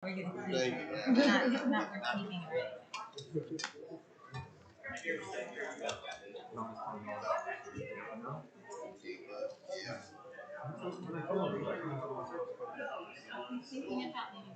We're going to keep it. Not we're keeping it right. Thinking about leaving.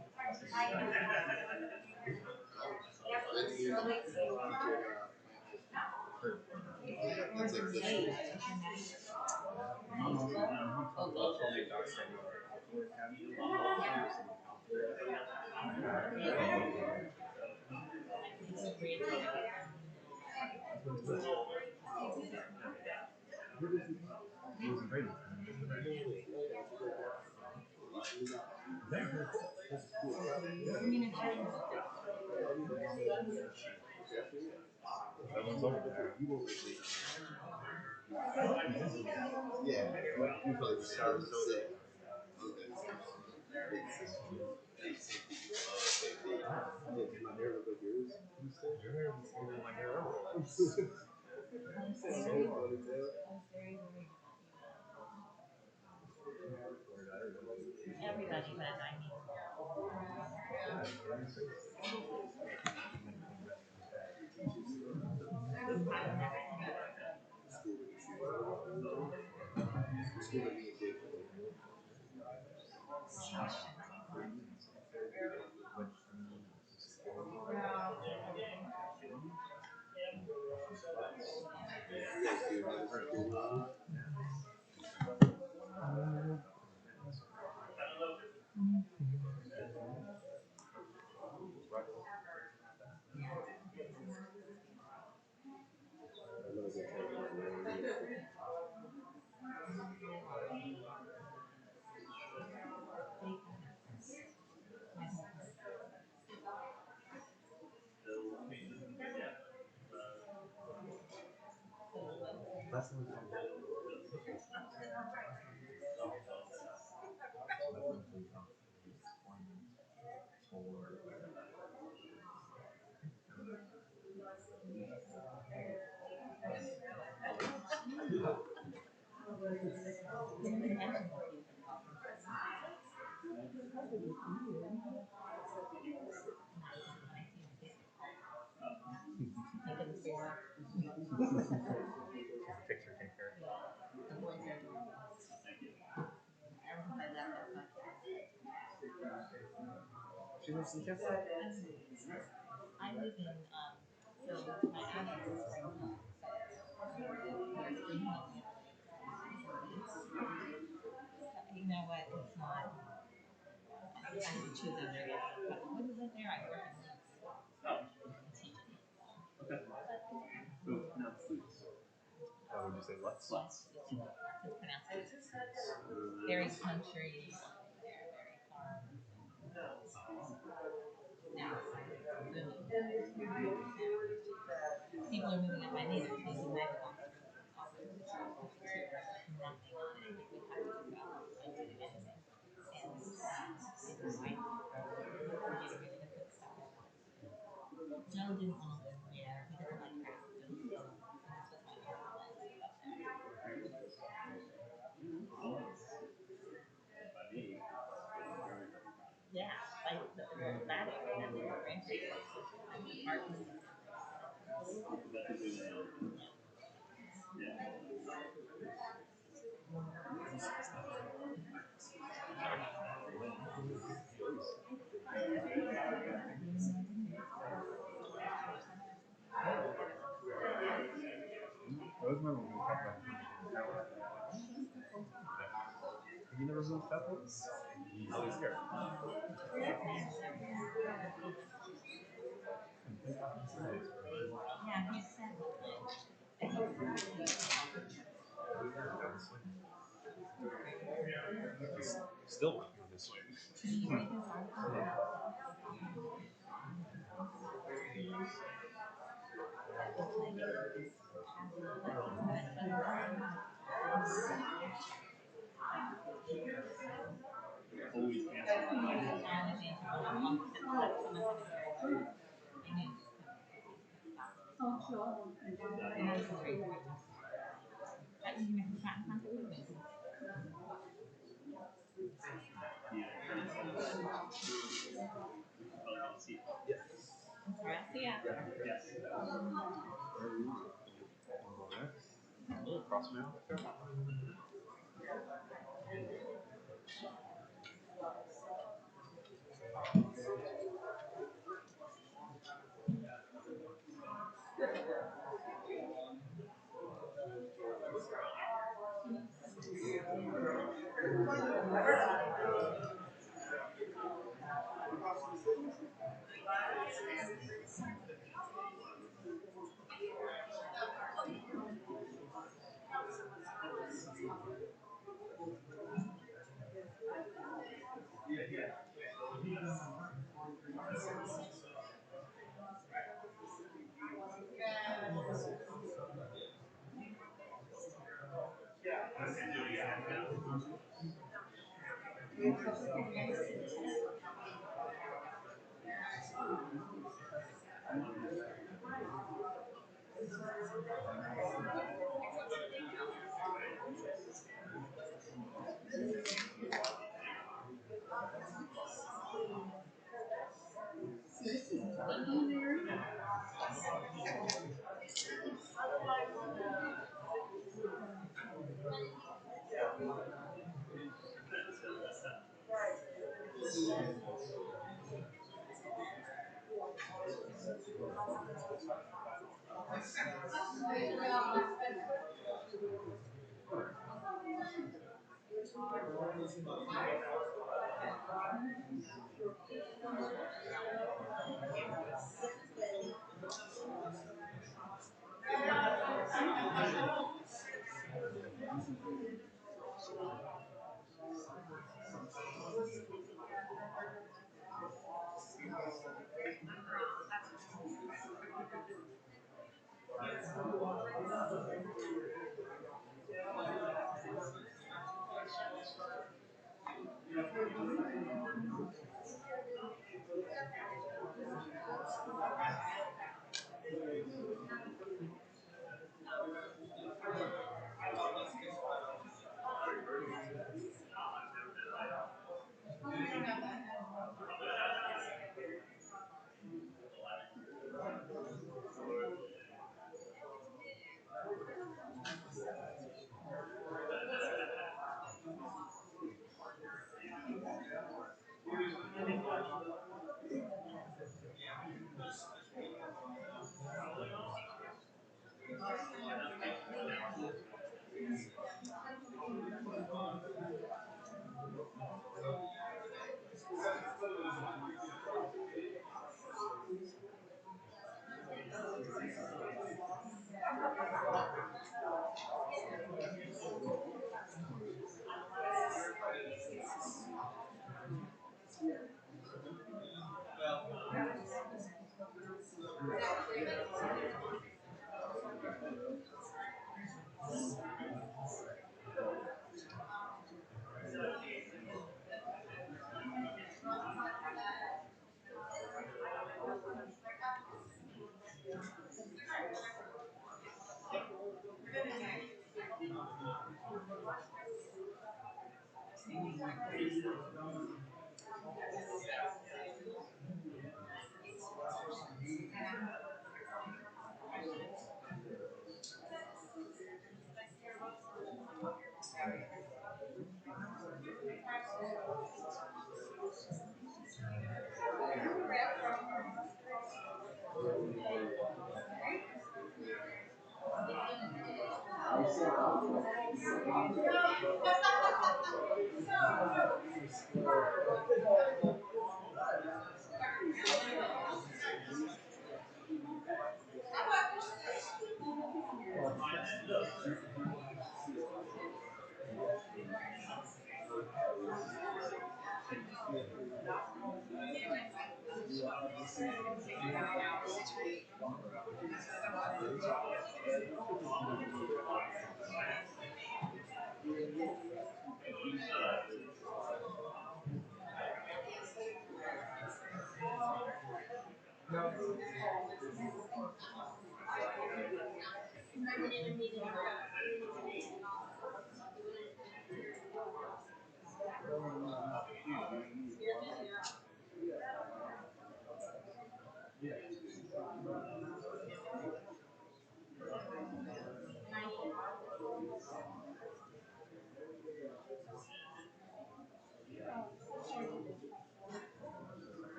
Everybody, but I mean. She lives in Texas. I live in, so my address is right now. You know what, it's not, I have to choose over again. But what is it there? I work in Okay. No, please. How would you say what? It's pronounced very country, very farm. Now people are moving up my neighbors, maybe might have gone through nothing on it. We have to go out and do anything. And it was like, Joe didn't want to live there. He doesn't like crap. Yeah, like that area, and then the ranch apartments. I was remember when we talked about you never moved Texas? Always scared. Yeah, he said Still working on this way. Always Yeah. Cross mail.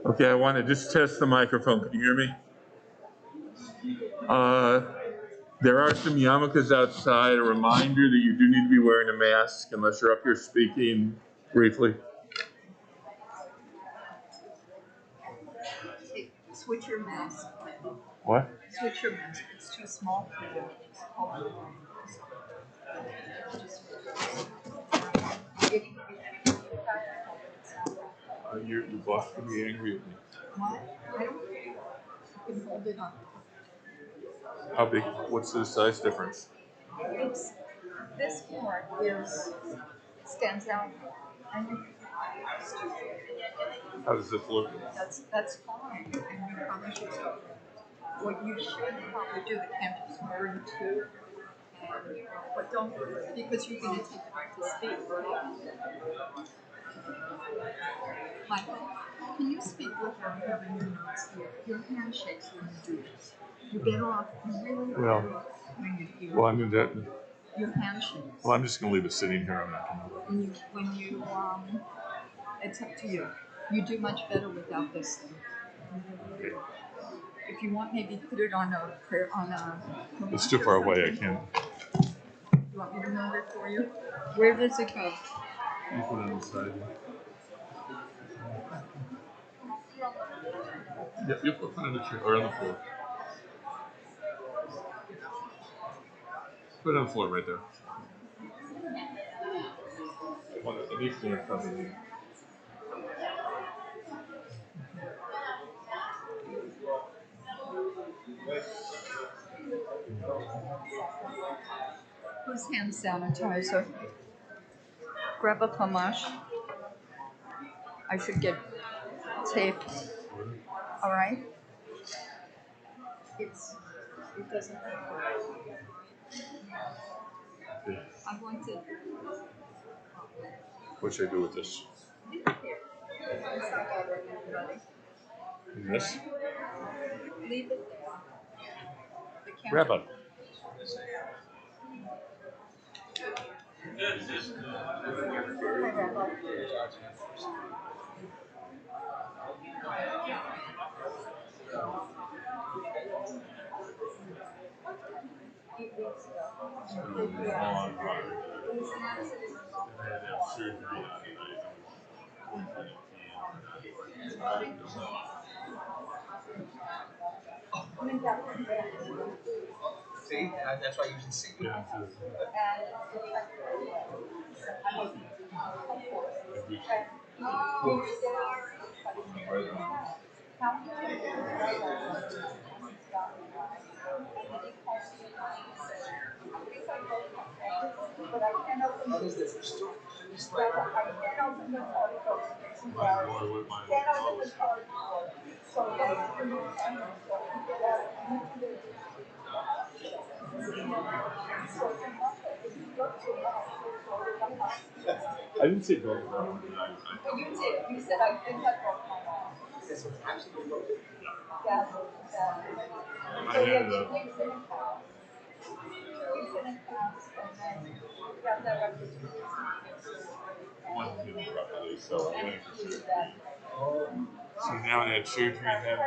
Okay, I want to just test the microphone. Can you hear me? There are some yarmulkes outside. A reminder that you do need to be wearing a mask unless you're up here speaking briefly. Switch your mask. What? Switch your mask. It's too small for you. Your boss can be angry at me. What? I don't care. You can hold it on. How big? What's the size difference? It's, this part stands out. And How does this look? that's fine. And you probably should start. What you should probably do, the campus burn too. But don't, because you're going to take it right to speak. Michael, can you speak without having your notes here? Your hand shakes when you do this. You're better off, you really are Well, better off when you well, I'm gonna. your hand shakes. Well, I'm just gonna leave it sitting here. I'm not gonna. When you, it's up to you. You do much better without this thing. Okay. If you want, maybe put it on a prayer, on a. It's too far away. I can't. You want me to move it for you? Where does it go? You put it on the side. Yep, you put it on the chair or on the floor. Put it on the floor right there. At least in front of you. Who's hand sanitizer? Grab a plumage. I should get tape. All right. It doesn't hurt. Okay. I want to. What should I do with this? Leave it here. It's not bothering anybody. This? Leave it there. The camera. Grab it. See, that's why you should see. Yeah. What is this? I didn't say don't. You did. You said I think I broke my arm. This was absolutely broken. Yeah. I So yeah, had 2 weeks in a house. 2 weeks in a house, and then got that up to 2 weeks. one human properly, so I went for surgery. So now I had surgery then.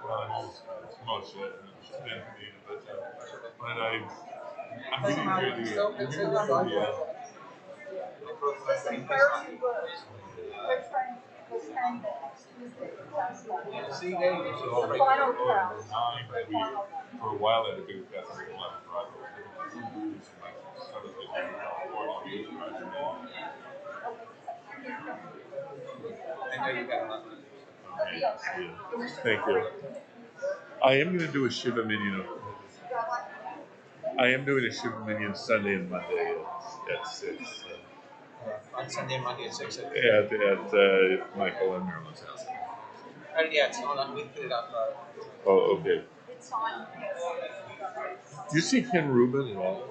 Well, it's most of it. It's been for me, but I'm getting through the. See, there you So go. right now, 9 for a while I had a big Catholic left project. I know you got a lot. Thank you. I am going to do a Shiva Minion. I am doing a Shiva Minion Sunday and Monday at 6. On Sunday and Monday at 6. At Michael and Marilyn's house. Yeah, it's on. We put it up. Oh, okay. Do you see Ken Rubin at all?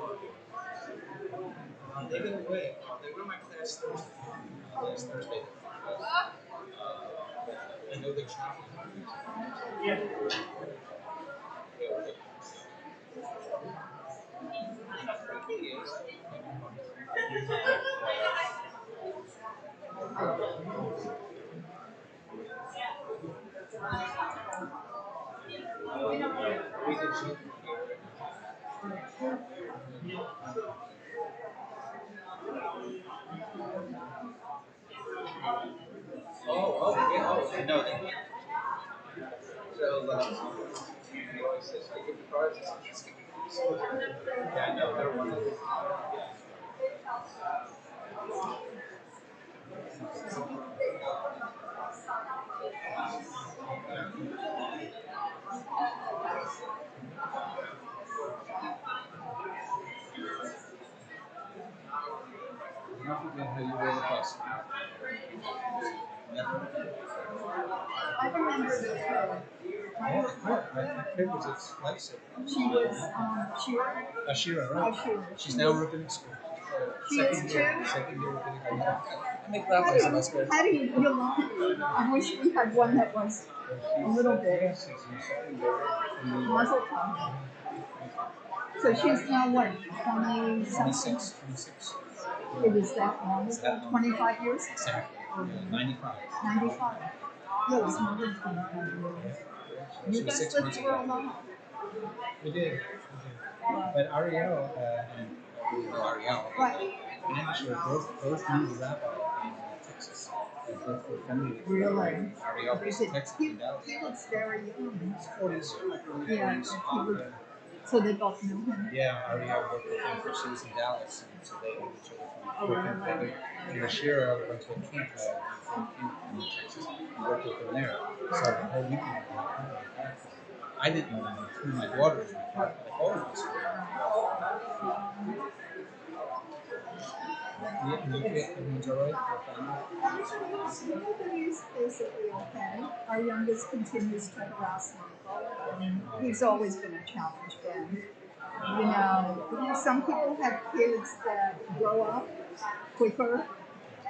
They've been away. They were in my class Thursday. Last Thursday. I know they're traveling. Yeah. We can shoot. Oh, I know that. So, he always says, I give the cards. Yeah, I know. They're one of the. Never forget how you were the bus. Never. I remember this girl. Yeah, my favorite is lifesaver. She was Sha'aray. Shira, right? Sha'aray. She's now rabbinic school. She is too. Second year rabbinic. I make How do rabbis in my spare time. you I wish we had one that was a little bit. Mazel tov. So she's now what, 20 something? 26. It was that long ago, 25 years? Exactly. 95. 95. Yeah, it was more than 25 years. You She was guys 6 lived months through a ago. lot. We did. But Ariel and Ariel, Right. and Asher both knew the rabbi in Texas. They both were family. Really? Ariel was in Texas He in Dallas. looks very young. 40s, Yeah, he would, so they both knew him. Yeah, Ariel worked with him for she was in Dallas, and so they knew each other from working really? together. And Ashira went to a camp in Texas and worked with them there. So the whole weekend, I didn't know them through my daughters, but I always. Everyone's all right. Everybody's basically okay. Our youngest continues to harass Michael. He's always been a challenge, Ben. You know, some people have kids that grow up quicker,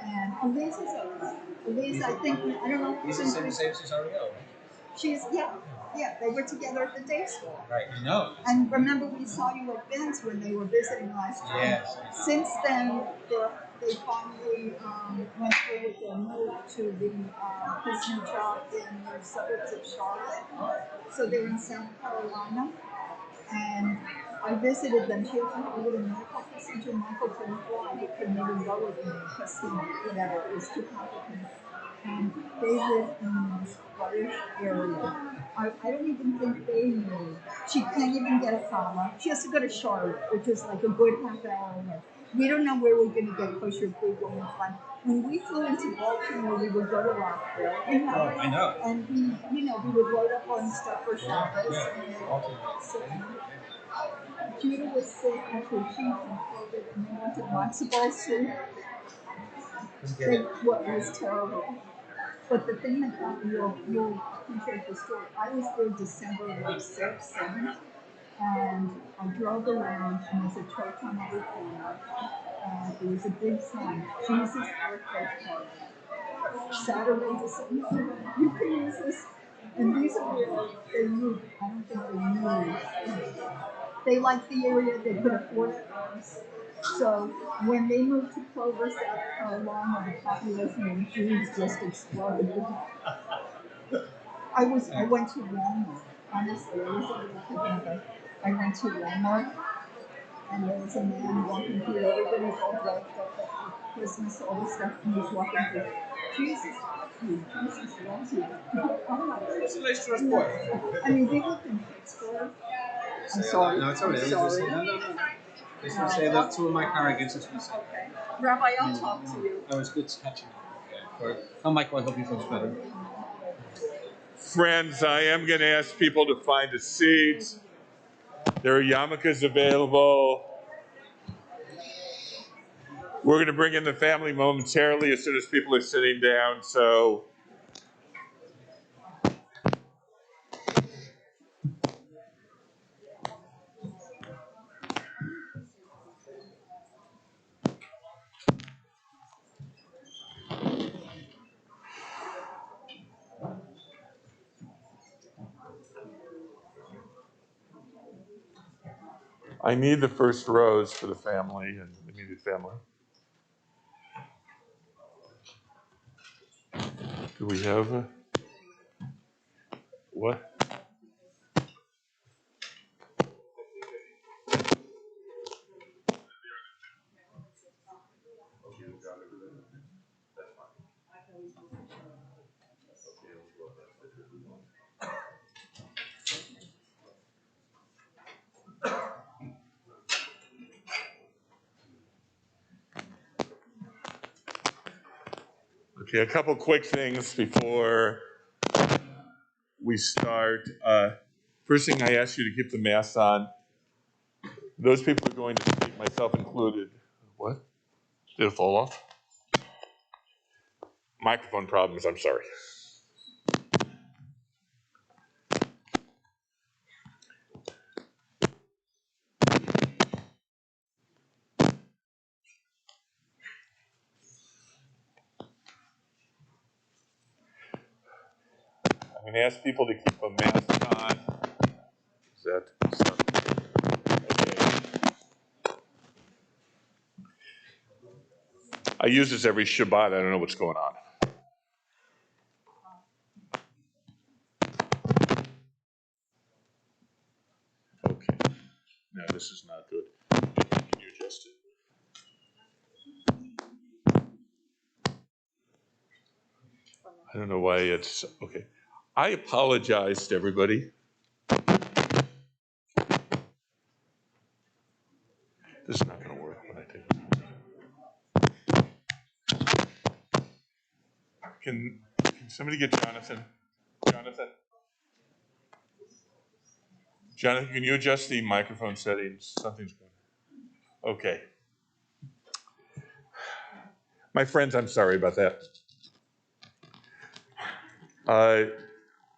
and Elise is okay. Elise, I think, I don't know. He's the same as Ariel, right? She's, yeah, they were together at the day school. Right, I know. And remember, we saw you at Ben's when they were visiting last time. Yes. Since then, they finally went through with their move to his new job in the suburbs of Charlotte. So they're in South Carolina. And I visited them. She had to have a little medical procedure. Michael couldn't fly. He couldn't even go with me because whatever, it was too complicated. And they live in this whitish area. I don't even think they knew. She can't even get a comma. She has to go to Charlotte, which is like a good half hour away. We don't know where we're going to get kosher food when we fly. When we flew into Baltimore, we would go to Rockville. I know. And we would load up on stuff for Shabbos. Judah was sick after she and COVID, and they went to matzo ball soup. What was terrible. But the thing that got me, you'll appreciate the story. I was there December 6th, 7th, and I drove around, and there's a church on every corner, and there was a big sign, Jesus Birthday Party. Saturday, December, you can use this. And these are where they moved. I don't think they moved. They liked the area, they could afford it. So when they moved to Clover, South Carolina, the population of Jews just exploded. I went to Walmart. Honestly, I was a little taken aback. I went to Walmart, and there was a man walking through. Everybody's all dressed up for Christmas, all this stuff, and he's walking through. Jesus loves you. Jesus loves you. It's a nice dress boy. I mean, we lived in Pittsburgh. I'm sorry. No, it's all right. I'm sorry. No. Just to say, left two of my congregants this week. Okay. Rabbi, I'll talk to you. That was good catching up. Tell Michael I hope he feels better. Friends, I am going to ask people to find a seat. There are yarmulkes available. We're going to bring in the family momentarily as soon as people are sitting down. So I need the first rows for the family and the immediate family. Do we have a what? Okay, a couple quick things before we start. First thing, I ask you to keep the masks on. Those people are going to speak, myself included. What? Did it fall off? Microphone problems, I'm sorry. I'm going to ask people to keep a mask on. Is that something? Okay. I use this every Shabbat. I don't know what's going on. Okay. No, this is not good. Can you adjust it? I don't know why it's okay. I apologize to everybody. This is not going to work when I take it. Can somebody get Jonathan? Jonathan, can you adjust the microphone settings? Something's going on. Okay. My friends, I'm sorry about that.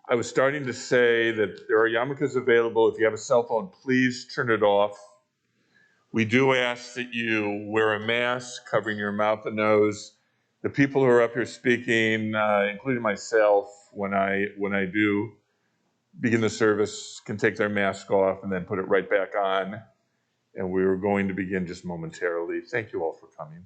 I was starting to say that there are yarmulkes available. If you have a cell phone, please turn it off. We do ask that you wear a mask covering your mouth and nose. The people who are up here speaking, including myself, when I do begin the service, can take their mask off and then put it right back on. And we're going to begin just momentarily. Thank you all for coming.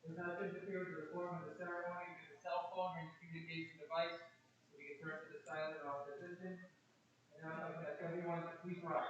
Does not interfere with the form of the ceremony with a cell phone or any communication device. So we can turn to the silent or the distant. And now I'm going to ask everyone to please rise.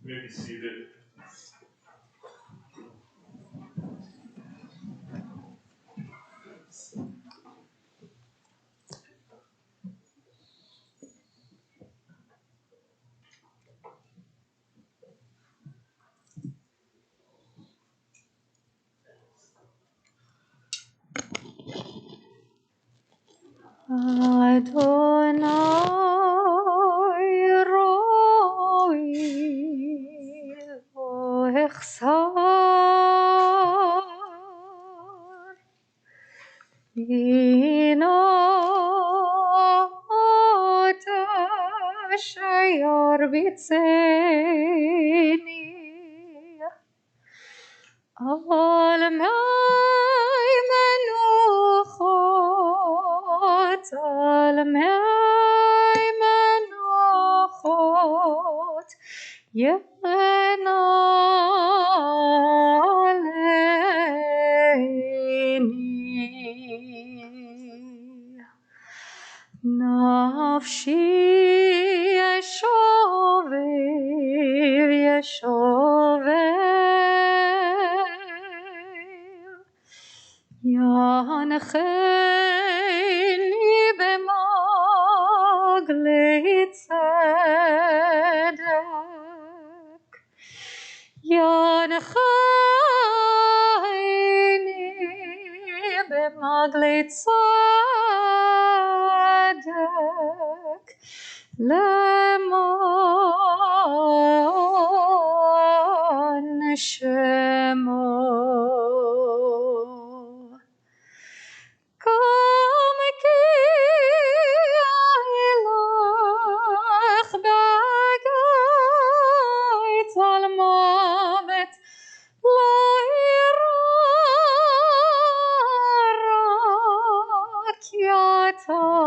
Maybe seated. Adonai Roi أخسر آتش يربطني الماء منوخات الماء منوخات ينالني نفسي يشوف ينخلي بمجلي tzedek ينخلي بمجلي tzedek למען שמו كم كي إله بقيت الموت لا يراك يا تايمادي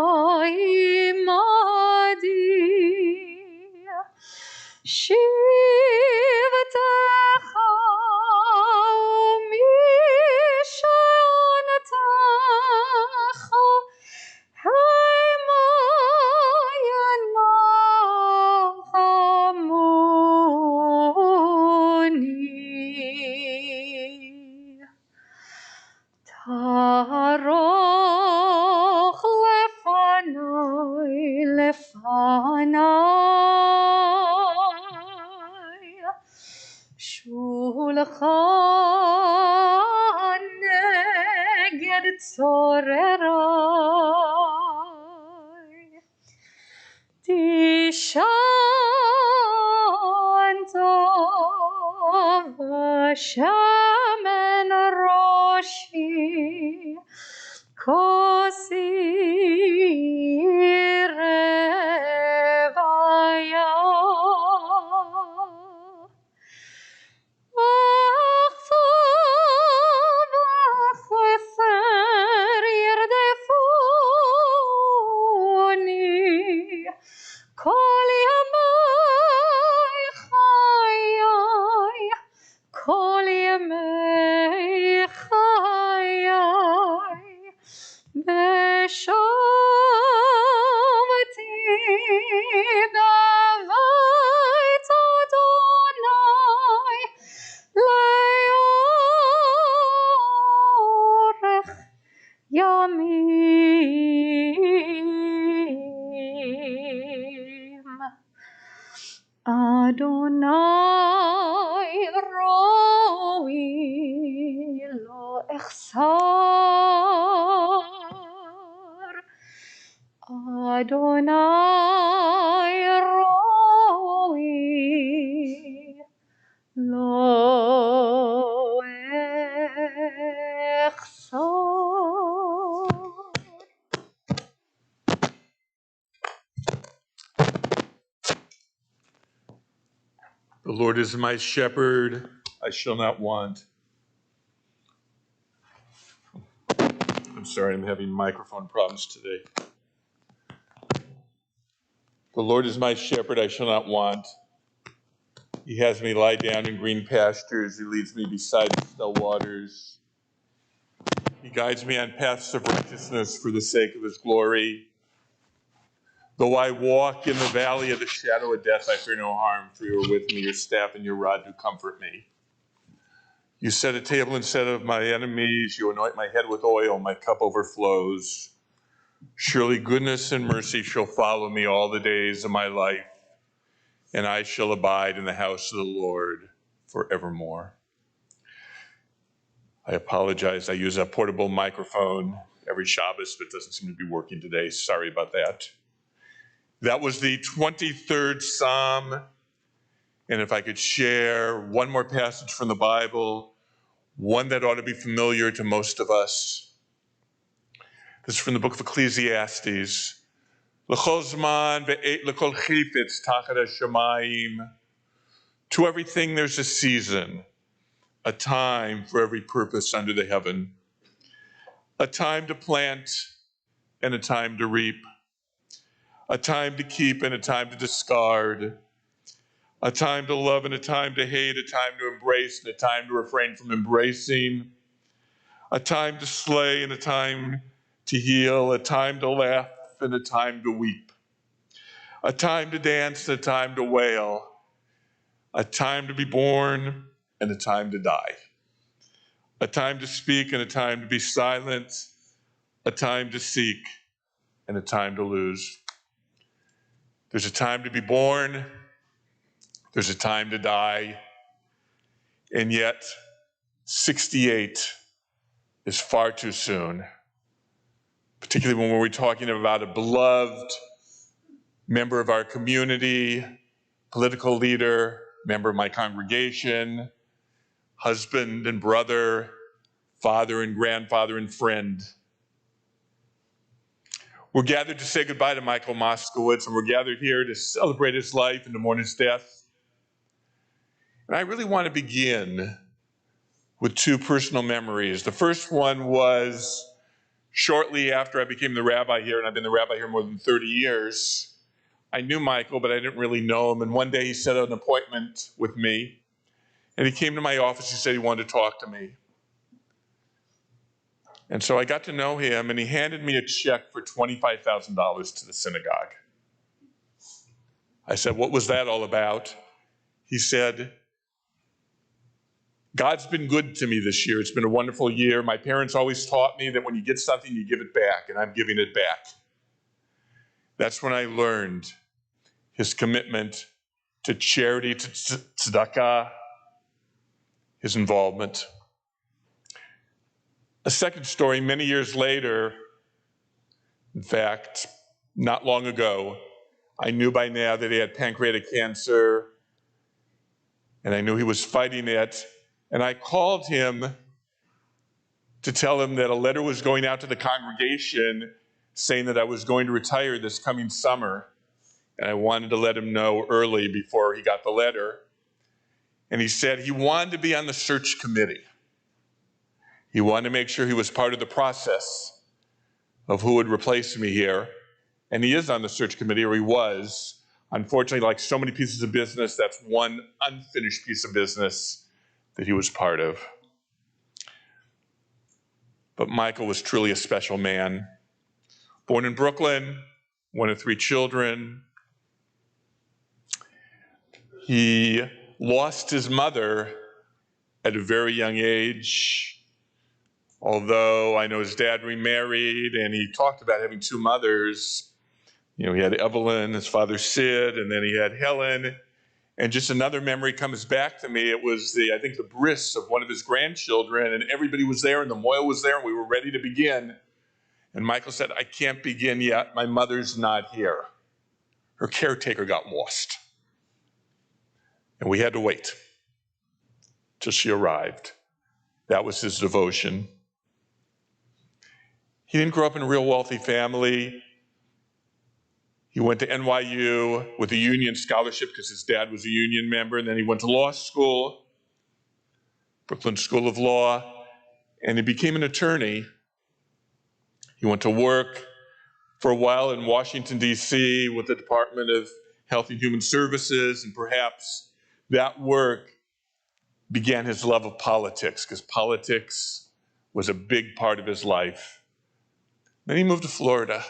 شفتك تروح לפניי שולחן נגד צורריי תישן טוב שמן ראשי כוסי רוויה أخطب خسر يردفوني كل يمي خياي كل يمي خياي بشوتي ببيت أدوناي ليورخ يمين أدوناي روي לא أخسر أدوناي روي לא أخسر. The Lord is my shepherd, I shall not want. I'm sorry, I'm having microphone problems today. The Lord is my shepherd, I shall not want. He has me lie down in green pastures. He leads me beside the still waters. He guides me on paths of righteousness for the sake of his glory. Though I walk in the valley of the shadow of death, I fear no harm, for you are with me, your staff and your rod do comfort me. You set a table instead of my enemies. You anoint my head with oil. My cup overflows. Surely goodness and mercy shall follow me all the days of my life, and I shall abide in the house of the Lord forevermore. I apologize. I use a portable microphone every Shabbos, but it doesn't seem to be working today. Sorry about that. That was the 23rd Psalm And if I could share one more passage from the Bible, one that ought to be familiar to most of us. This is from the book of Ecclesiastes. L'chol zman ve'et l'kol chifetz tachat hashamayim. To everything there's a season, a time for every purpose under the heaven, a time to plant and a time to reap, a time to keep and a time to discard, a time to love and a time to hate, a time to embrace and a time to refrain from embracing, a time to slay and a time to heal, a time to laugh and a time to weep, a time to dance and a time to wail, a time to be born and a time to die, a time to speak and a time to be silent, a time to seek and a time to lose. There's a time to be born, there's a time to die, and yet 68 is far too soon, particularly when we're talking about a beloved member of our community, political leader, member of my congregation, husband and brother, father and grandfather and friend. We're gathered to say goodbye to Michael Moskowitz, and we're gathered here to celebrate his life and to mourn his death. And I really want to begin with two personal memories. The first one was shortly after I became the rabbi here, and I've been the rabbi here more than 30 years. I knew Michael, but I didn't really know him. And one day he set an appointment with me, and he came to my office. He said he wanted to talk to me. And so I got to know him, and he handed me a check for $25,000 to the synagogue. I said, "What was that all about?" He said, "God's been good to me this year. It's been a wonderful year. My parents always taught me that when you get something, you give it back, and I'm giving it back." That's when I learned his commitment to charity, to tzedakah, his involvement. A second story, many years later, in fact, not long ago, I knew by now that he had pancreatic cancer, and I knew he was fighting it. And I called him to tell him that a letter was going out to the congregation saying that I was going to retire this coming summer. And I wanted to let him know early before he got the letter. And he said he wanted to be on the search committee. He wanted to make sure he was part of the process of who would replace me here. And he is on the search committee, or he was. Unfortunately, like so many pieces of business, that's one unfinished piece of business that he was part of. But Michael was truly a special man. Born in Brooklyn, one of 3 children. He lost his mother at a very young age, although I know his dad remarried, and he talked about having 2 mothers. You know, he had Evelyn, his father Sid, and then he had Helen. And just another memory comes back to me. It was I think the bris of one of his grandchildren, and everybody was there, and the moil was there, and we were ready to begin. And Michael said, "I can't begin yet. My mother's not here. Her caretaker got lost." And we had to wait till she arrived. That was his devotion. He didn't grow up in a real wealthy family. He went to NYU with a union scholarship because his dad was a union member, and then he went to law school, Brooklyn School of Law, and he became an attorney. He went to work for a while in Washington, D.C. with the Department of Health and Human Services, and perhaps that work began his love of politics, because politics was a big part of his life. Then he moved to Florida.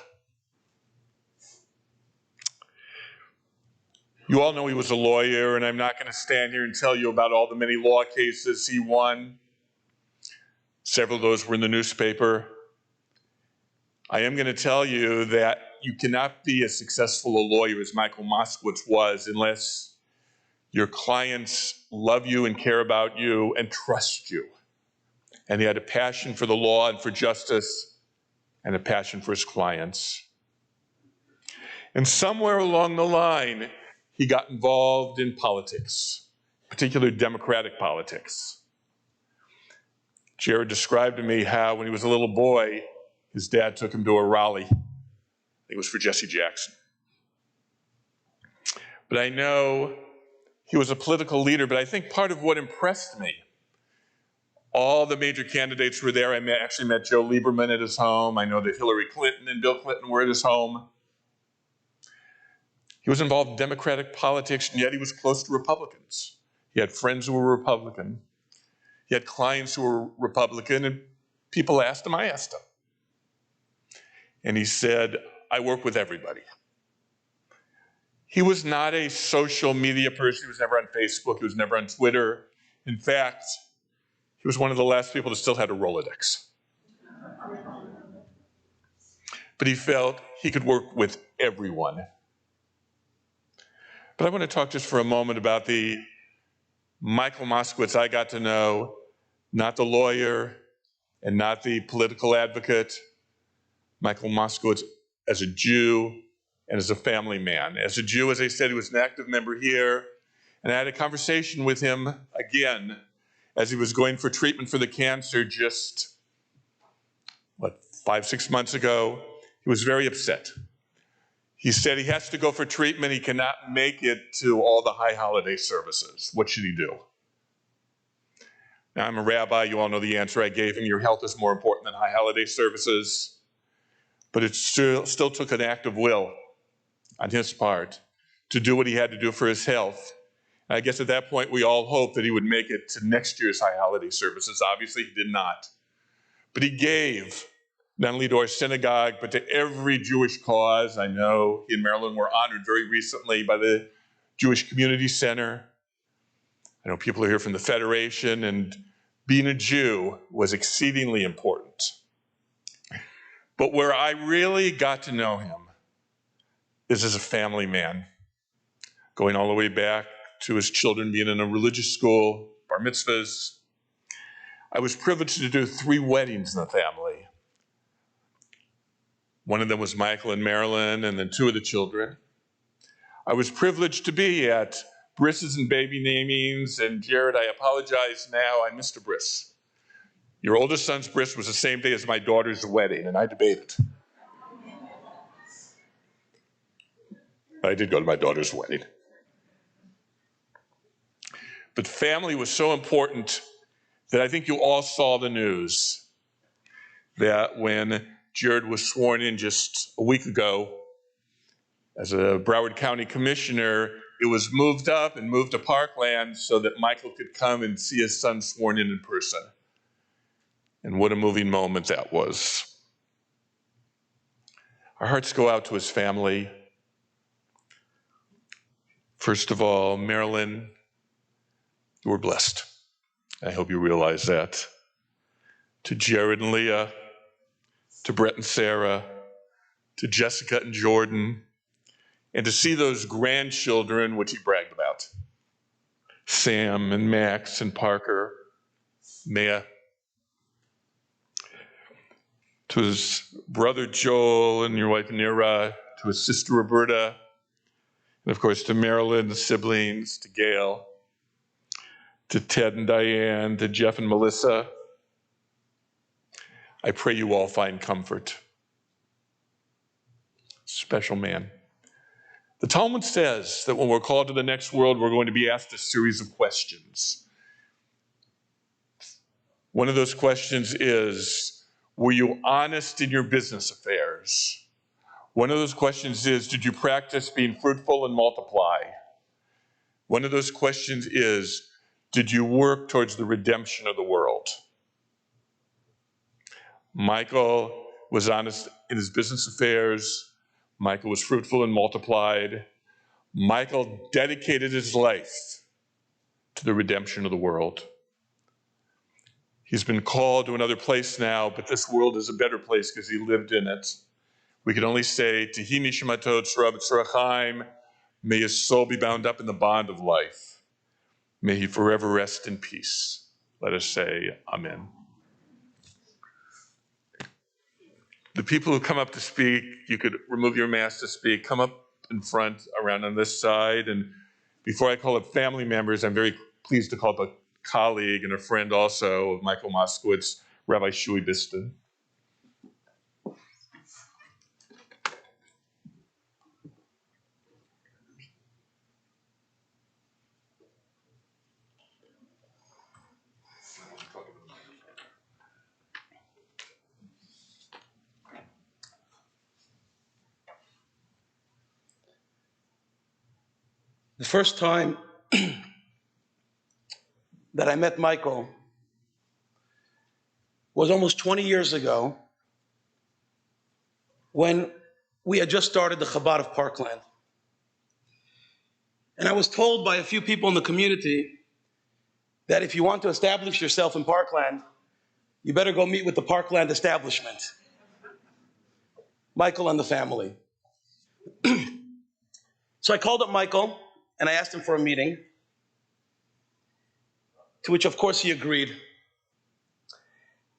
You all know he was a lawyer, and I'm not going to stand here and tell you about all the many law cases he won. Several of those were in the newspaper. I am going to tell you that you cannot be as successful a lawyer as Michael Moskowitz was unless your clients love you and care about you and trust you. And he had a passion for the law and for justice and a passion for his clients. And somewhere along the line, he got involved in politics, particularly Democratic politics. Jared described to me how when he was a little boy, his dad took him to a rally. I think it was for Jesse Jackson. But I know he was a political leader, but I think part of what impressed me, all the major candidates were there. I actually met Joe Lieberman at his home. I know that Hillary Clinton and Bill Clinton were at his home. He was involved in Democratic politics, and yet he was close to Republicans. He had friends who were Republican. He had clients who were Republican, and people asked him, I asked him. And he said, I work with everybody. He was not a social media person. He was never on Facebook. He was never on Twitter. In fact, he was one of the last people that still had a Rolodex. But he felt he could work with everyone. But I want to talk just for a moment about the Michael Moskowitz I got to know, not the lawyer and not the political advocate. Michael Moskowitz as a Jew and as a family man. As a Jew, as I said, he was an active member here, and I had a conversation with him again as he was going for treatment for the cancer just, 5-6 months ago. He was very upset. He said he has to go for treatment. He cannot make it to all the high holiday services. What should he do? Now, I'm a rabbi. You all know the answer I gave him. Your health is more important than high holiday services. But it still took an act of will on his part to do what he had to do for his health. And I guess at that point, we all hoped that he would make it to next year's high holiday services. Obviously, he did not. But he gave not only to our synagogue, but to every Jewish cause. I know he and Marilyn were honored very recently by the Jewish Community Center. I know people are here from the Federation, and being a Jew was exceedingly important. But where I really got to know him is as a family man, going all the way back to his children being in a religious school, bar mitzvahs. I was privileged to do 3 weddings in the family. One of them was Michael and Marilyn, and then 2 of the children. I was privileged to be at brisses and baby namings, and Jared, I apologize now, I missed a bris. Your oldest son's bris was the same day as my daughter's wedding, and I debated. I did go to my daughter's wedding. But family was so important that I think you all saw the news that when Jared was sworn in just a week ago as a Broward County Commissioner, it was moved up and moved to Parkland so that Michael could come and see his son sworn in person. And what a moving moment that was. Our hearts go out to his family. First of all, Marilyn, you were blessed. I hope you realize that. To Jared and Leah, to Brett and Sarah, to Jessica and Jordan, and to see those grandchildren, which he bragged about. Sam and Max and Parker, Maya. To his brother Joel and your wife Nira, to his sister Roberta, and of course to Marilyn, the siblings, to Gail, to Ted and Diane, to Jeff and Melissa. I pray you all find comfort. Special man. The Talmud says that when we're called to the next world, we're going to be asked a series of questions. One of those questions is, were you honest in your business affairs? One of those questions is, did you practice being fruitful and multiply? One of those questions is, did you work towards the redemption of the world? Michael was honest in his business affairs. Michael was fruitful and multiplied. Michael dedicated his life to the redemption of the world. He's been called to another place now, but this world is a better place because he lived in it. We can only say, Tehi nishmato tzura b'tzura chaim, may his soul be bound up in the bond of life. May he forever rest in peace. Let us say, Amen. The people who come up to speak, you could remove your mask to speak, come up in front, around on this side. And before I call up family members, I'm very pleased to call up a colleague and a friend also of Michael Moskowitz, Rabbi Shui Biston. The first time that I met Michael was almost 20 years ago when we had just started the Chabad of Parkland. And I was told by a few people in the community that if you want to establish yourself in Parkland, you better go meet with the Parkland establishment, Michael and the family. So I called up Michael and I asked him for a meeting, to which of course he agreed.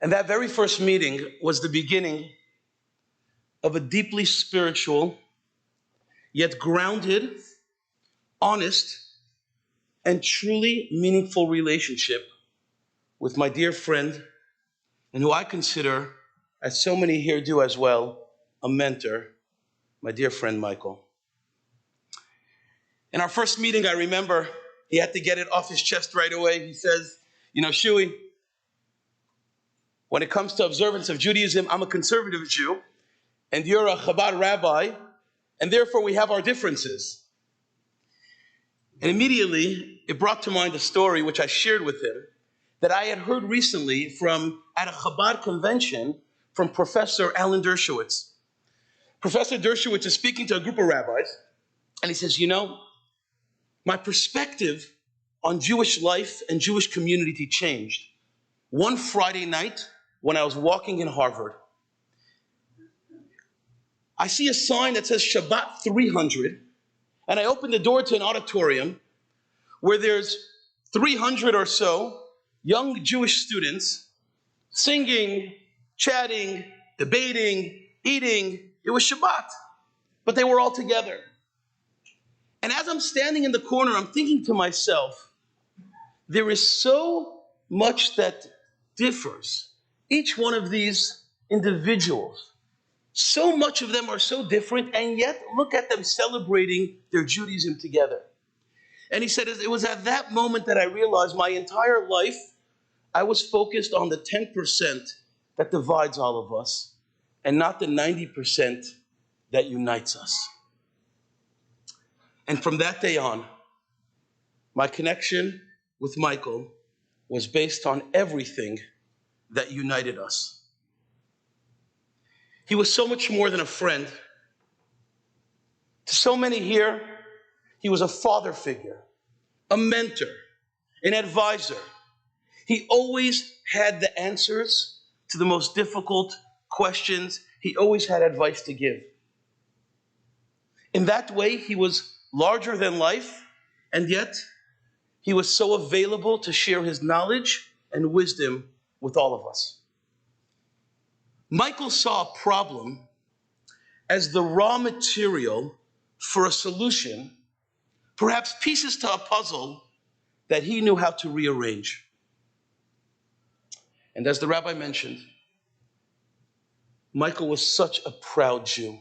And that very first meeting was the beginning of a deeply spiritual, yet grounded, honest, and truly meaningful relationship with my dear friend, and who I consider, as so many here do as well, a mentor, my dear friend Michael. In our first meeting, I remember he had to get it off his chest right away. He says, you know, Shui, when it comes to observance of Judaism, I'm a conservative Jew, and you're a Chabad rabbi, and therefore we have our differences. And immediately, it brought to mind a story which I shared with him that I had heard recently at a Chabad convention from Professor Alan Dershowitz. Professor Dershowitz is speaking to a group of rabbis, and he says, you know, my perspective on Jewish life and Jewish community changed one Friday night when I was walking in Harvard. I see a sign that says Shabbat 300, and I open the door to an auditorium where there's 300 or so young Jewish students singing, chatting, debating, eating. It was Shabbat, but they were all together. And as I'm standing in the corner, I'm thinking to myself, there is so much that differs. Each one of these individuals, so much of them are so different, and yet look at them celebrating their Judaism together. And he said, it was at that moment that I realized my entire life, I was focused on the 10% that divides all of us, and not the 90% that unites us. And from that day on, my connection with Michael was based on everything that united us. He was so much more than a friend. To so many here, he was a father figure, a mentor, an advisor. He always had the answers to the most difficult questions. He always had advice to give. In that way, he was larger than life, and yet he was so available to share his knowledge and wisdom with all of us. Michael saw a problem as the raw material for a solution, perhaps pieces to a puzzle that he knew how to rearrange. And as the rabbi mentioned, Michael was such a proud Jew.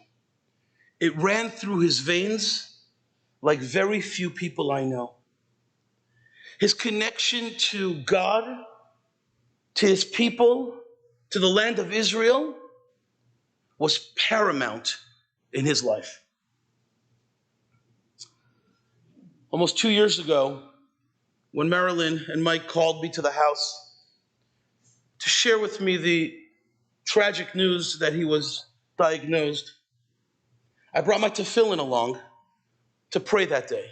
It ran through his veins like very few people I know. His connection to God, to his people, to the land of Israel was paramount in his life. Almost 2 years ago, when Marilyn and Mike called me to the house to share with me the tragic news that he was diagnosed, I brought my tefillin along to pray that day.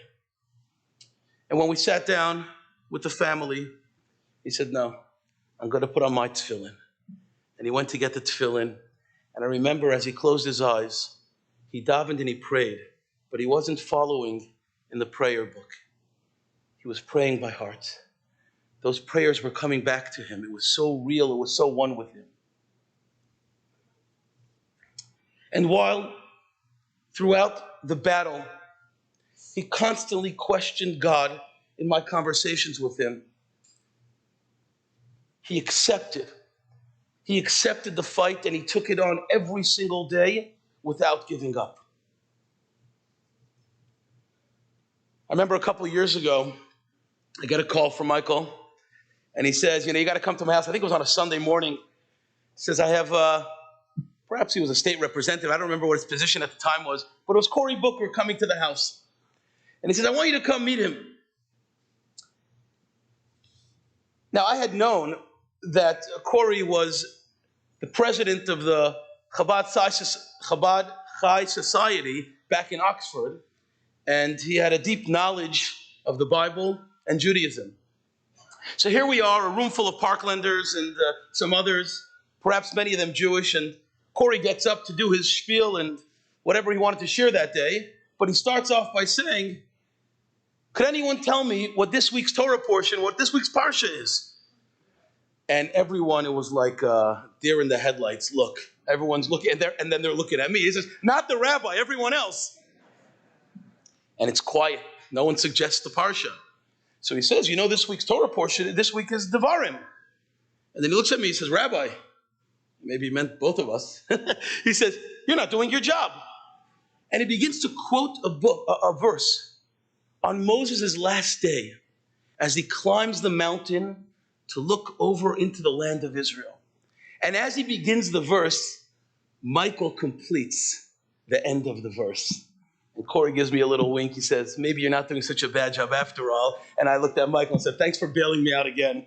And when we sat down with the family, he said, no, I'm going to put on my tefillin. And he went to get the tefillin. And I remember as he closed his eyes, he davened and he prayed, but he wasn't following in the prayer book. He was praying by heart. Those prayers were coming back to him. It was so real. It was so one with him. And while throughout the battle, he constantly questioned God in my conversations with him. He accepted. He accepted the fight and he took it on every single day without giving up. I remember a couple of years ago, I get a call from Michael, and he says, you got to come to my house. I think it was on a Sunday morning. He says, I have, perhaps he was a state representative. I don't remember what his position at the time was, but it was Cory Booker coming to the house. And he says, I want you to come meet him. Now, I had known that Cory was the president of the Chabad Chai Society back in Oxford, and he had a deep knowledge of the Bible and Judaism. So here we are, a room full of Parklanders and some others, perhaps many of them Jewish, and Cory gets up to do his spiel and whatever he wanted to share that day, but he starts off by saying, could anyone tell me what this week's Torah portion, what this week's Parsha is? And everyone, it was like deer in the headlights. Look, everyone's looking, and then they're looking at me. He says, not the rabbi, everyone else. And it's quiet. No one suggests the Parsha. So he says, this week's Torah portion, this week is Devarim. And then he looks at me, he says, Rabbi, maybe he meant both of us. He says, you're not doing your job. And he begins to quote a verse on Moses' last day as he climbs the mountain to look over into the land of Israel. And as he begins the verse, Michael completes the end of the verse. And Cory gives me a little wink. He says, maybe you're not doing such a bad job after all. And I looked at Michael and said, thanks for bailing me out again.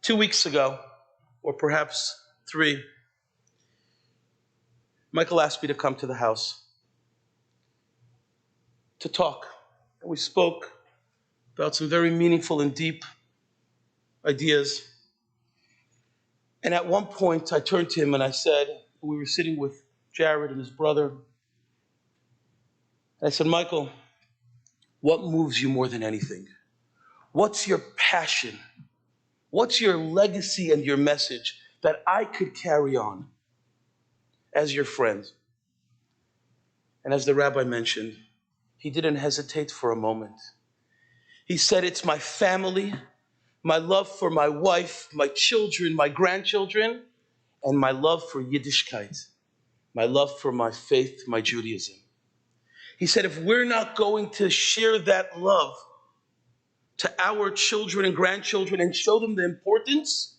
2 weeks ago, or perhaps 3, Michael asked me to come to the house to talk. And we spoke about some very meaningful and deep ideas. And at one point, I turned to him and I said, we were sitting with Jared and his brother. And I said, Michael, what moves you more than anything? What's your passion? What's your legacy and your message that I could carry on as your friend? And as the rabbi mentioned, he didn't hesitate for a moment. He said, it's my family, my love for my wife, my children, my grandchildren, and my love for Yiddishkeit, my love for my faith, my Judaism. He said, if we're not going to share that love to our children and grandchildren and show them the importance,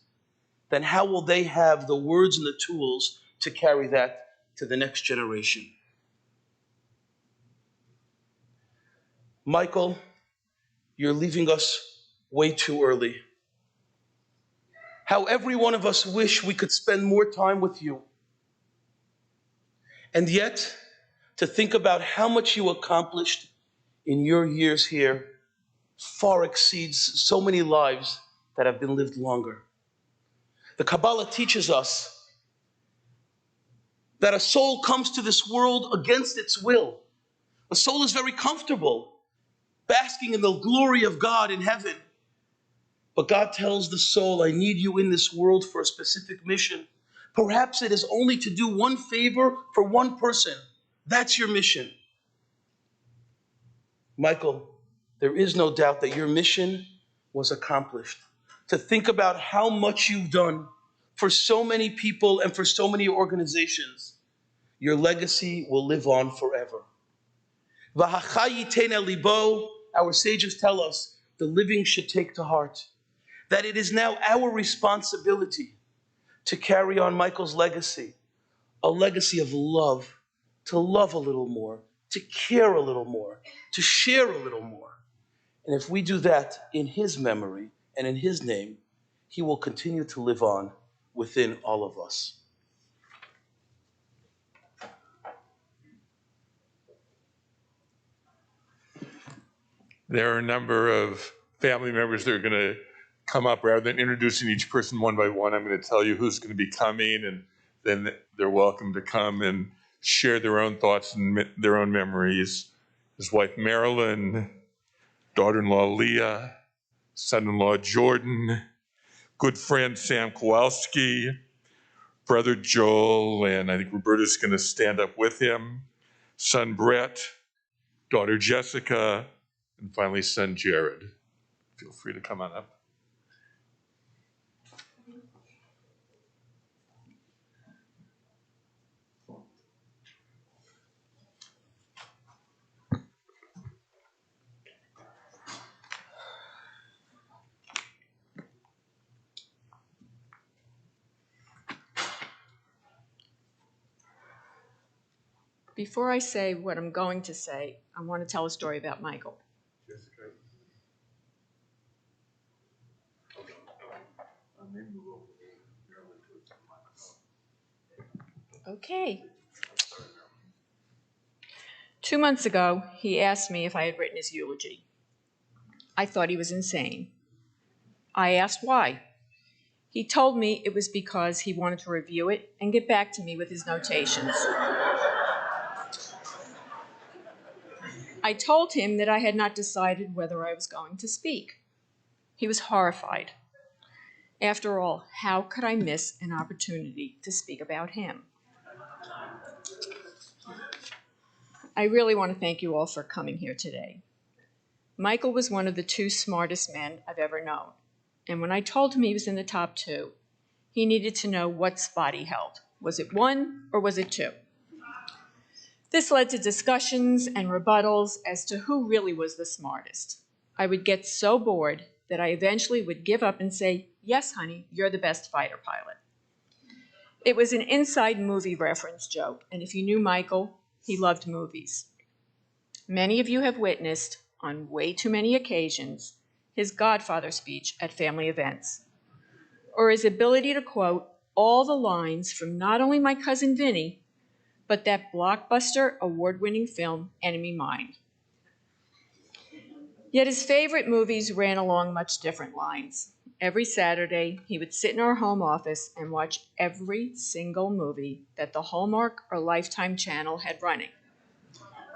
then how will they have the words and the tools to carry that to the next generation? Michael, you're leaving us way too early. How every one of us wish we could spend more time with you. And yet, to think about how much you accomplished in your years here far exceeds so many lives that have been lived longer. The Kabbalah teaches us that a soul comes to this world against its will. A soul is very comfortable, basking in the glory of God in heaven. But God tells the soul, I need you in this world for a specific mission. Perhaps it is only to do one favor for one person. That's your mission. Michael, there is no doubt that your mission was accomplished. To think about how much you've done for so many people and for so many organizations, your legacy will live on forever. Our sages tell us the living should take to heart that it is now our responsibility to carry on Michael's legacy, a legacy of love, to love a little more, to care a little more, to share a little more. And if we do that in his memory and in his name, he will continue to live on within all of us. There are a number of family members that are going to come up. Rather than introducing each person one by one, I'm going to tell you who's going to be coming, and then they're welcome to come and share their own thoughts and their own memories. His wife Marilyn, daughter-in-law Leah, son-in-law Jordan, good friend Sam Kowalski, brother Joel, and I think Roberta's going to stand up with him, son Brett, daughter Jessica, and finally son Jared. Feel free to come on up. Before I say what I'm going to say, I want to tell a story about Michael. Jessica. Okay. 2 months ago, he asked me if I had written his eulogy. I thought he was insane. I asked why. He told me it was because he wanted to review it and get back to me with his notations. I told him that I had not decided whether I was going to speak. He was horrified. After all, how could I miss an opportunity to speak about him? I really want to thank you all for coming here today. Michael was one of the 2 smartest men I've ever known. And when I told him he was in the top 2, he needed to know what spot he held. Was it 1 or was it 2? This led to discussions and rebuttals as to who really was the smartest. I would get so bored that I eventually would give up and say, "Yes, honey, you're the best fighter pilot." It was an inside movie reference joke, and if you knew Michael, he loved movies. Many of you have witnessed, on way too many occasions, his Godfather speech at family events, or his ability to quote all the lines from not only My Cousin Vinny, but that blockbuster award-winning film, Enemy Mine. Yet his favorite movies ran along much different lines. Every Saturday, he would sit in our home office and watch every single movie that the Hallmark or Lifetime channel had running.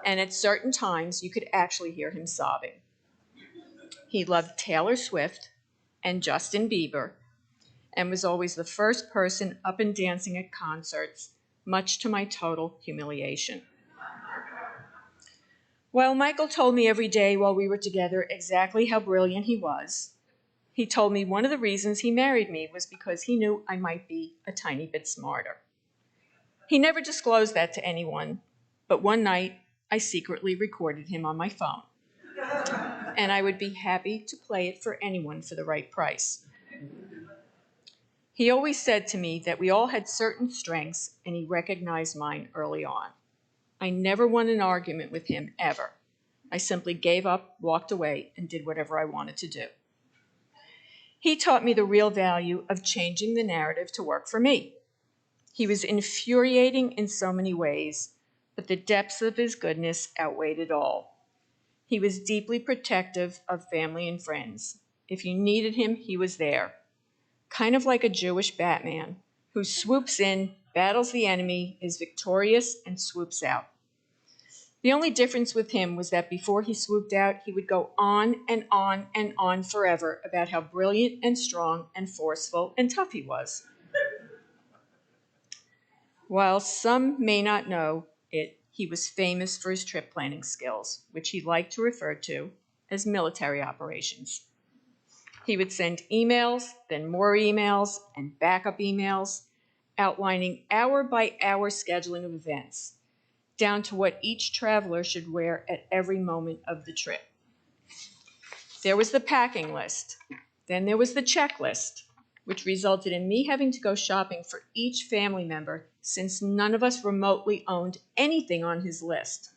And at certain times, you could actually hear him sobbing. He loved Taylor Swift and Justin Bieber, and was always the first person up and dancing at concerts, much to my total humiliation. While Michael told me every day while we were together exactly how brilliant he was, he told me one of the reasons he married me was because he knew I might be a tiny bit smarter. He never disclosed that to anyone, but one night I secretly recorded him on my phone, and I would be happy to play it for anyone for the right price. He always said to me that we all had certain strengths, and he recognized mine early on. I never won an argument with him, ever. I simply gave up, walked away, and did whatever I wanted to do. He taught me the real value of changing the narrative to work for me. He was infuriating in so many ways, but the depths of his goodness outweighed it all. He was deeply protective of family and friends. If you needed him, he was there. Kind of like a Jewish Batman, who swoops in, battles the enemy, is victorious, and swoops out. The only difference with him was that before he swooped out, he would go on and on and on forever about how brilliant and strong and forceful and tough he was. While some may not know it, he was famous for his trip planning skills, which he liked to refer to as military operations. He would send emails, then more emails, and backup emails, outlining hour-by-hour scheduling of events, down to what each traveler should wear at every moment of the trip. There was the packing list. Then there was the checklist, which resulted in me having to go shopping for each family member since none of us remotely owned anything on his list.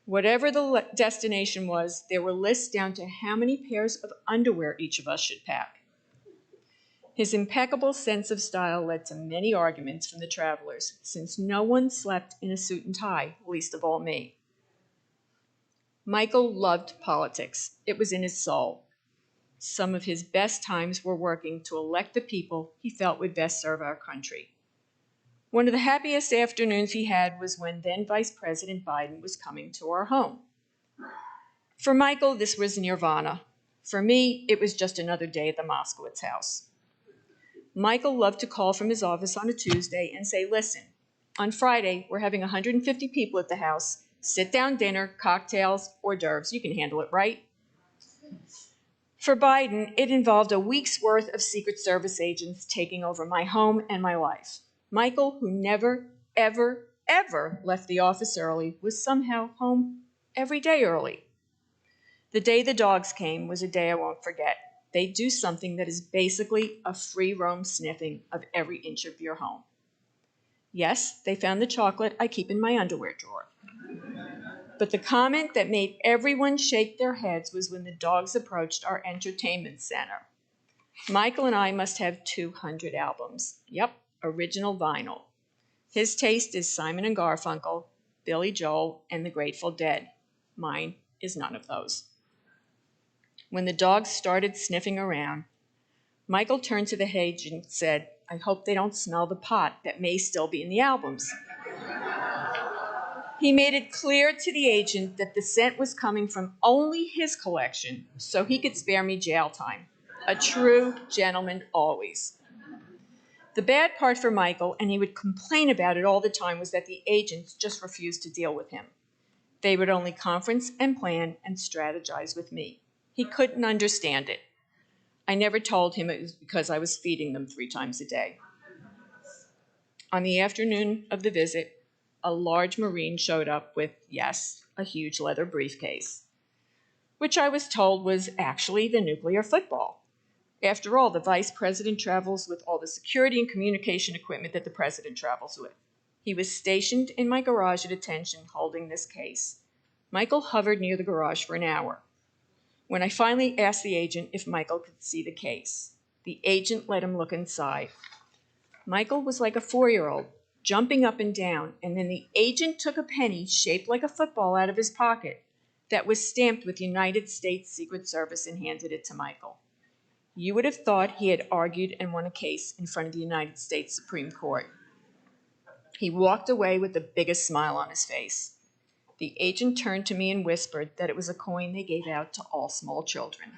Whatever the destination was, there were lists down to how many pairs of underwear each of us should pack. His impeccable sense of style led to many arguments from the travelers, since no one slept in a suit and tie, least of all me. Michael loved politics. It was in his soul. Some of his best times were working to elect the people he felt would best serve our country. One of the happiest afternoons he had was when then Vice President Biden was coming to our home. For Michael, this was nirvana. For me, it was just another day at the Moskowitz house. Michael loved to call from his office on a Tuesday and say, listen, on Friday, we're having 150 people at the house. Sit-down dinner, cocktails, hors d'oeuvres. You can handle it, right? For Biden, it involved a week's worth of Secret Service agents taking over my home and my life. Michael, who never, ever, ever left the office early, was somehow home every day early. The day the dogs came was a day I won't forget. They do something that is basically a free roam sniffing of every inch of your home. Yes, they found the chocolate I keep in my underwear drawer. But the comment that made everyone shake their heads was when the dogs approached our entertainment center. Michael and I must have 200 albums. Yep, original vinyl. His taste is Simon and Garfunkel, Billy Joel, and the Grateful Dead. Mine is none of those. When the dogs started sniffing around, Michael turned to the agent and said, I hope they don't smell the pot that may still be in the albums. He made it clear to the agent that the scent was coming from only his collection, so he could spare me jail time. A true gentleman always. The bad part for Michael, and he would complain about it all the time, was that the agents just refused to deal with him. They would only conference and plan and strategize with me. He couldn't understand it. I never told him it was because I was feeding them 3 times a day. On the afternoon of the visit, a large Marine showed up with, yes, a huge leather briefcase, which I was told was actually the nuclear football. After all, the vice president travels with all the security and communication equipment that the president travels with. He was stationed in my garage at attention holding this case. Michael hovered near the garage for an hour. When I finally asked the agent if Michael could see the case, the agent let him look inside. Michael was like a 4-year-old, jumping up and down, and then the agent took a penny shaped like a football out of his pocket that was stamped with United States Secret Service and handed it to Michael. You would have thought he had argued and won a case in front of the United States Supreme Court. He walked away with the biggest smile on his face. The agent turned to me and whispered that it was a coin they gave out to all small children.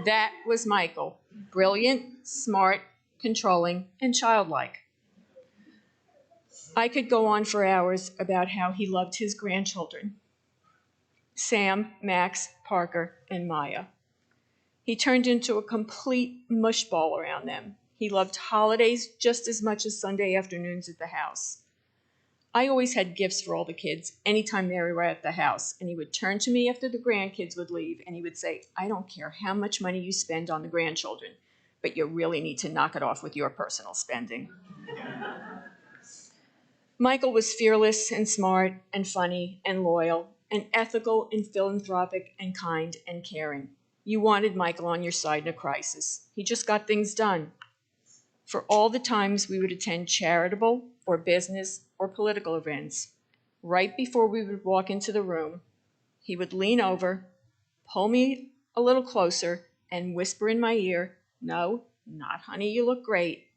That was Michael. Brilliant, smart, controlling, and childlike. I could go on for hours about how he loved his grandchildren, Sam, Max, Parker, and Maya. He turned into a complete mushball around them. He loved holidays just as much as Sunday afternoons at the house. I always had gifts for all the kids anytime they were at the house, and he would turn to me after the grandkids would leave, and he would say, I don't care how much money you spend on the grandchildren, but you really need to knock it off with your personal spending. Michael was fearless and smart and funny and loyal and ethical and philanthropic and kind and caring. You wanted Michael on your side in a crisis. He just got things done. For all the times we would attend charitable or business or political events, right before we would walk into the room, he would lean over, pull me a little closer, and whisper in my ear, no, not honey, you look great.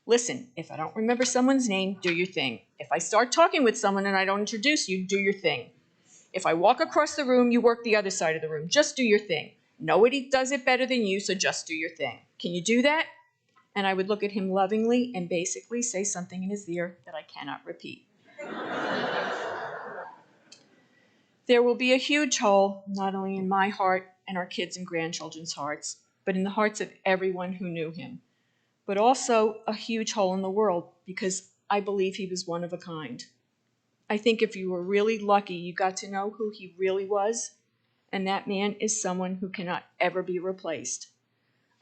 Listen, if I don't remember someone's name, do your thing. If I start talking with someone and I don't introduce you, do your thing. If I walk across the room, you work the other side of the room. Just do your thing. Nobody does it better than you, so just do your thing. Can you do that? And I would look at him lovingly and basically say something in his ear that I cannot repeat. There will be a huge hole, not only in my heart and our kids' and grandchildren's hearts, but in the hearts of everyone who knew him. But also a huge hole in the world, because I believe he was one of a kind. I think if you were really lucky, you got to know who he really was, and that man is someone who cannot ever be replaced.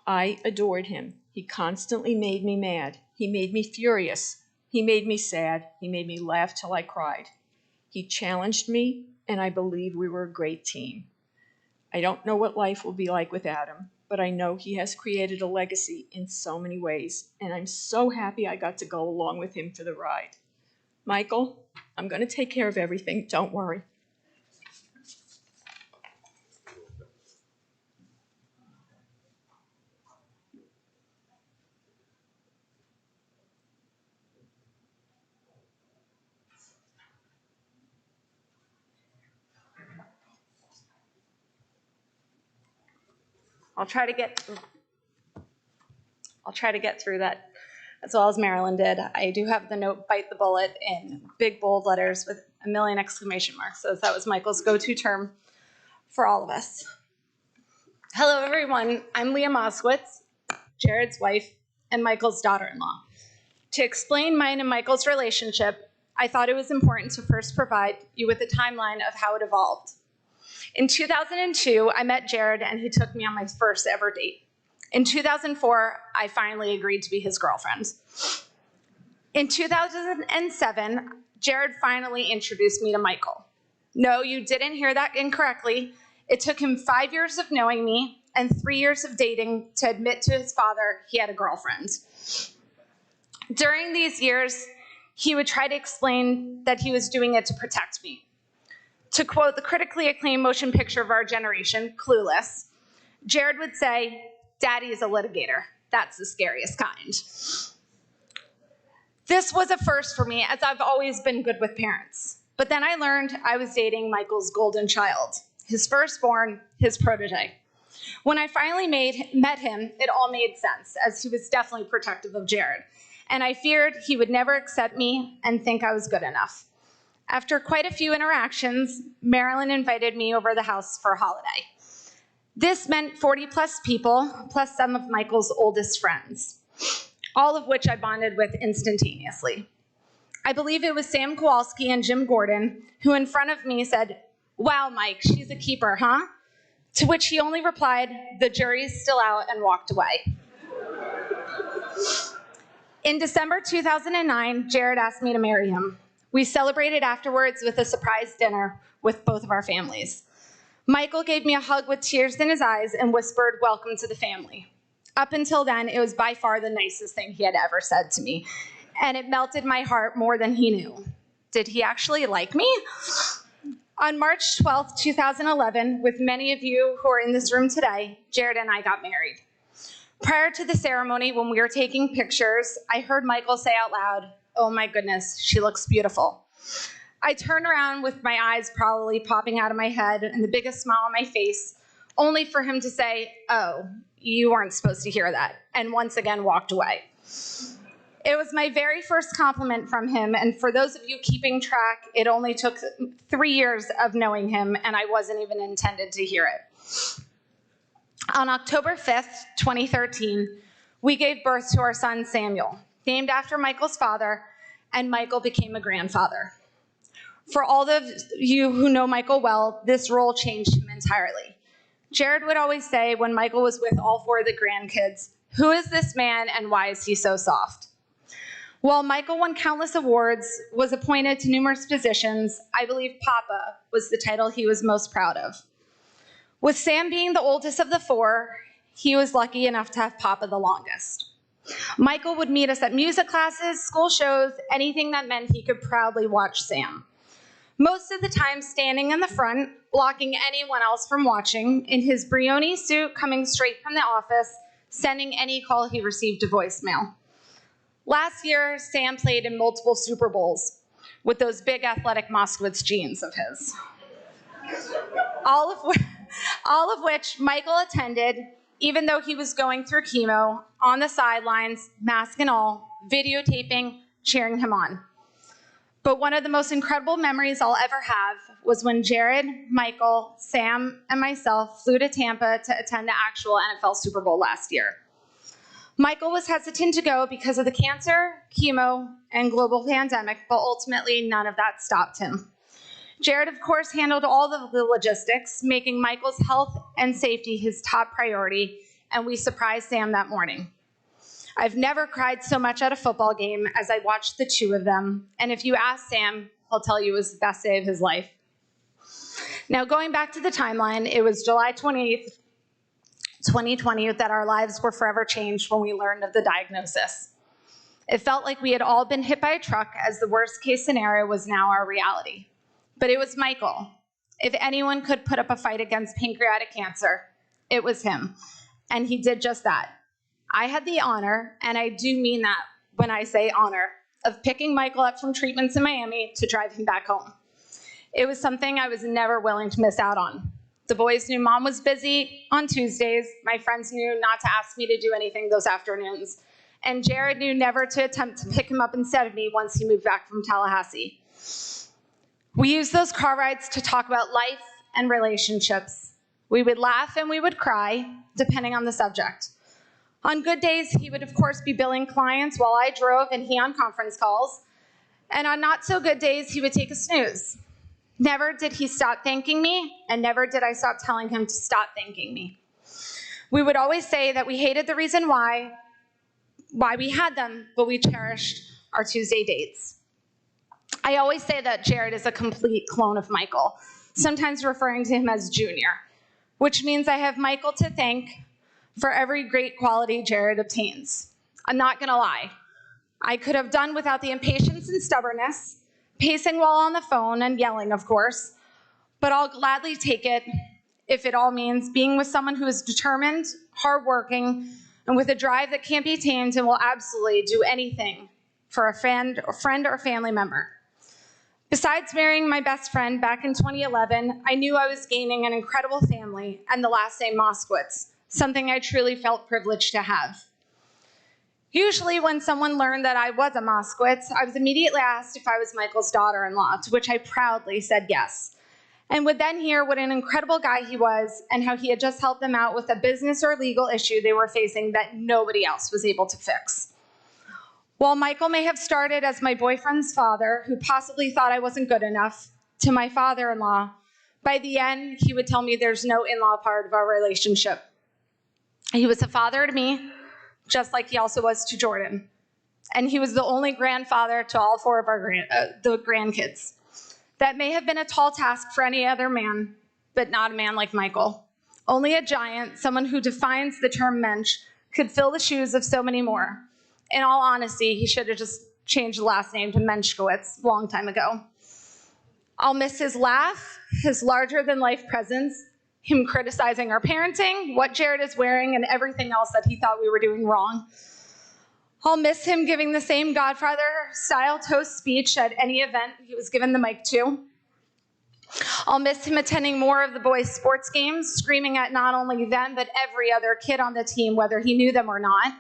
I adored him. He constantly made me mad. He made me furious. He made me sad. He made me laugh till I cried. He challenged me, and I believe we were a great team. I don't know what life will be like without him, but I know he has created a legacy in so many ways, and I'm so happy I got to go along with him for the ride. Michael, I'm going to take care of everything. Don't worry. I'll try to get through that as well as Marilyn did. I do have the note "bite the bullet" in big bold letters with a million exclamation marks, so that was Michael's go-to term for all of us. Hello, everyone. I'm Leah Moskowitz, Jared's wife and Michael's daughter-in-law. To explain mine and Michael's relationship, I thought it was important to first provide you with a timeline of how it evolved. In 2002, I met Jared and he took me on my first ever date. In 2004, I finally agreed to be his girlfriend. In 2007, Jared finally introduced me to Michael. No, you didn't hear that incorrectly. It took him 5 years of knowing me and 3 years of dating to admit to his father he had a girlfriend. During these years, he would try to explain that he was doing it to protect me. To quote the critically acclaimed motion picture of our generation, Clueless, Jared would say, "Daddy is a litigator. That's the scariest kind." This was a first for me, as I've always been good with parents. But then I learned I was dating Michael's golden child, his firstborn, his protege. When I finally met him, it all made sense, as he was definitely protective of Jared. And I feared he would never accept me and think I was good enough. After quite a few interactions, Marilyn invited me over the house for a holiday. This meant 40-plus people, plus some of Michael's oldest friends, all of which I bonded with instantaneously. I believe it was Sam Kowalski and Jim Gordon who in front of me said, "Wow, Mike, she's a keeper, huh?" To which he only replied, "The jury's still out," and walked away. In December 2009, Jared asked me to marry him. We celebrated afterwards with a surprise dinner with both of our families. Michael gave me a hug with tears in his eyes and whispered, "Welcome to the family." Up until then, it was by far the nicest thing he had ever said to me, and it melted my heart more than he knew. Did he actually like me? On March 12th, 2011, with many of you who are in this room today, Jared and I got married. Prior to the ceremony, when we were taking pictures, I heard Michael say out loud, "Oh my goodness, she looks beautiful." I turned around with my eyes probably popping out of my head and the biggest smile on my face, only for him to say, "Oh, you weren't supposed to hear that," and once again walked away. It was my very first compliment from him, and for those of you keeping track, it only took 3 years of knowing him, and I wasn't even intended to hear it. On October 5th, 2013, we gave birth to our son Samuel, named after Michael's father, and Michael became a grandfather. For all of you who know Michael well, this role changed him entirely. Jared would always say when Michael was with all 4 of the grandkids, "Who is this man and why is he so soft?" While Michael won countless awards, was appointed to numerous positions, I believe Papa was the title he was most proud of. With Sam being the oldest of the 4, he was lucky enough to have Papa the longest. Michael would meet us at music classes, school shows, anything that meant he could proudly watch Sam. Most of the time standing in the front, blocking anyone else from watching, in his Brioni suit coming straight from the office, sending any call he received to voicemail. Last year, Sam played in multiple Super Bowls with those big athletic Moskowitz jeans of his. All of which Michael attended, even though he was going through chemo, on the sidelines, mask and all, videotaping, cheering him on. But one of the most incredible memories I'll ever have was when Jared, Michael, Sam, and myself flew to Tampa to attend the actual NFL Super Bowl last year. Michael was hesitant to go because of the cancer, chemo, and global pandemic, but ultimately none of that stopped him. Jared, of course, handled all of the logistics, making Michael's health and safety his top priority, and we surprised Sam that morning. I've never cried so much at a football game as I watched the 2 of them, and if you ask Sam, he'll tell you it was the best day of his life. Now, going back to the timeline, it was July 28th, 2020, that our lives were forever changed when we learned of the diagnosis. It felt like we had all been hit by a truck, as the worst-case scenario was now our reality. But it was Michael. If anyone could put up a fight against pancreatic cancer, it was him. And he did just that. I had the honor, and I do mean that when I say honor, of picking Michael up from treatments in Miami to drive him back home. It was something I was never willing to miss out on. The boys knew Mom was busy on Tuesdays. My friends knew not to ask me to do anything those afternoons. And Jared knew never to attempt to pick him up instead of me once he moved back from Tallahassee. We used those car rides to talk about life and relationships. We would laugh and we would cry, depending on the subject. On good days, he would, of course, be billing clients while I drove and he on conference calls. And on not so good days, he would take a snooze. Never did he stop thanking me, and never did I stop telling him to stop thanking me. We would always say that we hated the reason why we had them, but we cherished our Tuesday dates. I always say that Jared is a complete clone of Michael, sometimes referring to him as Junior, which means I have Michael to thank for every great quality Jared obtains. I'm not gonna lie. I could have done without the impatience and stubbornness, pacing while on the phone and yelling, of course, but I'll gladly take it if it all means being with someone who is determined, hardworking, and with a drive that can't be tamed and will absolutely do anything for a friend or family member. Besides marrying my best friend back in 2011, I knew I was gaining an incredible family and the last name Moskowitz, something I truly felt privileged to have. Usually when someone learned that I was a Moskowitz, I was immediately asked if I was Michael's daughter-in-law, to which I proudly said yes, and would then hear what an incredible guy he was and how he had just helped them out with a business or legal issue they were facing that nobody else was able to fix. While Michael may have started as my boyfriend's father, who possibly thought I wasn't good enough, to my father-in-law, by the end, he would tell me there's no in-law part of our relationship. He was a father to me, just like he also was to Jordan. And he was the only grandfather to all four of the grandkids. That may have been a tall task for any other man, but not a man like Michael. Only a giant, someone who defines the term mensch, could fill the shoes of so many more. In all honesty, he should have just changed the last name to Moskowitz a long time ago. I'll miss his laugh, his larger-than-life presence, him criticizing our parenting, what Jared is wearing, and everything else that he thought we were doing wrong. I'll miss him giving the same Godfather-style toast speech at any event he was given the mic to. I'll miss him attending more of the boys' sports games, screaming at not only them, but every other kid on the team, whether he knew them or not.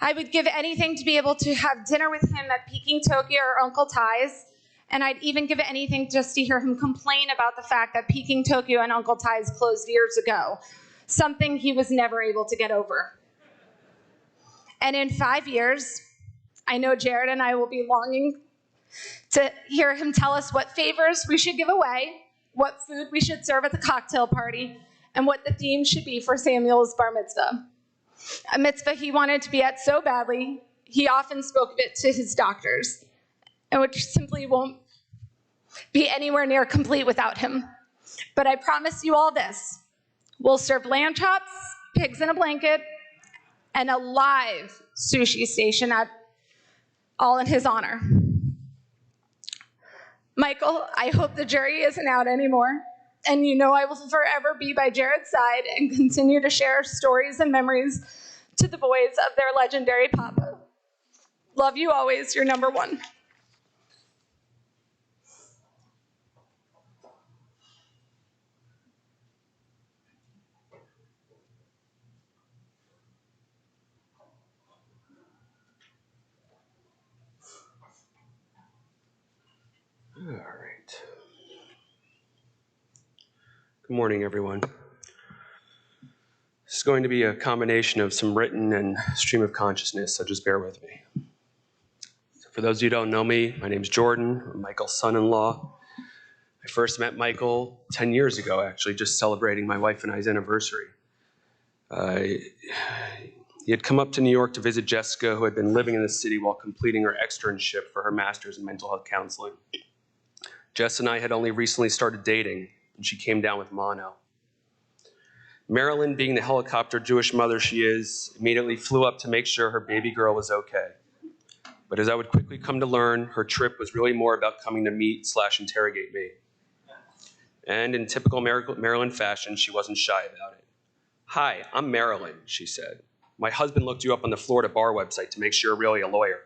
I would give anything to be able to have dinner with him at Peking Tokyo or Uncle Ty's, and I'd even give anything just to hear him complain about the fact that Peking Tokyo and Uncle Ty's closed years ago, something he was never able to get over. And in 5 years, I know Jared and I will be longing to hear him tell us what favors we should give away, what food we should serve at the cocktail party, and what the theme should be for Samuel's bar mitzvah. A mitzvah he wanted to be at so badly, he often spoke of it to his doctors, and which simply won't be anywhere near complete without him. But I promise you all this. We'll serve lamb chops, pigs in a blanket, and a live sushi station all in his honor. Michael, I hope the jury isn't out anymore, and you know I will forever be by Jared's side and continue to share stories and memories to the boys of their legendary papa. Love you always, your number one. All right. Good morning, everyone. This is going to be a combination of some written and stream of consciousness, so just bear with me. So for those of you who don't know me, my name's Jordan. I'm Michael's son-in-law. I first met Michael 10 years ago, actually, just celebrating my wife and I's anniversary. He had come up to New York to visit Jessica, who had been living in the city while completing her externship for her master's in mental health counseling. Jess and I had only recently started dating, and she came down with mono. Marilyn, being the helicopter Jewish mother she is, immediately flew up to make sure her baby girl was okay. But as I would quickly come to learn, her trip was really more about coming to meet/interrogate me. And in typical Marilyn fashion, she wasn't shy about it. "Hi, I'm Marilyn," she said. "My husband looked you up on the Florida bar website to make sure you're really a lawyer."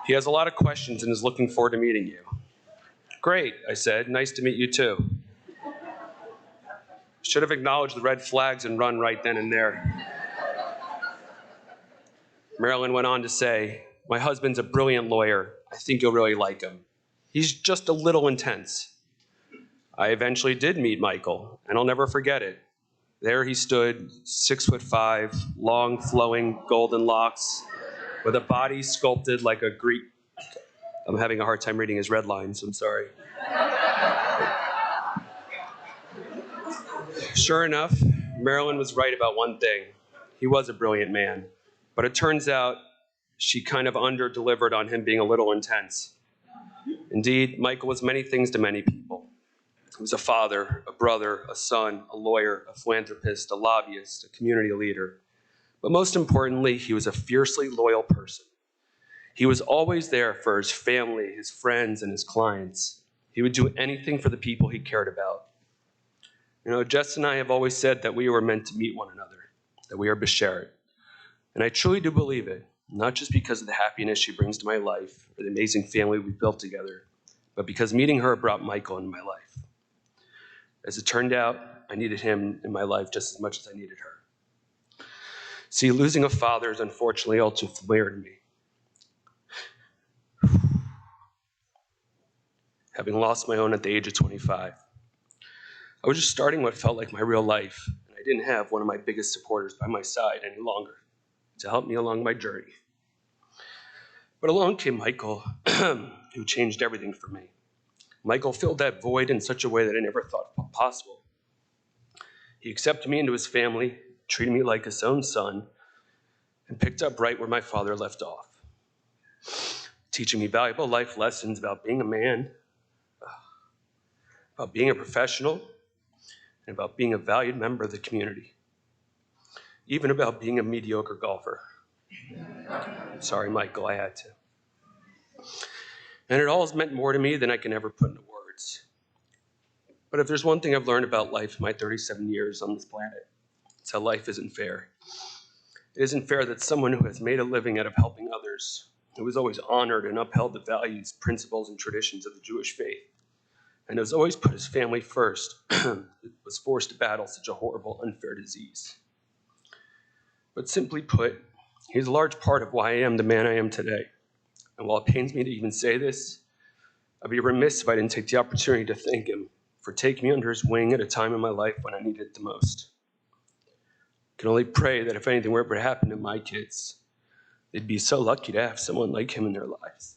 He has a lot of questions and is looking forward to meeting you. Great, I said. Nice to meet you too. Should have acknowledged the red flags and run right then and there. Marilyn went on to say, my husband's a brilliant lawyer. I think you'll really like him. He's just a little intense. I eventually did meet Michael, and I'll never forget it. There he stood, 6'5", long, flowing, golden locks, with a body sculpted like a Greek. I'm having a hard time reading his red lines, I'm sorry. Sure enough, Marilyn was right about one thing. He was a brilliant man, but it turns out she kind of under-delivered on him being a little intense. Indeed, Michael was many things to many people. He was a father, a brother, a son, a lawyer, a philanthropist, a lobbyist, a community leader. But most importantly, he was a fiercely loyal person. He was always there for his family, his friends, and his clients. He would do anything for the people he cared about. You know, Jess and I have always said that we were meant to meet one another, that we are b'sheret. And I truly do believe it, not just because of the happiness she brings to my life or the amazing family we built together, but because meeting her brought Michael into my life. As it turned out, I needed him in my life just as much as I needed her. See, losing a father is unfortunately all too familiar to me. Having lost my own at the age of 25. I was just starting what felt like my real life, and I didn't have one of my biggest supporters by my side any longer to help me along my journey. But along came Michael, who changed everything for me. Michael filled that void in such a way that I never thought possible. He accepted me into his family, treated me like his own son, and picked up right where my father left off, teaching me valuable life lessons about being a man, about being a professional, and about being a valued member of the community, even about being a mediocre golfer. Sorry, Michael, I had to. And it all has meant more to me than I can ever put into words. But if there's one thing I've learned about life in my 37 years on this planet, it's how life isn't fair. It isn't fair that someone who has made a living out of helping others, who has always honored and upheld the values, principles, and traditions of the Jewish faith, and has always put his family first, was forced to battle such a horrible, unfair disease. But simply put, he's a large part of why I am the man I am today. And while it pains me to even say this, I'd be remiss if I didn't take the opportunity to thank him for taking me under his wing at a time in my life when I needed it the most. I can only pray that if anything were ever to happen to my kids, they'd be so lucky to have someone like him in their lives.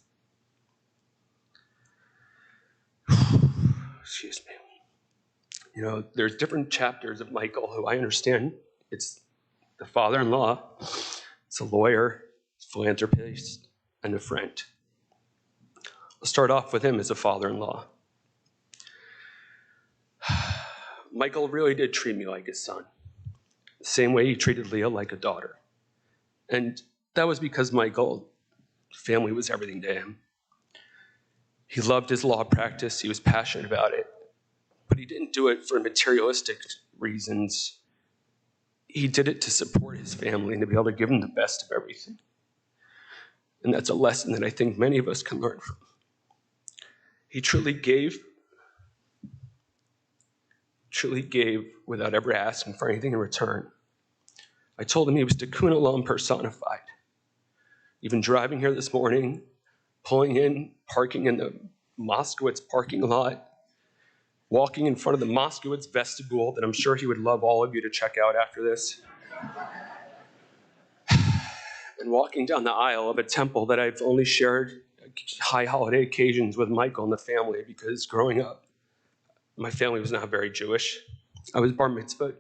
Excuse me. You know, there's different chapters of Michael who I understand. It's the father-in-law, it's a lawyer, philanthropist, and a friend. I'll start off with him as a father-in-law. Michael really did treat me like his son, the same way he treated Leah like a daughter. And that was because Michael's family was everything to him. He loved his law practice, he was passionate about it, but he didn't do it for materialistic reasons. He did it to support his family and to be able to give them the best of everything. And that's a lesson that I think many of us can learn from. He truly gave without ever asking for anything in return. I told him he was Tikkun Olam personified. Even driving here this morning, pulling in, parking in the Moskowitz parking lot, walking in front of the Moskowitz vestibule that I'm sure he would love all of you to check out after this, and walking down the aisle of a temple that I've only shared high holiday occasions with Michael and the family because growing up, my family was not very Jewish. I was bar mitzvah.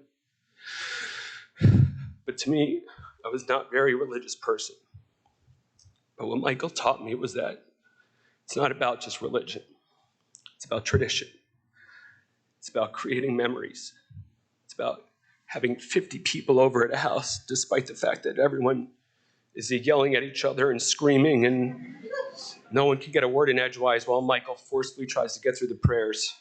But to me, I was not a very religious person. But what Michael taught me was that it's not about just religion. It's about tradition. It's about creating memories. It's about having 50 people over at a house, despite the fact that everyone is yelling at each other and screaming, and no one can get a word in edgewise while Michael forcefully tries to get through the prayers.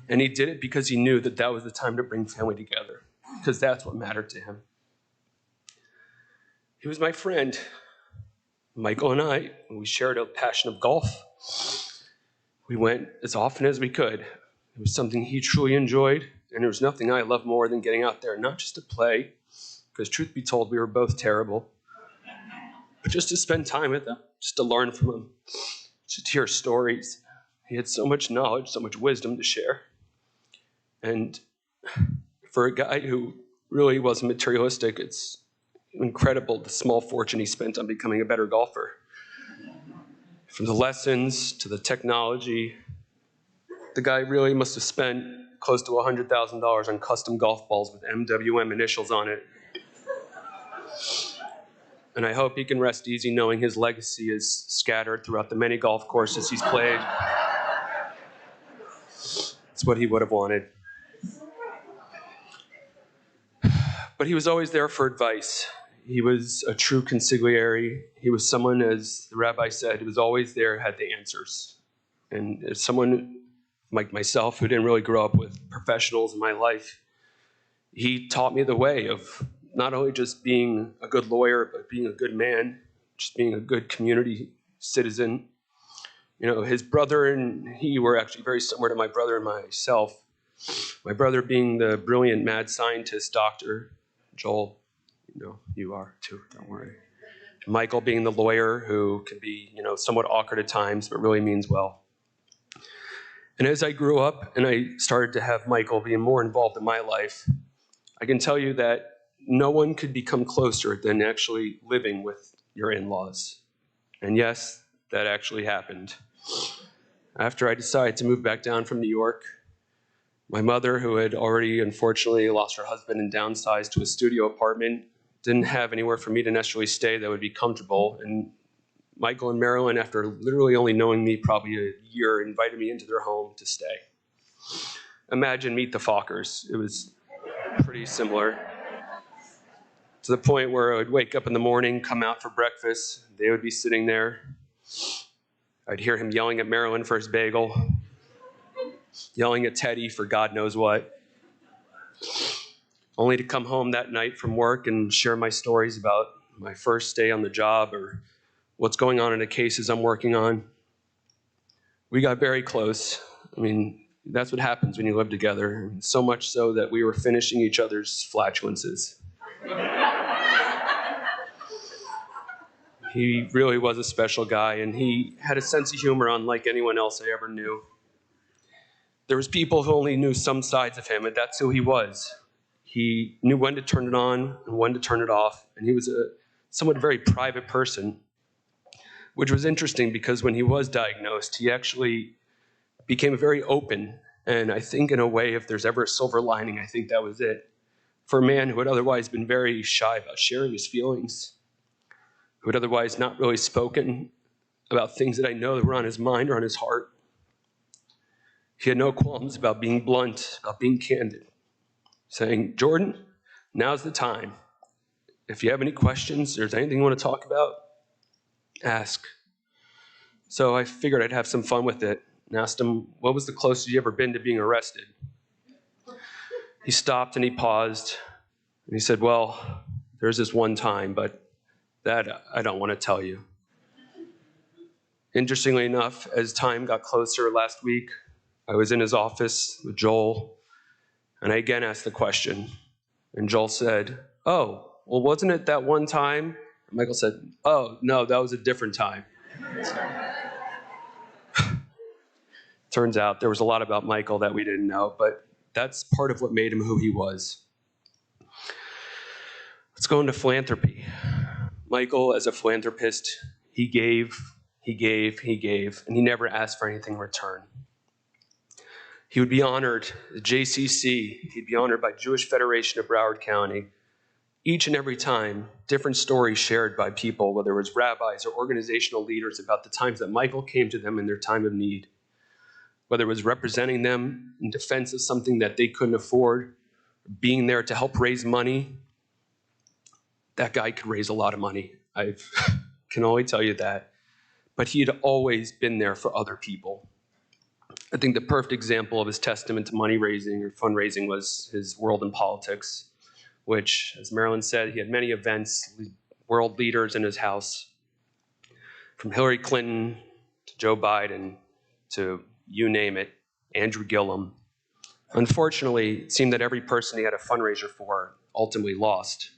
And he did it because he knew that that was the time to bring family together, because that's what mattered to him. He was my friend. Michael and I, we shared a passion of golf. We went as often as we could. It was something he truly enjoyed, and there was nothing I loved more than getting out there, not just to play, because truth be told, we were both terrible, but just to spend time with him, just to learn from him, just to hear stories. He had so much knowledge, so much wisdom to share. And for a guy who really wasn't materialistic, it's incredible the small fortune he spent on becoming a better golfer. From the lessons to the technology, the guy really must have spent close to $100,000 on custom golf balls with MWM initials on it. And I hope he can rest easy knowing his legacy is scattered throughout the many golf courses he's played. It's what he would have wanted. But he was always there for advice. He was a true consigliere. He was someone, as the rabbi said, who was always there, had the answers. And as someone like myself, who didn't really grow up with professionals in my life, he taught me the way of not only just being a good lawyer, but being a good man, just being a good community citizen. You know, his brother and he were actually very similar to my brother and myself. My brother being the brilliant mad scientist, Dr. Joel, you know, you are too, don't worry. Michael being the lawyer who can be, you know, somewhat awkward at times, but really means well. And as I grew up and I started to have Michael being more involved in my life, I can tell you that no one could become closer than actually living with your in-laws. And yes, that actually happened. After I decided to move back down from New York, my mother, who had already unfortunately lost her husband and downsized to a studio apartment, didn't have anywhere for me to necessarily stay that would be comfortable. And Michael and Marilyn, after literally only knowing me probably a year, invited me into their home to stay. Imagine Meet the Fockers. It was pretty similar. To the point where I would wake up in the morning, come out for breakfast, they would be sitting there. I'd hear him yelling at Marilyn for his bagel, yelling at Teddy for God knows what, only to come home that night from work and share my stories about my first day on the job or what's going on in the cases I'm working on. We got very close. I mean, that's what happens when you live together, so much so that we were finishing each other's flatulences. He really was a special guy, and he had a sense of humor unlike anyone else I ever knew. There was people who only knew some sides of him, and that's who he was. He knew when to turn it on and when to turn it off, and he was a somewhat very private person, which was interesting because when he was diagnosed, he actually became very open, and I think in a way, if there's ever a silver lining, I think that was it. For a man who had otherwise been very shy about sharing his feelings, who had otherwise not really spoken about things that I know that were on his mind or on his heart. He had no qualms about being blunt, about being candid, saying, Jordan, now's the time. If you have any questions, there's anything you want to talk about, ask. So I figured I'd have some fun with it and asked him, what was the closest you ever been to being arrested? He stopped and he paused and he said, well, there's this one time, but that I don't want to tell you. Interestingly enough, as time got closer last week, I was in his office with Joel, and I again asked the question. And Joel said, oh, well, wasn't it that one time? And Michael said, oh, no, that was a different time. Turns out there was a lot about Michael that we didn't know, but that's part of what made him who he was. Let's go into philanthropy. Michael, as a philanthropist, he gave, and he never asked for anything in return. He would be honored at JCC. He'd be honored by Jewish Federation of Broward County. Each and every time, different stories shared by people, whether it was rabbis or organizational leaders, about the times that Michael came to them in their time of need, whether it was representing them in defense of something that they couldn't afford, being there to help raise money. That guy could raise a lot of money. I can only tell you that. But he had always been there for other people. I think the perfect example of his testament to money raising or fundraising was his World in Politics, which, as Marilyn said, he had many events, world leaders in his house. From Hillary Clinton to Joe Biden to you name it, Andrew Gillum. Unfortunately, it seemed that every person he had a fundraiser for ultimately lost.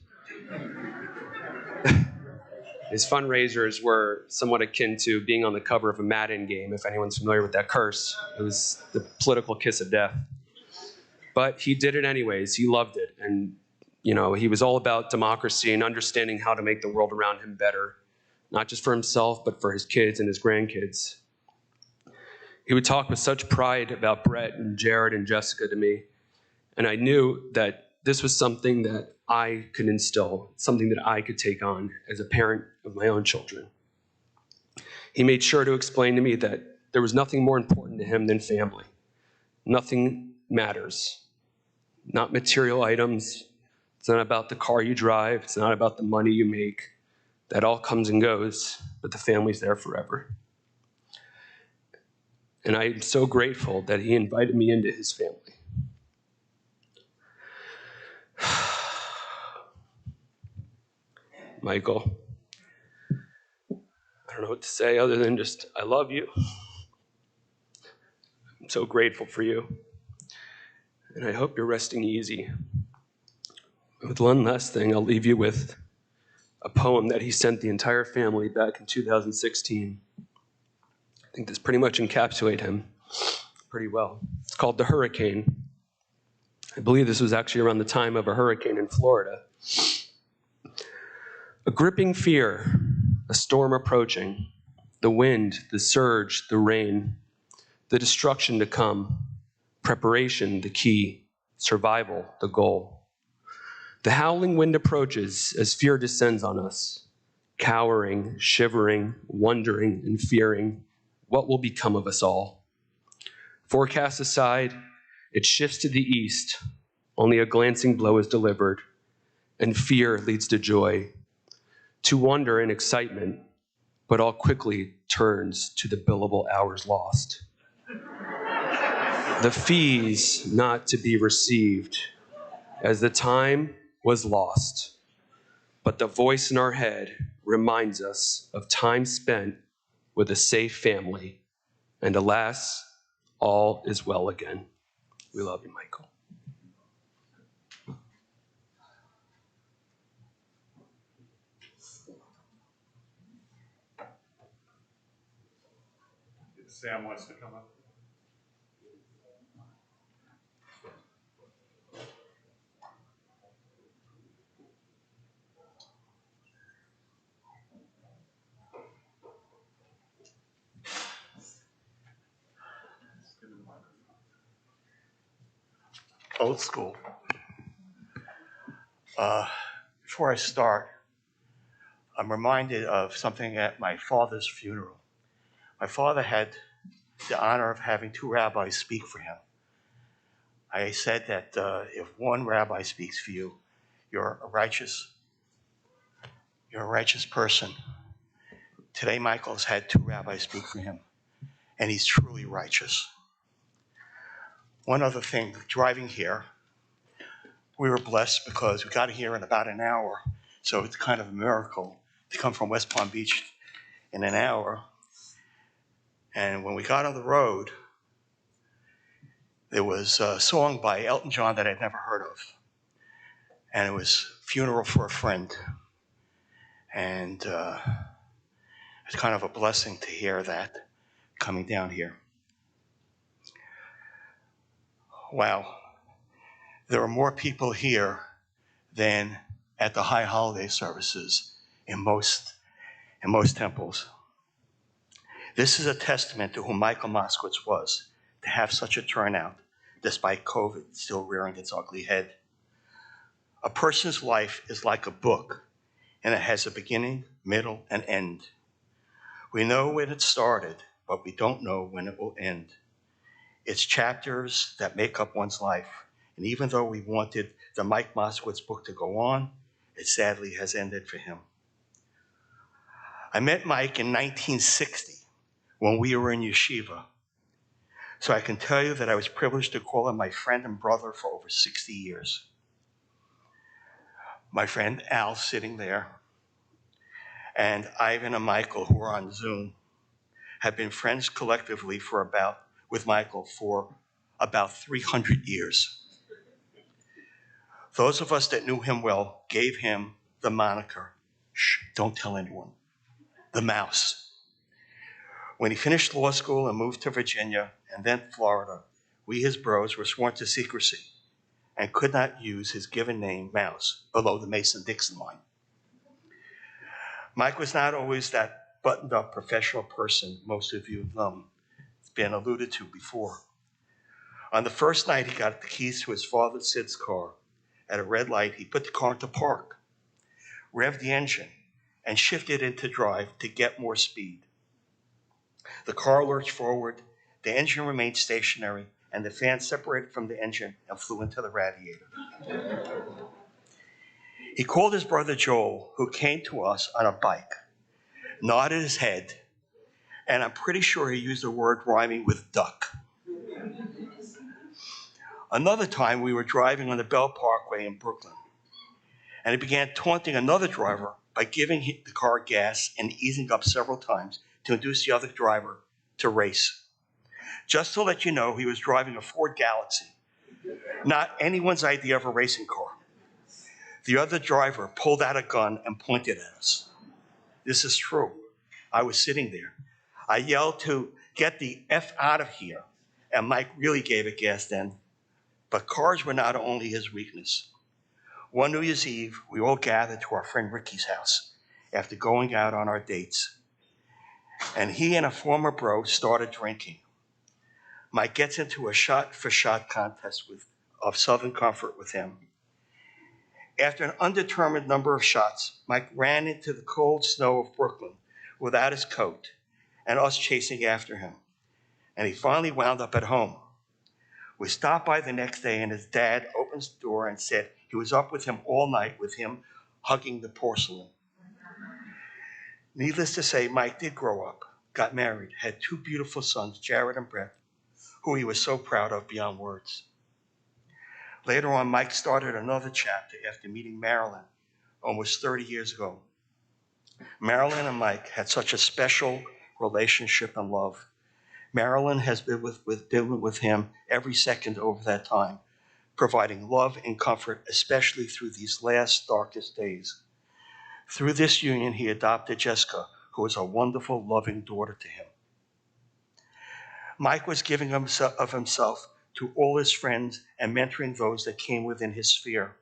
His fundraisers were somewhat akin to being on the cover of a Madden game, if anyone's familiar with that curse. It was the political kiss of death. But he did it anyways. He loved it. And, he was all about democracy and understanding how to make the world around him better, not just for himself, but for his kids and his grandkids. He would talk with such pride about Brett and Jared and Jessica to me. And I knew that this was something that I could instill, something that I could take on as a parent of my own children. He made sure to explain to me that there was nothing more important to him than family. Nothing matters. Not material items. It's not about the car you drive. It's not about the money you make. That all comes and goes, but the family's there forever. And I'm so grateful that he invited me into his family. Michael, I don't know what to say other than just, I love you. I'm so grateful for you. And I hope you're resting easy. With one last thing, I'll leave you with a poem that he sent the entire family back in 2016. I think this pretty much encapsulates him pretty well. It's called The Hurricane. I believe this was actually around the time of a hurricane in Florida. A gripping fear, a storm approaching, the wind, the surge, the rain, the destruction to come, preparation, the key, survival, the goal. The howling wind approaches as fear descends on us, cowering, shivering, wondering, and fearing what will become of us all. Forecast aside, it shifts to the east. Only a glancing blow is delivered, and fear leads to joy, to wonder and excitement, but all quickly turns to the billable hours lost. The fees not to be received, as the time was lost, but the voice in our head reminds us of time spent with a safe family, and alas, all is well again. We love you, Michael. Sam wants to come up. Old school. Before I start, I'm reminded of something at my father's funeral. My father had the honor of having two rabbis speak for him. I said that if one rabbi speaks for you, you're a righteous person. Today, Michael's had two rabbis speak for him, and he's truly righteous. One other thing, driving here, we were blessed because we got here in about an hour, so it's kind of a miracle to come from West Palm Beach in an hour. And when we got on the road, there was a song by Elton John that I'd never heard of. And it was Funeral for a Friend. And it's kind of a blessing to hear that coming down here. Wow. There are more people here than at the high holiday services in most temples. This is a testament to who Michael Moskowitz was, to have such a turnout, despite COVID still rearing its ugly head. A person's life is like a book, and it has a beginning, middle, and end. We know when it started, but we don't know when it will end. It's chapters that make up one's life, and even though we wanted the Mike Moskowitz book to go on, it sadly has ended for him. I met Mike in 1960 when we were in yeshiva. So I can tell you that I was privileged to call him my friend and brother for over 60 years. My friend Al sitting there. and Ivan and Michael, who are on Zoom, have been friends collectively with Michael for about 300 years. Those of us that knew him well gave him the moniker, shh, don't tell anyone, the Mouse. When he finished law school and moved to Virginia and then Florida, we, his bros, were sworn to secrecy and could not use his given name, Mouse, below the Mason-Dixon line. Mike was not always that buttoned-up professional person most of you have been alluded to before. On the first night he got the keys to his father Sid's car. At a red light, he put the car into park, revved the engine, and shifted into drive to get more speed. The car lurched forward, the engine remained stationary, and the fan separated from the engine and flew into the radiator. He called his brother Joel, who came to us on a bike, nodded his head, and I'm pretty sure he used a word rhyming with duck. Another time, we were driving on the Bell Parkway in Brooklyn, and he began taunting another driver by giving the car gas and easing up several times to induce the other driver to race. Just to let you know, he was driving a Ford Galaxy, not anyone's idea of a racing car. The other driver pulled out a gun and pointed at us. This is true. I was sitting there. I yelled to get the F out of here, and Mike really gave it gas then. But cars were not only his weakness. One New Year's Eve, we all gathered to our friend Ricky's house after going out on our dates. And he and a former bro started drinking. Mike gets into a shot-for-shot contest of Southern Comfort with him. After an undetermined number of shots, Mike ran into the cold snow of Brooklyn without his coat and us chasing after him. And he finally wound up at home. We stopped by the next day, and his dad opens the door and said he was up with him all night with him hugging the porcelain. Needless to say, Mike did grow up, got married, had two beautiful sons, Jared and Beth, who he was so proud of beyond words. Later on, Mike started another chapter after meeting Marilyn almost 30 years ago. Marilyn and Mike had such a special relationship and love. Marilyn has been with him every second over that time, providing love and comfort, especially through these last darkest days. Through this union, he adopted Jessica, who is a wonderful, loving daughter to him. Mike was giving of himself to all his friends and mentoring those that came within his sphere.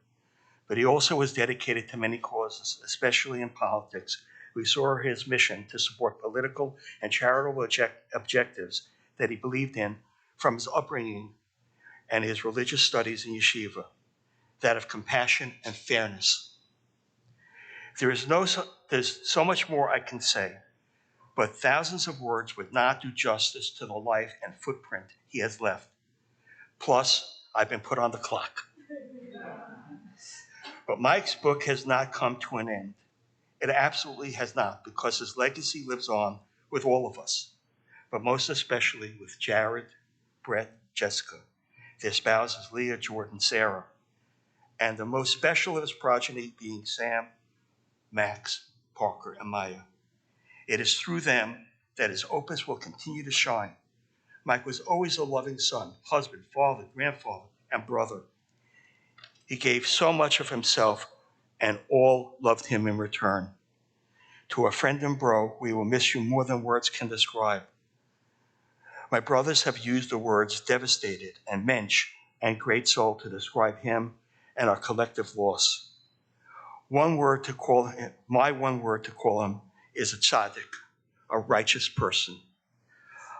But he also was dedicated to many causes, especially in politics. We saw his mission to support political and charitable objectives that he believed in from his upbringing and his religious studies in yeshiva, that of compassion and fairness. There's so much more I can say, but thousands of words would not do justice to the life and footprint he has left. Plus, I've been put on the clock. But Mike's book has not come to an end. It absolutely has not, because his legacy lives on with all of us, but most especially with Jared, Brett, Jessica, their spouses, Leah, Jordan, Sarah, and the most special of his progeny being Sam, Max, Parker, and Maya. It is through them that his opus will continue to shine. Mike was always a loving son, husband, father, grandfather, and brother. He gave so much of himself, and all loved him in return. To a friend and bro, we will miss you more than words can describe. My brothers have used the words devastated and mensch and great soul to describe him and our collective loss. My one word to call him is a tzaddik, a righteous person.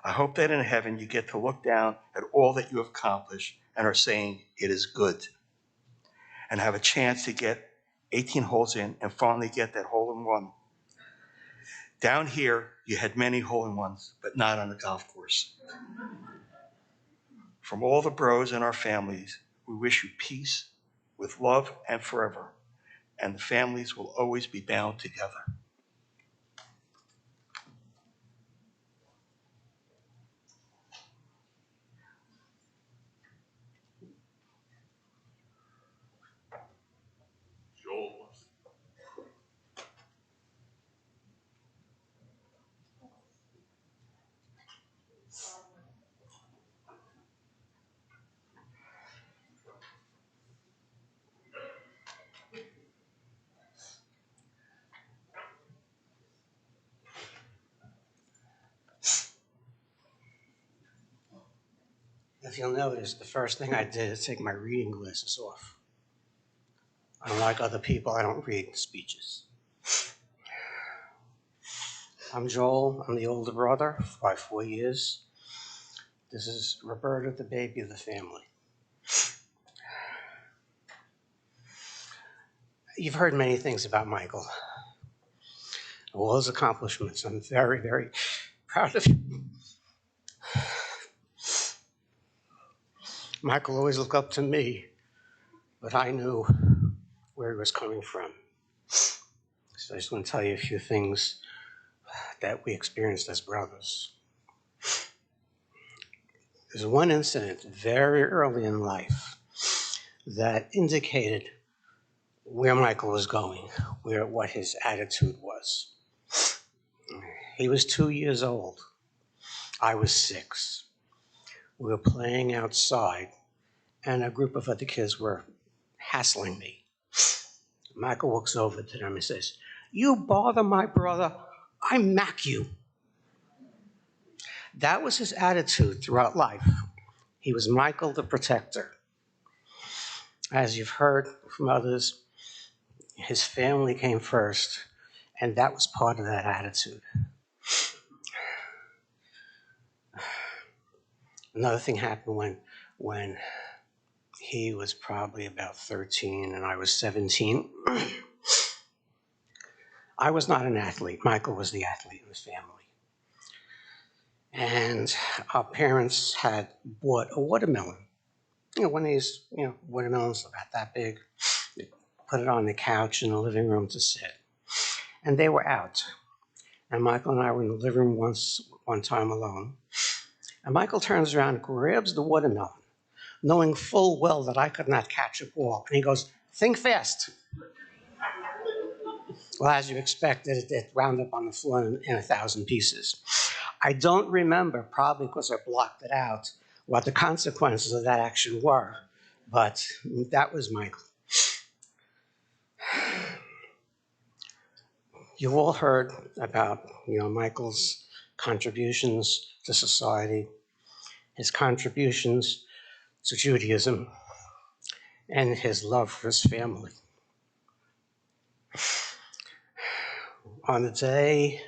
I hope that in heaven you get to look down at all that you have accomplished and are saying it is good, and have a chance to get 18 holes in and finally get that hole in one. Down here, you had many hole-in-ones, but not on the golf course. From all the bros in our families, we wish you peace with love and forever, and the families will always be bound together. Joel. If you'll notice, the first thing I did is take my reading glasses off. Unlike other people, I don't read speeches. I'm Joel. I'm the older brother by 4 years. This is Roberta, the baby of the family. You've heard many things about Michael. All his accomplishments. I'm very, very proud of him. Michael always looked up to me, but I knew where he was coming from. So I just want to tell you a few things that we experienced as brothers. There's one incident very early in life that indicated where Michael was going, what his attitude was. He was 2 years old. I was 6. We were playing outside, and a group of other kids were hassling me. Michael walks over to them and says, "You bother my brother, I mack you." That was his attitude throughout life. He was Michael the protector. As you've heard from others, his family came first, and that was part of that attitude. Another thing happened when he was probably about 13 and I was 17. I was not an athlete. Michael was the athlete in the family. And our parents had bought a watermelon. One of these, watermelons about that big. They put it on the couch in the living room to sit. And they were out. And Michael and I were in the living room one time alone. And Michael turns around and grabs the watermelon, knowing full well that I could not catch a ball. And he goes, "Think fast." Well, as you expected, it wound up on the floor in 1,000 pieces. I don't remember, probably because I blocked it out, what the consequences of that action were, but that was Michael. You've all heard about, Michael's contributions to society, his contributions to Judaism, and his love for his family. On the day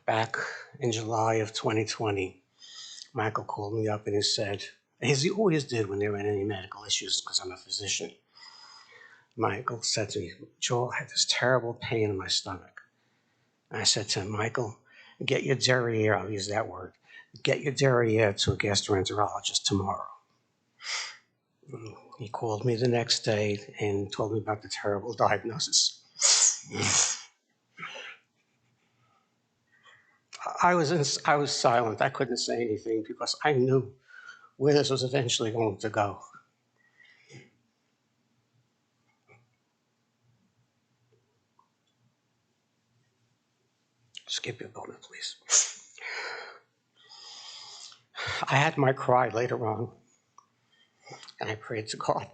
back in July of 2020, Michael called me up and he said, as he always did when there were any medical issues, because I'm a physician, Michael said to me, "Joel, I had this terrible pain in my stomach." And I said to him, "Michael, get your derriere," I'll use that word, "get your derriere to a gastroenterologist tomorrow." He called me the next day and told me about the terrible diagnosis. I was silent. I couldn't say anything because I knew where this was eventually going to go. Skip your moment, please. I had my cry later on, and I prayed to God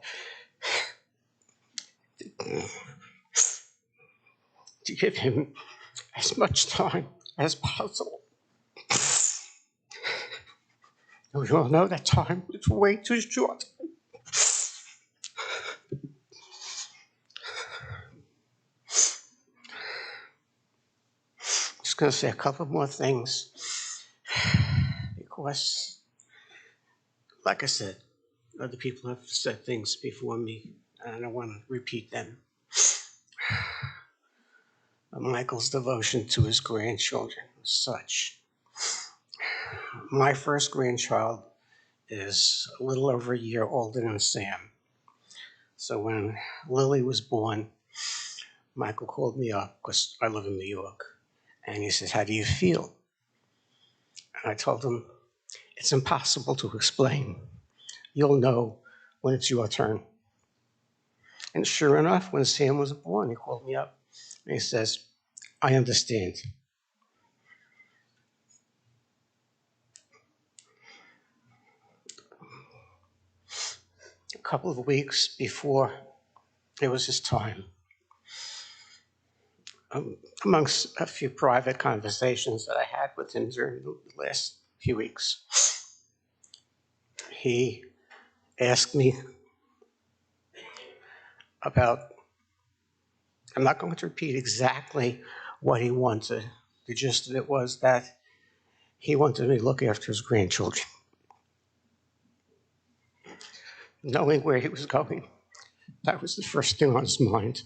to give him as much time as possible. We all know that time is way too short. Just going to say a couple more things because, like I said, other people have said things before me, and I don't want to repeat them. Michael's devotion to his grandchildren was such. My first grandchild is a little over a year older than Sam. So when Lily was born, Michael called me up because I live in New York. And he says, "How do you feel?" And I told him, "It's impossible to explain. You'll know when it's your turn." And sure enough, when Sam was born, he called me up and he says, "I understand." A couple of weeks before it was his time, amongst a few private conversations that I had with him during the last few weeks, he asked me about, I'm not going to repeat exactly what he wanted. The gist of it was that he wanted me to look after his grandchildren. Knowing where he was going, that was the first thing on his mind.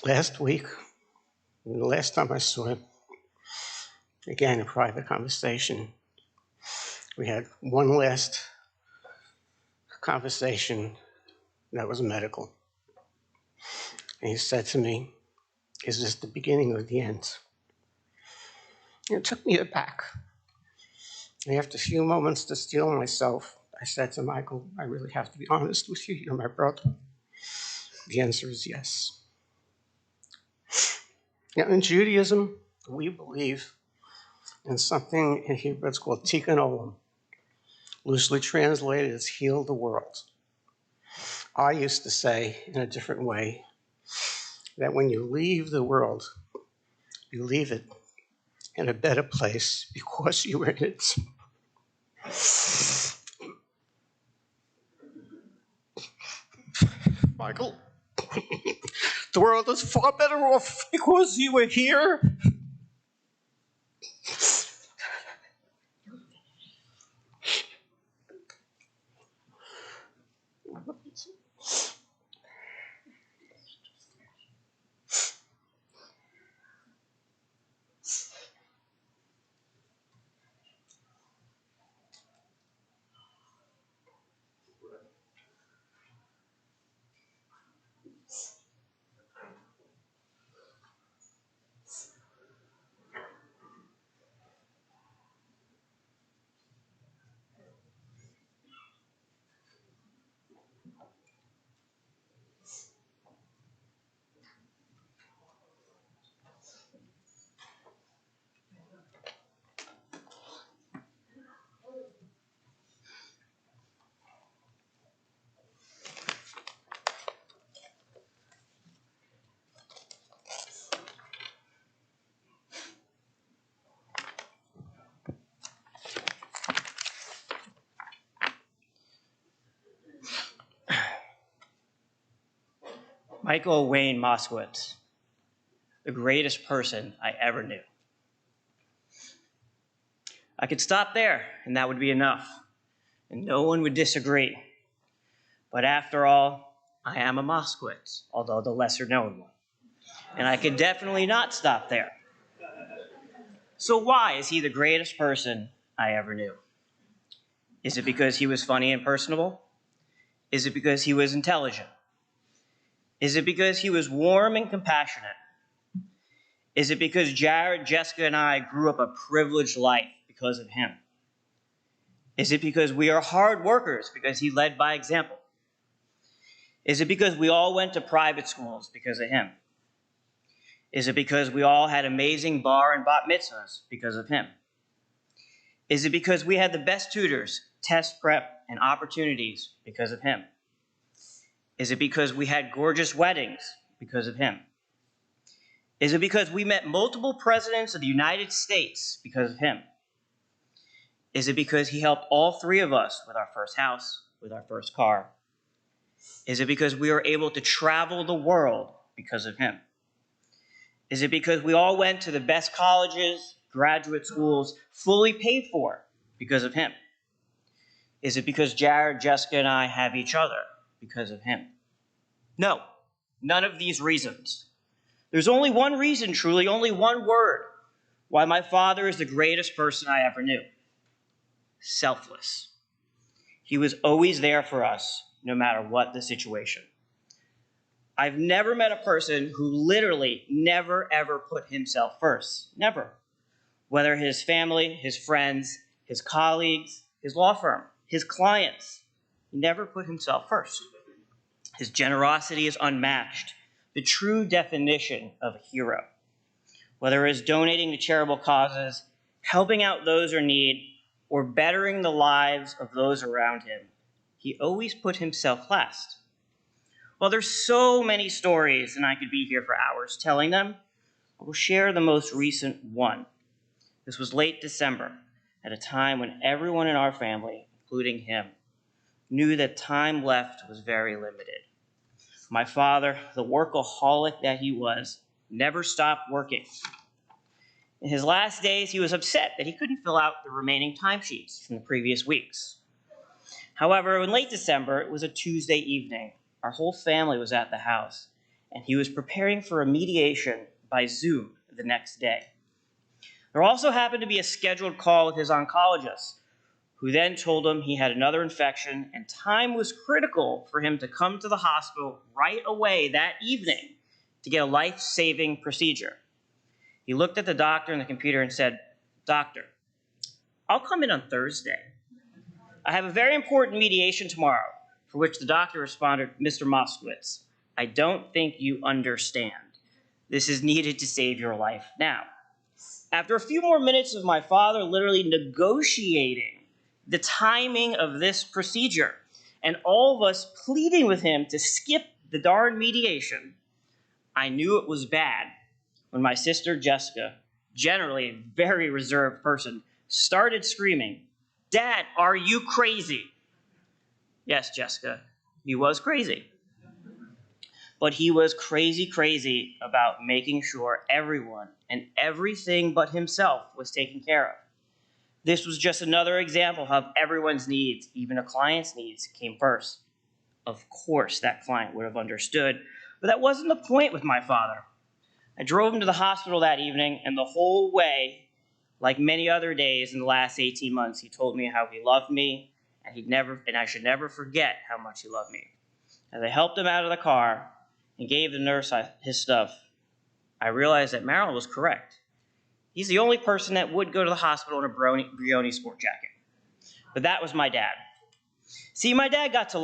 Last week, the last time I saw him, again, a private conversation, we had one last conversation that was medical. And he said to me, "Is this the beginning of the end?" And it took me aback. And after a few moments to steel myself, I said to Michael, "I really have to be honest with you. You're my brother." The answer is yes. Now, in Judaism, we believe in something in Hebrew it's called tikkun olam. Loosely translated, it's heal the world. I used to say in a different way that when you leave the world, you leave it in a better place because you were in it. Michael, the world is far better off because you were here. Michael Wayne Moskowitz, the greatest person I ever knew. I could stop there, and that would be enough, and no one would disagree. But after all, I am a Moskowitz, although the lesser-known one, and I could definitely not stop there. So why is he the greatest person I ever knew? Is it because he was funny and personable? Is it because he was intelligent? Is it because he was warm and compassionate? Is it because Jared, Jessica, and I grew up a privileged life because of him? Is it because we are hard workers because he led by example? Is it because we all went to private schools because of him? Is it because we all had amazing bar and bat mitzvahs because of him? Is it because we had the best tutors, test prep, and opportunities because of him? Is it because we had gorgeous weddings because of him? Is it because we met multiple presidents of the United States because of him? Is it because he helped all three of us with our first house, with our first car? Is it because we were able to travel the world because of him? Is it because we all went to the best colleges, graduate schools, fully paid for because of him? Is it because Jared, Jessica, and I have each other because of him? No, none of these reasons. There's only one reason, truly, only one word, why my father is the greatest person I ever knew. Selfless. He was always there for us, no matter what the situation. I've never met a person who literally never, ever put himself first. Never. Whether his family, his friends, his colleagues, his law firm, his clients, he never put himself first. His generosity is unmatched, the true definition of a hero. Whether it's donating to charitable causes, helping out those in need, or bettering the lives of those around him, he always put himself last. While there's so many stories, and I could be here for hours telling them, I will share the most recent one. This was late December. at a time when everyone in our family, including him, knew that time left was very limited. My father, the workaholic that he was, never stopped working. In his last days, he was upset that he couldn't fill out the remaining timesheets from the previous weeks. However, in late December, it was a Tuesday evening. Our whole family was at the house, and he was preparing for a mediation by Zoom the next day. There also happened to be a scheduled call with his oncologist, who then told him he had another infection and time was critical for him to come to the hospital right away that evening to get a life-saving procedure. He looked at the doctor on the computer and said, "Doctor, I'll come in on Thursday. I have a very important mediation tomorrow," for which the doctor responded, "Mr. Moskowitz, I don't think you understand. This is needed to save your life now." After a few more minutes of my father literally negotiating the timing of this procedure, and all of us pleading with him to skip the darn mediation, I knew it was bad when my sister Jessica, generally a very reserved person, started screaming, "Dad, are you crazy?" Yes, Jessica, he was crazy. But he was crazy about making sure everyone and everything but himself was taken care of. This was just another example of how everyone's needs, even a client's needs, came first. Of course, that client would have understood, but that wasn't the point with my father. I drove him to the hospital that evening, and the whole way, like many other days in the last 18 months, he told me how he loved me, and I should never forget how much he loved me. As I helped him out of the car and gave the nurse his stuff, I realized that Marilyn was correct. He's the only person that would go to the hospital in a Brioni sport jacket. But that was my dad. See, my dad got to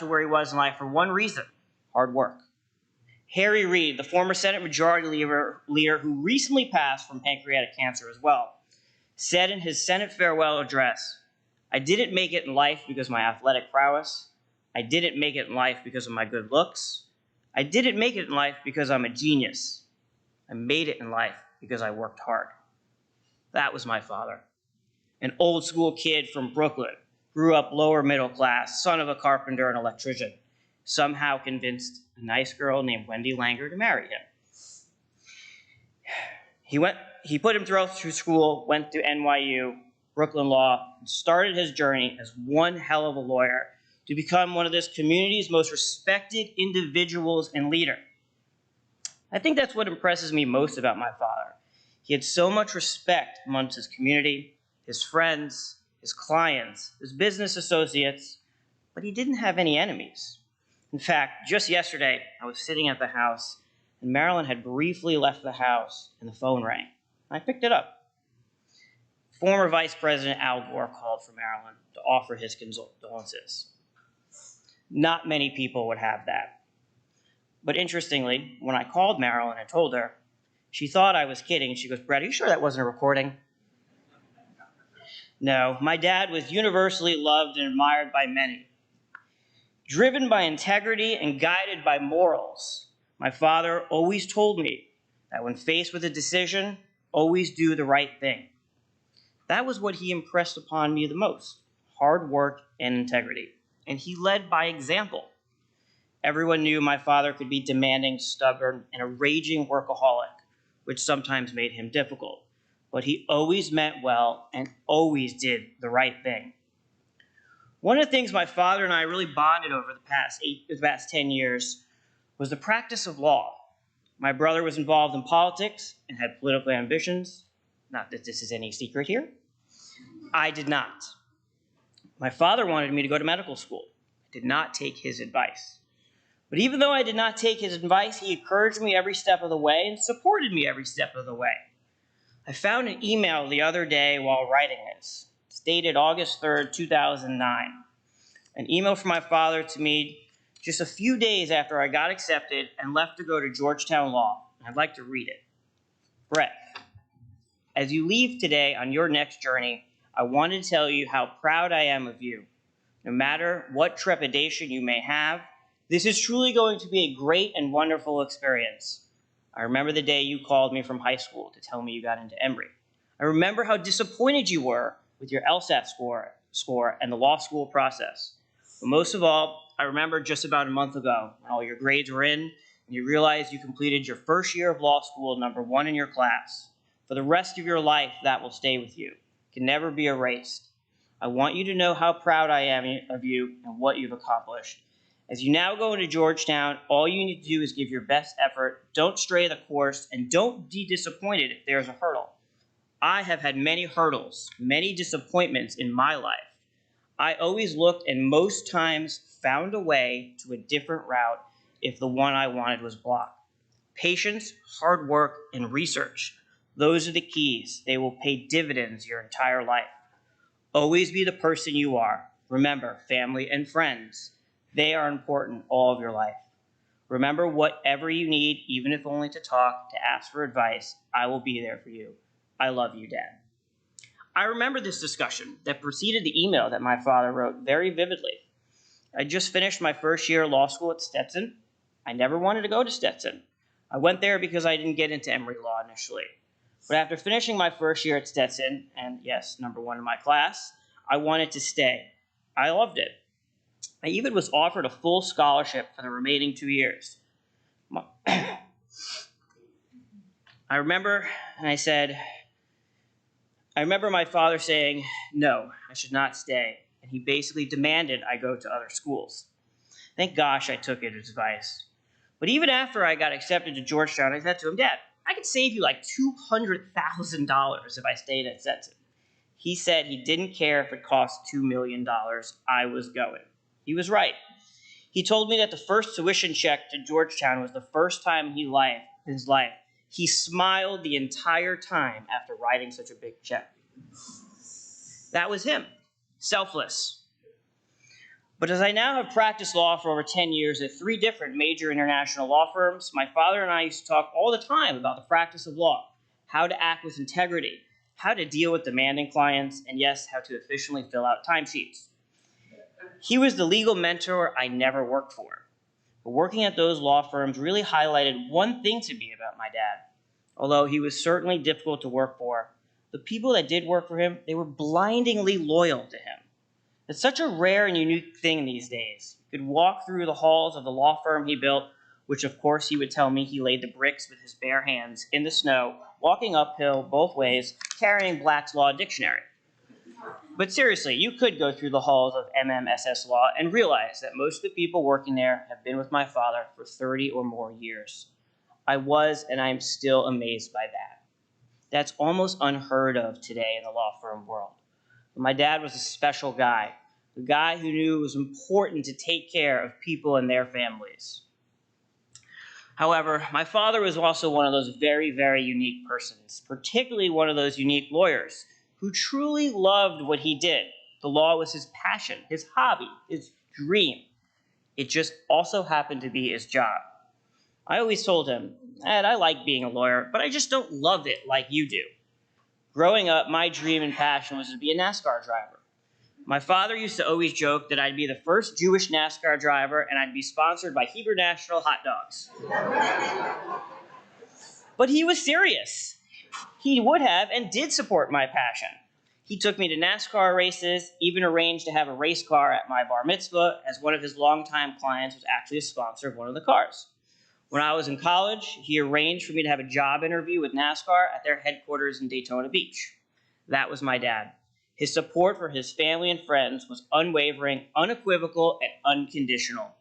where he was in life for one reason: hard work. Harry Reid, the former Senate Majority Leader who recently passed from pancreatic cancer as well, said in his Senate farewell address, "I didn't make it in life because of my athletic prowess. I didn't make it in life because of my good looks. I didn't make it in life because I'm a genius. I made it in life because I worked hard." That was my father. An old school kid from Brooklyn, grew up lower middle class, son of a carpenter and electrician, somehow convinced a nice girl named Wendy Langer to marry him. He put him through school, went to NYU, Brooklyn Law, and started his journey as one hell of a lawyer to become one of this community's most respected individuals and leader. I think that's what impresses me most about my father. He had so much respect amongst his community, his friends, his clients, his business associates, but he didn't have any enemies. In fact, just yesterday, I was sitting at the house, and Marilyn had briefly left the house, and the phone rang. I picked it up. Former Vice President Al Gore called for Marilyn to offer his condolences. Not many people would have that. But interestingly, when I called Marilyn and told her, she thought I was kidding. She goes, "Brad, are you sure that wasn't a recording?" No, my dad was universally loved and admired by many. Driven by integrity and guided by morals, my father always told me that when faced with a decision, always do the right thing. That was what he impressed upon me the most: hard work and integrity. And he led by example. Everyone knew my father could be demanding, stubborn, and a raging workaholic, which sometimes made him difficult. But he always meant well and always did the right thing. One of the things my father and I really bonded over the past 10 years was the practice of law. My brother was involved in politics and had political ambitions. Not that this is any secret here. I did not. My father wanted me to go to medical school. I did not take his advice. But even though I did not take his advice, he encouraged me every step of the way and supported me every step of the way. I found an email the other day while writing this. It's dated August 3rd, 2009. An email from my father to me just a few days after I got accepted and left to go to Georgetown Law. I'd like to read it. "Brett, as you leave today on your next journey, I want to tell you how proud I am of you. No matter what trepidation you may have, this is truly going to be a great and wonderful experience. I remember the day you called me from high school to tell me you got into Embry. I remember how disappointed you were with your LSAT score and the law school process. But most of all, I remember just about a month ago when all your grades were in and you realized you completed your first year of law school, #1 in your class. For the rest of your life, that will stay with you. It can never be erased. I want you to know how proud I am of you and what you've accomplished. As you now go into Georgetown, all you need to do is give your best effort, don't stray the course, and don't be disappointed if there's a hurdle. I have had many hurdles, many disappointments in my life. I always looked and most times found a way to a different route if the one I wanted was blocked. Patience, hard work, and research. Those are the keys. They will pay dividends your entire life. Always be the person you are. Remember, family and friends. They are important all of your life. Remember, whatever you need, even if only to talk, to ask for advice, I will be there for you. I love you, Dad. I remember this discussion that preceded the email that my father wrote very vividly. I just finished my first year of law school at Stetson. I never wanted to go to Stetson. I went there because I didn't get into Emory Law initially. But after finishing my first year at Stetson, and yes, #1 in my class, I wanted to stay. I loved it. I even was offered a full scholarship for the remaining 2 years. I remember my father saying, no, I should not stay. And he basically demanded I go to other schools. Thank gosh I took his advice. But even after I got accepted to Georgetown, I said to him, Dad, I could save you like $200,000 if I stayed at Stetson. He said he didn't care if it cost $2 million. I was going. He was right. He told me that the first tuition check to Georgetown was the first time in his life. He smiled the entire time after writing such a big check. That was him, selfless. But as I now have practiced law for over 10 years at 3 different major international law firms, my father and I used to talk all the time about the practice of law, how to act with integrity, how to deal with demanding clients, and yes, how to efficiently fill out timesheets. He was the legal mentor I never worked for. But working at those law firms really highlighted one thing to me about my dad. Although he was certainly difficult to work for, the people that did work for him, they were blindingly loyal to him. It's such a rare and unique thing these days. You could walk through the halls of the law firm he built, which of course he would tell me he laid the bricks with his bare hands in the snow, walking uphill both ways, carrying Black's Law Dictionary. But seriously, you could go through the halls of MMSS Law and realize that most of the people working there have been with my father for 30 or more years. I was and I am still amazed by that. That's almost unheard of today in the law firm world. But my dad was a special guy, a guy who knew it was important to take care of people and their families. However, my father was also one of those very, very unique persons, particularly one of those unique lawyers who truly loved what he did. The law was his passion, his hobby, his dream. It just also happened to be his job. I always told him, Dad, I like being a lawyer, but I just don't love it like you do. Growing up, my dream and passion was to be a NASCAR driver. My father used to always joke that I'd be the first Jewish NASCAR driver and I'd be sponsored by Hebrew National hot dogs. But he was serious. He would have and did support my passion. He took me to NASCAR races, even arranged to have a race car at my bar mitzvah, as one of his longtime clients was actually a sponsor of one of the cars. When I was in college, he arranged for me to have a job interview with NASCAR at their headquarters in Daytona Beach. That was my dad. His support for his family and friends was unwavering, unequivocal, and unconditional.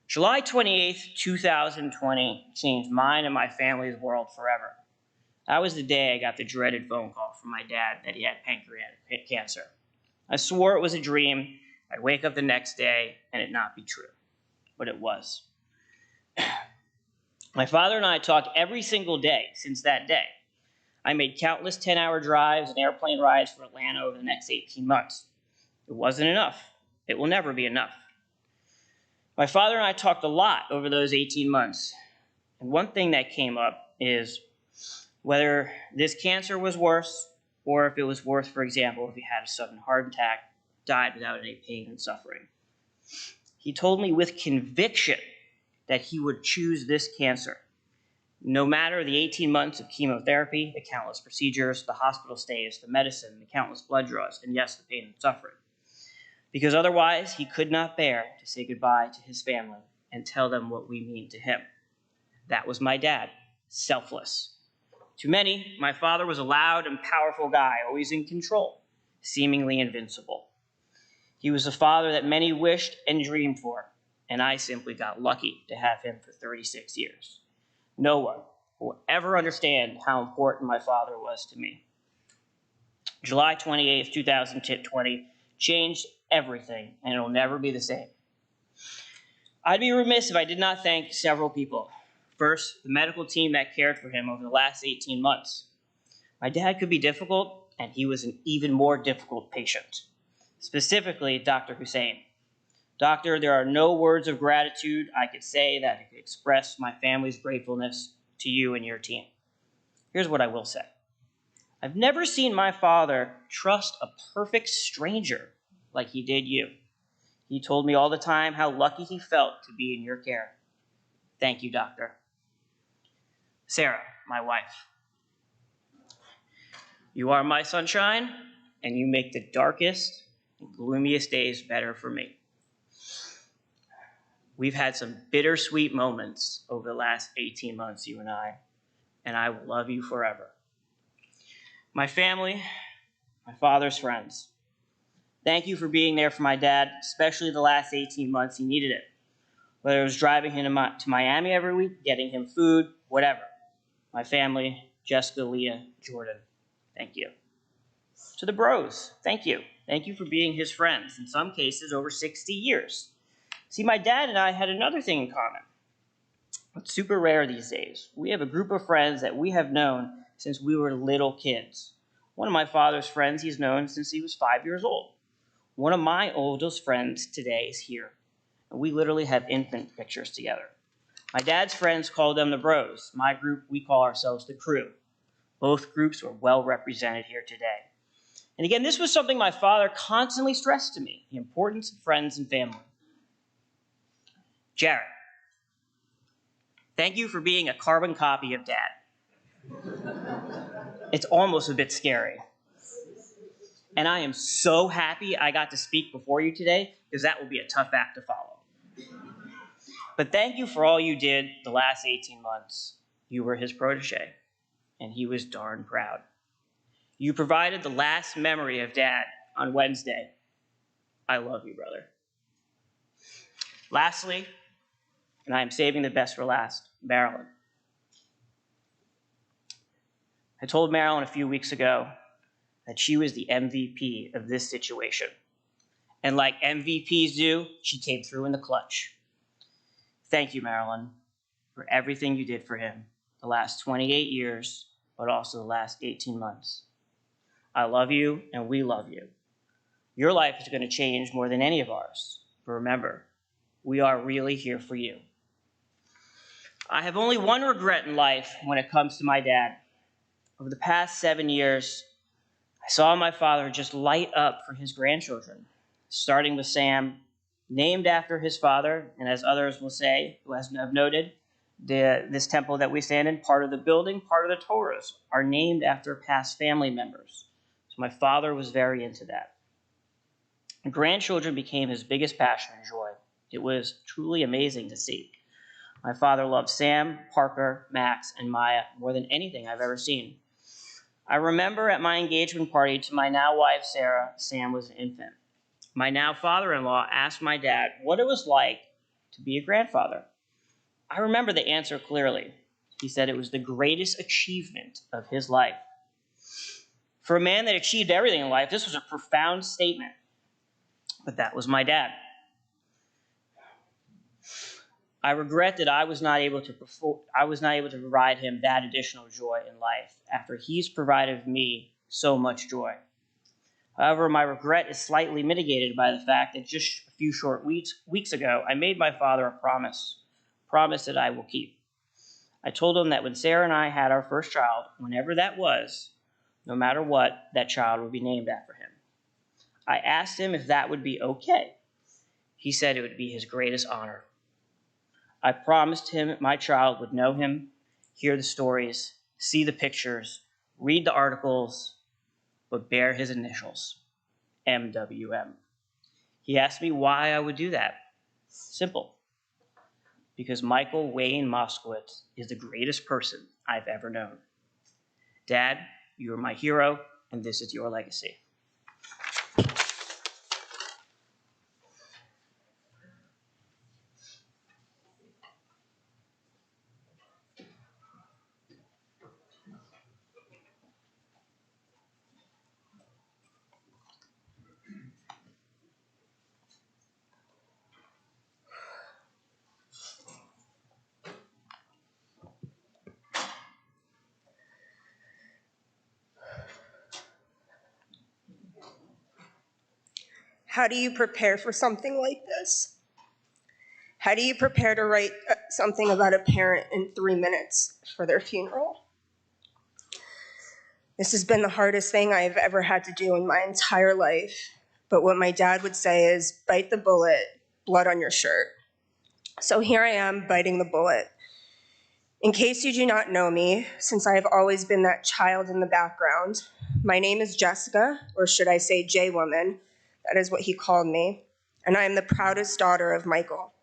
July 28th, 2020 changed mine and my family's world forever. That was the day I got the dreaded phone call from my dad that he had pancreatic cancer. I swore it was a dream. I'd wake up the next day and it not be true. But it was. My father and I talked every single day since that day. I made countless 10-hour drives and airplane rides for Atlanta over the next 18 months. It wasn't enough. It will never be enough. My father and I talked a lot over those 18 months. And one thing that came up is whether this cancer was worse or if it was worse, for example, if he had a sudden heart attack, died without any pain and suffering. He told me with conviction that he would choose this cancer. No matter the 18 months of chemotherapy, the countless procedures, the hospital stays, the medicine, the countless blood draws, and yes, the pain and suffering. Because otherwise, he could not bear to say goodbye to his family and tell them what we mean to him. That was my dad, selfless. To many, my father was a loud and powerful guy, always in control, seemingly invincible. He was a father that many wished and dreamed for, and I simply got lucky to have him for 36 years. No one will ever understand how important my father was to me. July 28th, 2020 changed everything, and it'll never be the same. I'd be remiss if I did not thank several people. First, the medical team that cared for him over the last 18 months. My dad could be difficult, and he was an even more difficult patient. Specifically, Dr. Hussein. Doctor, there are no words of gratitude I could say that could express my family's gratefulness to you and your team. Here's what I will say. I've never seen my father trust a perfect stranger like he did you. He told me all the time how lucky he felt to be in your care. Thank you, Doctor. Sarah, my wife. You are my sunshine, and you make the darkest and gloomiest days better for me. We've had some bittersweet moments over the last 18 months, you and I will love you forever. My family, my father's friends, thank you for being there for my dad, especially the last 18 months he needed it. Whether it was driving him to Miami every week, getting him food, whatever. My family, Jessica, Leah, Jordan, thank you. To the bros, thank you. Thank you for being his friends, in some cases over 60 years. See, my dad and I had another thing in common. It's super rare these days. We have a group of friends that we have known since we were little kids. One of my father's friends he's known since he was 5 years old. One of my oldest friends today is here. And we literally have infant pictures together. My dad's friends call them the bros. My group, we call ourselves the crew. Both groups were well represented here today. And again, this was something my father constantly stressed to me, the importance of friends and family. Jared, thank you for being a carbon copy of Dad. It's almost a bit scary. And I am so happy I got to speak before you today, because that will be a tough act to follow. But thank you for all you did the last 18 months. You were his protege, and he was darn proud. You provided the last memory of Dad on Wednesday. I love you, brother. Lastly, and I am saving the best for last, Marilyn. I told Marilyn a few weeks ago that she was the MVP of this situation. And like MVPs do, she came through in the clutch. Thank you, Marilyn, for everything you did for him the last 28 years, but also the last 18 months. I love you, and we love you. Your life is going to change more than any of ours. But remember, we are really here for you. I have only one regret in life when it comes to my dad. Over the past 7 years, I saw my father just light up for his grandchildren, starting with Sam, named after his father, and as others will say, who have noted, this temple that we stand in, part of the building, part of the Torahs, are named after past family members. So my father was very into that. Grandchildren became his biggest passion and joy. It was truly amazing to see. My father loved Sam, Parker, Max, and Maya more than anything I've ever seen. I remember at my engagement party to my now wife, Sarah, Sam was an infant. My now father-in-law asked my dad what it was like to be a grandfather. I remember the answer clearly. He said it was the greatest achievement of his life. For a man that achieved everything in life, this was a profound statement. But that was my dad. I regret that I was not able to provide him that additional joy in life after he's provided me so much joy. However, my regret is slightly mitigated by the fact that just a few short weeks ago, I made my father a promise that I will keep. I told him that when Sarah and I had our first child, whenever that was, no matter what, that child would be named after him. I asked him if that would be okay. He said it would be his greatest honor. I promised him my child would know him, hear the stories, see the pictures, read the articles, but bear his initials, MWM. He asked me why I would do that. Simple. Because Michael Wayne Moskowitz is the greatest person I've ever known. Dad, you're my hero, and this is your legacy. How do you prepare for something like this? How do you prepare to write something about a parent in 3 minutes for their funeral? This has been the hardest thing I've ever had to do in my entire life, but what my dad would say is, bite the bullet, blood on your shirt. So here I am, biting the bullet. In case you do not know me, since I have always been that child in the background, my name is Jessica, or should I say J-Woman. That is what he called me, and I am the proudest daughter of Michael.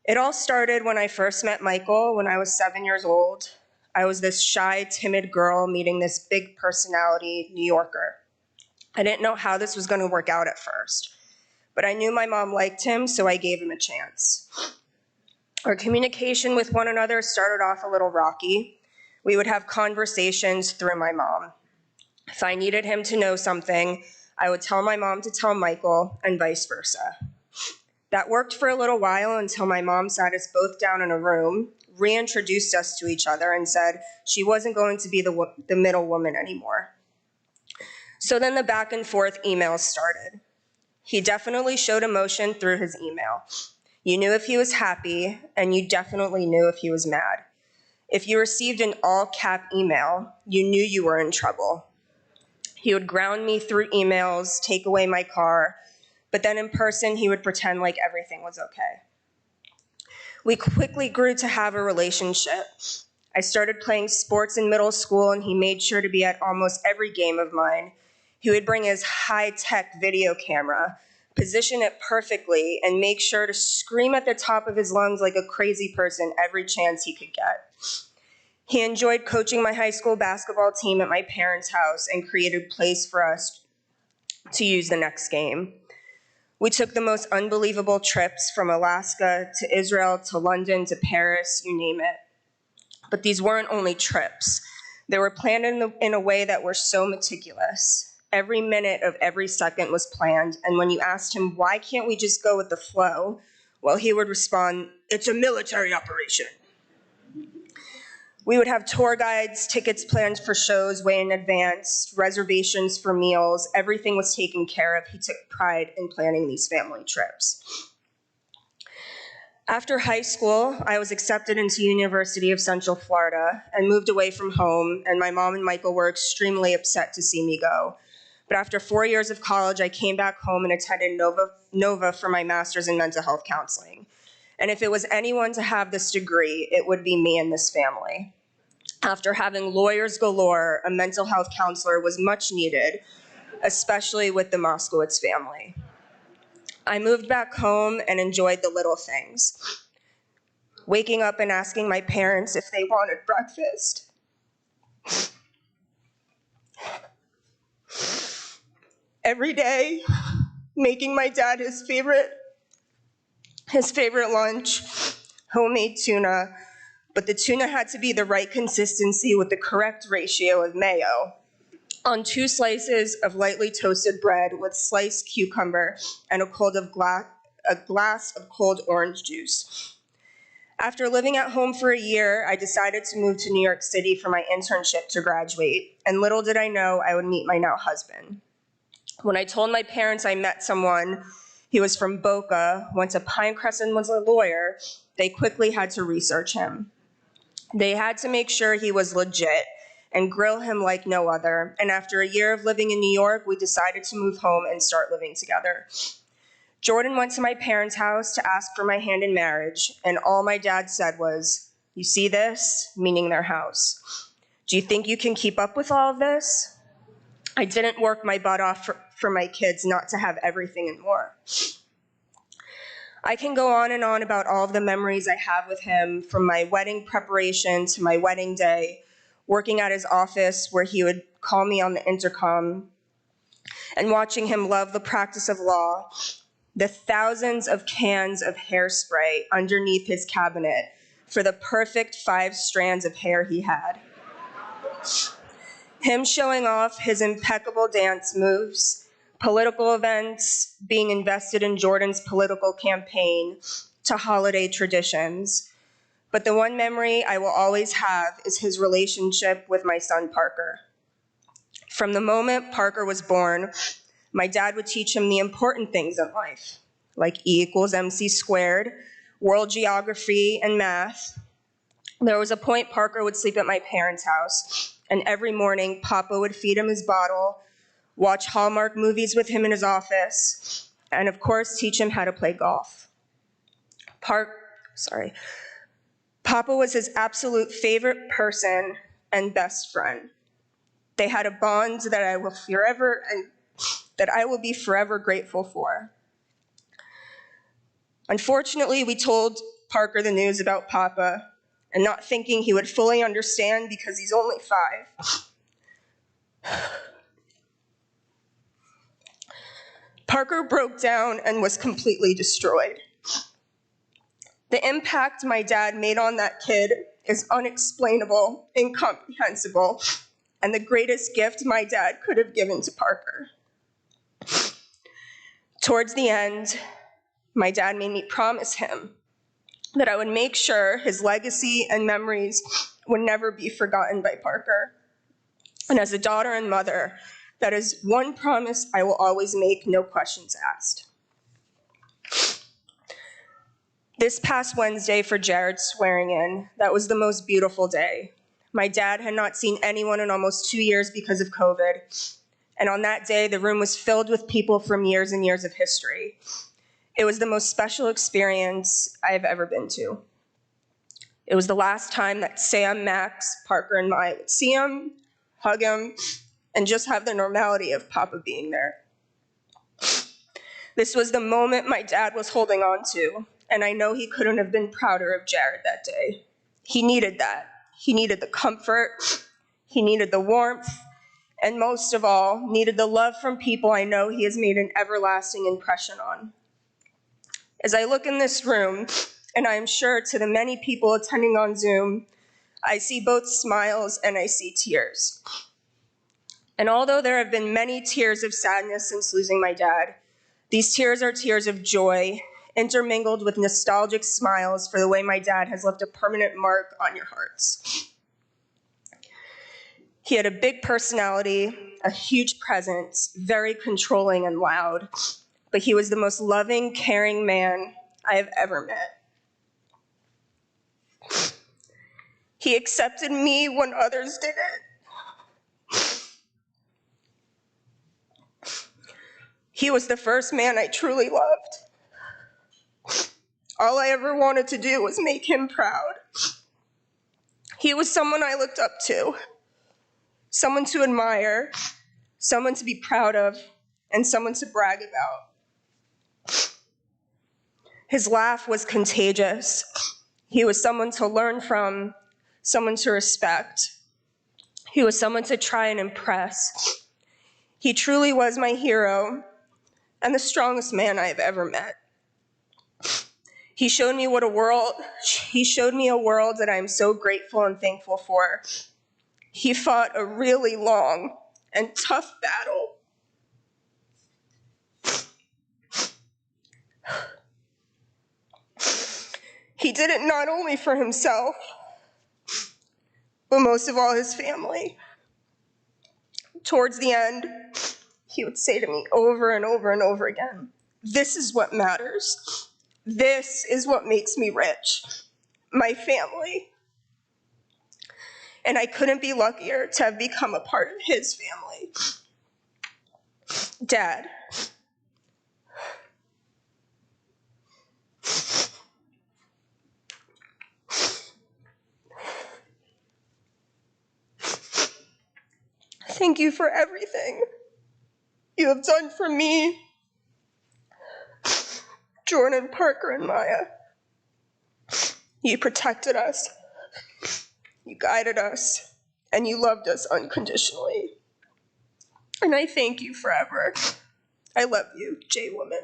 It all started when I first met Michael when I was 7 years old. I was this shy, timid girl meeting this big personality New Yorker. I didn't know how this was going to work out at first, but I knew my mom liked him, so I gave him a chance. Our communication with one another started off a little rocky. We would have conversations through my mom. If I needed him to know something, I would tell my mom to tell Michael, and vice versa. That worked for a little while until my mom sat us both down in a room, reintroduced us to each other, and said she wasn't going to be the middle woman anymore. So then the back and forth emails started. He definitely showed emotion through his email. You knew if he was happy, and you definitely knew if he was mad. If you received an all-cap email, you knew you were in trouble. He would ground me through emails, take away my car, but then in person, he would pretend like everything was okay. We quickly grew to have a relationship. I started playing sports in middle school, and he made sure to be at almost every game of mine. He would bring his high-tech video camera, position it perfectly, and make sure to scream at the top of his lungs like a crazy person every chance he could get. He enjoyed coaching my high school basketball team at my parents' house and created plays for us to use the next game. We took the most unbelievable trips from Alaska to Israel to London to Paris, you name it. But these weren't only trips. They were planned in a way that were so meticulous. Every minute of every second was planned, and when you asked him, why can't we just go with the flow? Well, he would respond, it's a military operation. We would have tour guides, tickets planned for shows way in advance, reservations for meals. Everything was taken care of. He took pride in planning these family trips. After high school, I was accepted into University of Central Florida and moved away from home, and my mom and Michael were extremely upset to see me go. But after 4 years of college, I came back home and attended Nova for my master's in mental health counseling. And if it was anyone to have this degree, it would be me and this family. After having lawyers galore, a mental health counselor was much needed, especially with the Moskowitz family. I moved back home and enjoyed the little things. Waking up and asking my parents if they wanted breakfast. Every day, making my dad his favorite lunch, homemade tuna, but the tuna had to be the right consistency with the correct ratio of mayo on 2 slices of lightly toasted bread with sliced cucumber and a glass of cold orange juice. After living at home for a year, I decided to move to New York City for my internship to graduate, and little did I know I would meet my now husband. When I told my parents I met someone, he was from Boca, went to Pinecrest and was a lawyer, they quickly had to research him. They had to make sure he was legit and grill him like no other. And after a year of living in New York, we decided to move home and start living together. Jordan went to my parents' house to ask for my hand in marriage, and all my dad said was, You see this? Meaning their house. Do you think you can keep up with all of this? I didn't work my butt off for my kids not to have everything and more. I can go on and on about all of the memories I have with him, from my wedding preparation to my wedding day, working at his office where he would call me on the intercom, and watching him love the practice of law, the thousands of cans of hairspray underneath his cabinet for the perfect 5 strands of hair he had. Him showing off his impeccable dance moves, political events, being invested in Jordan's political campaign, to holiday traditions. But the one memory I will always have is his relationship with my son, Parker. From the moment Parker was born, my dad would teach him the important things in life, like E equals MC squared, world geography, and math. There was a point Parker would sleep at my parents' house, and every morning Papa would feed him his bottle, watch Hallmark movies with him in his office, and of course teach him how to play golf. Papa was his absolute favorite person and best friend. They had a bond that I will be forever grateful for. Unfortunately, we told Parker the news about Papa, and not thinking he would fully understand because he's only 5. Parker broke down and was completely destroyed. The impact my dad made on that kid is unexplainable, incomprehensible, and the greatest gift my dad could have given to Parker. Towards the end, my dad made me promise him that I would make sure his legacy and memories would never be forgotten by Parker. And as a daughter and mother, that is one promise I will always make, no questions asked. This past Wednesday for Jared's swearing in, that was the most beautiful day. My dad had not seen anyone in almost 2 years because of COVID. And on that day, the room was filled with people from years and years of history. It was the most special experience I have ever been to. It was the last time that Sam, Max, Parker, and I would see him, hug him, and just have the normality of Papa being there. This was the moment my dad was holding on to, and I know he couldn't have been prouder of Jared that day. He needed that. He needed the comfort, he needed the warmth, and most of all, needed the love from people I know he has made an everlasting impression on. As I look in this room, and I am sure to the many people attending on Zoom, I see both smiles and I see tears. And although there have been many tears of sadness since losing my dad, these tears are tears of joy, intermingled with nostalgic smiles for the way my dad has left a permanent mark on your hearts. He had a big personality, a huge presence, very controlling and loud, but he was the most loving, caring man I have ever met. He accepted me when others didn't. He was the first man I truly loved. All I ever wanted to do was make him proud. He was someone I looked up to, someone to admire, someone to be proud of, and someone to brag about. His laugh was contagious. He was someone to learn from, someone to respect. He was someone to try and impress. He truly was my hero and the strongest man I have ever met. He showed me a world that I am so grateful and thankful for. He fought a really long and tough battle. He did it not only for himself, but most of all his family. Towards the end, he would say to me over and over and over again, "This is what matters. This is what makes me rich. My family." And I couldn't be luckier to have become a part of his family. Dad. Thank you for everything you have done for me, Jordan, Parker, and Maya. You protected us, you guided us, and you loved us unconditionally. And I thank you forever. I love you, J-Woman.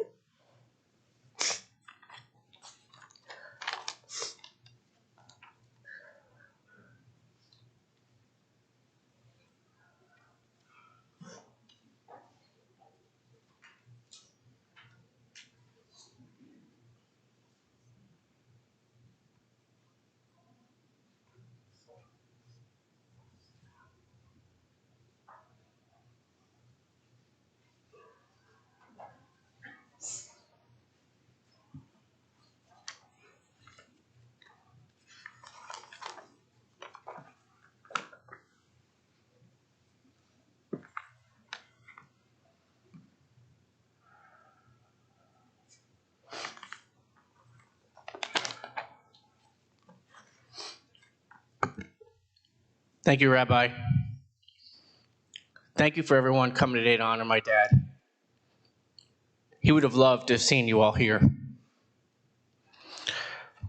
Thank you, Rabbi. Thank you for everyone coming today to honor my dad. He would have loved to have seen you all here.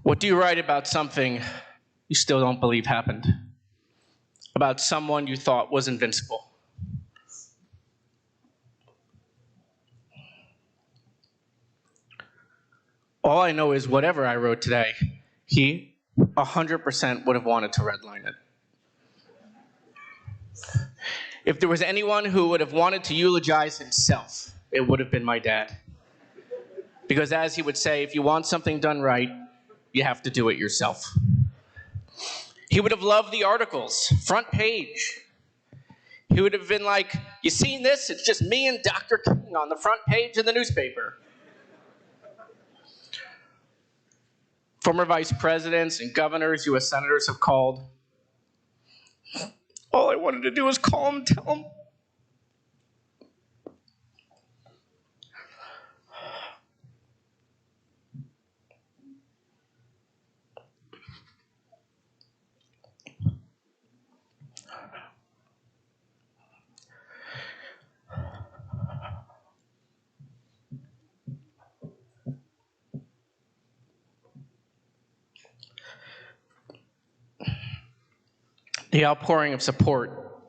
What do you write about something you still don't believe happened? About someone you thought was invincible? All I know is whatever I wrote today, he 100% would have wanted to redline it. If there was anyone who would have wanted to eulogize himself, it would have been my dad. Because as he would say, if you want something done right, you have to do it yourself. He would have loved the articles, front page. He would have been like, you seen this? It's just me and Dr. King on the front page of the newspaper. Former vice presidents and governors, U.S. senators have called. All I wanted to do was call him and tell him. The outpouring of support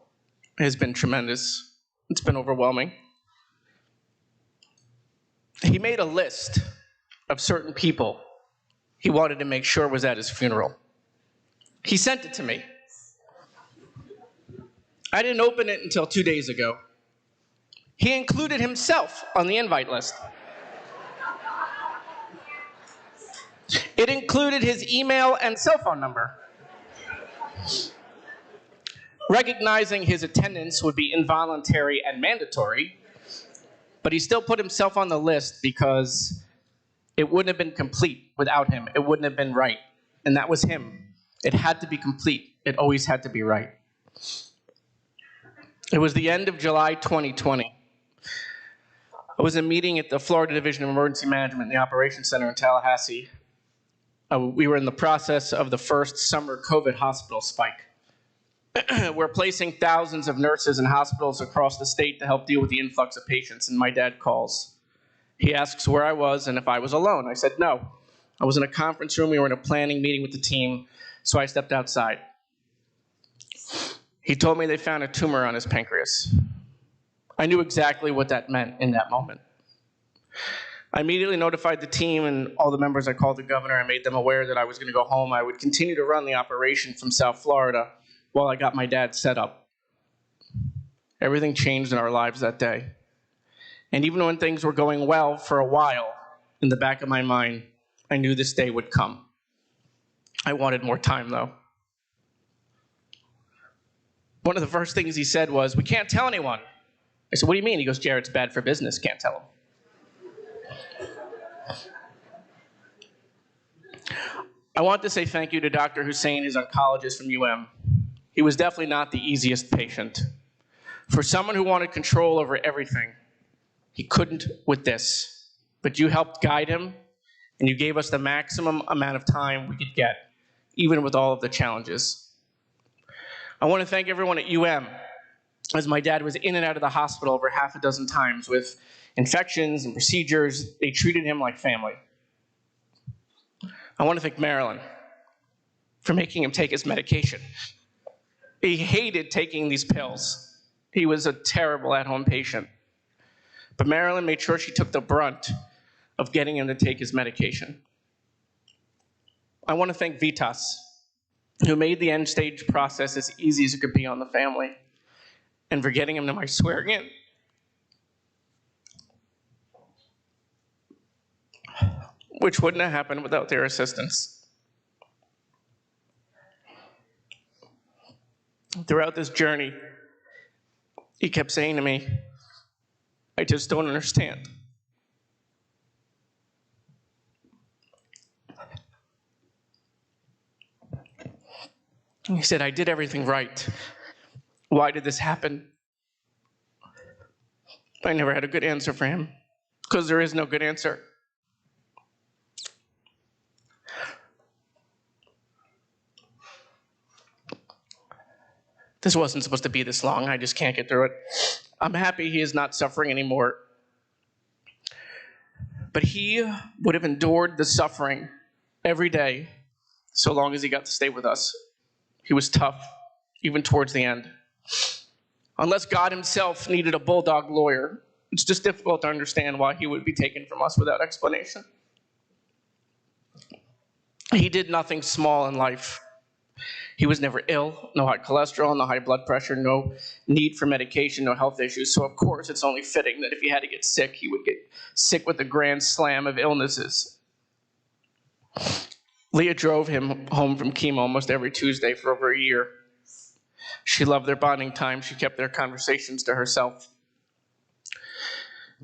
has been tremendous. It's been overwhelming. He made a list of certain people he wanted to make sure was at his funeral. He sent it to me. I didn't open it until 2 days ago. He included himself on the invite list. It included his email and cell phone number. Recognizing his attendance would be involuntary and mandatory, but he still put himself on the list because it wouldn't have been complete without him. It wouldn't have been right. And that was him. It had to be complete. It always had to be right. It was the end of July 2020. I was in a meeting at the Florida Division of Emergency Management in the Operations Center in Tallahassee. We were in the process of the first summer COVID hospital spike. We're placing thousands of nurses in hospitals across the state to help deal with the influx of patients, and my dad calls. He asks where I was and if I was alone. I said no. I was in a conference room. We were in a planning meeting with the team, so I stepped outside. He told me they found a tumor on his pancreas. I knew exactly what that meant in that moment. I immediately notified the team and all the members. I called the governor. I made them aware that I was going to go home. I would continue to run the operation from South Florida while I got my dad set up. Everything changed in our lives that day. And even when things were going well for a while, in the back of my mind, I knew this day would come. I wanted more time, though. One of the first things he said was, "We can't tell anyone." I said, "What do you mean?" He goes, "Jared, it's bad for business. Can't tell them." I want to say thank you to Dr. Hussein, his oncologist from UM. He was definitely not the easiest patient. For someone who wanted control over everything, he couldn't with this. But you helped guide him, and you gave us the maximum amount of time we could get, even with all of the challenges. I want to thank everyone at UM. as my dad was in and out of the hospital over half a dozen times with infections and procedures. They treated him like family. I want to thank Marilyn for making him take his medication. He hated taking these pills. He was a terrible at-home patient. But Marilyn made sure she took the brunt of getting him to take his medication. I want to thank Vitas, who made the end-stage process as easy as it could be on the family, and for getting him to my swearing-in. Which wouldn't have happened without their assistance. Throughout this journey, he kept saying to me, "I just don't understand." He said, "I did everything right. Why did this happen?" I never had a good answer for him, because there is no good answer. This wasn't supposed to be this long. I just can't get through it. I'm happy he is not suffering anymore. But he would have endured the suffering every day so long as he got to stay with us. He was tough, even towards the end. Unless God himself needed a bulldog lawyer, it's just difficult to understand why he would be taken from us without explanation. He did nothing small in life. He was never ill, no high cholesterol, no high blood pressure, no need for medication, no health issues. So of course it's only fitting that if he had to get sick, he would get sick with the grand slam of illnesses. Leah drove him home from chemo almost every Tuesday for over a year. She loved their bonding time. She kept their conversations to herself.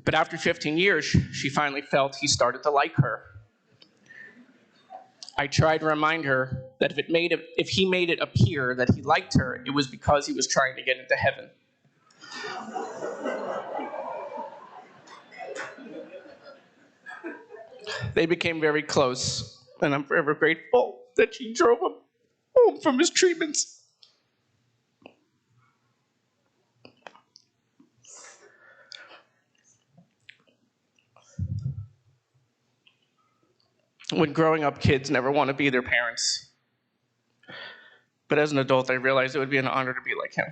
But after 15 years, she finally felt he started to like her. I tried to remind her that if he made it appear that he liked her, it was because he was trying to get into heaven. They became very close, and I'm forever grateful that she drove him home from his treatments. When growing up, kids never want to be their parents. But as an adult, I realized it would be an honor to be like him.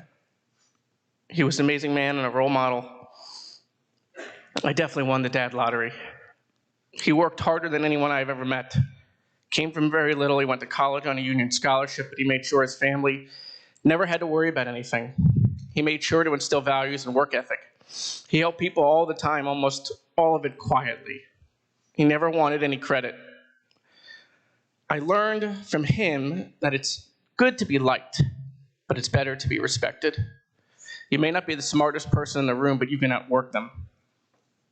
He was an amazing man and a role model. I definitely won the dad lottery. He worked harder than anyone I've ever met. Came from very little. He went to college on a union scholarship, but he made sure his family never had to worry about anything. He made sure to instill values and work ethic. He helped people all the time, almost all of it quietly. He never wanted any credit. I learned from him that it's good to be liked, but it's better to be respected. You may not be the smartest person in the room, but you can outwork them.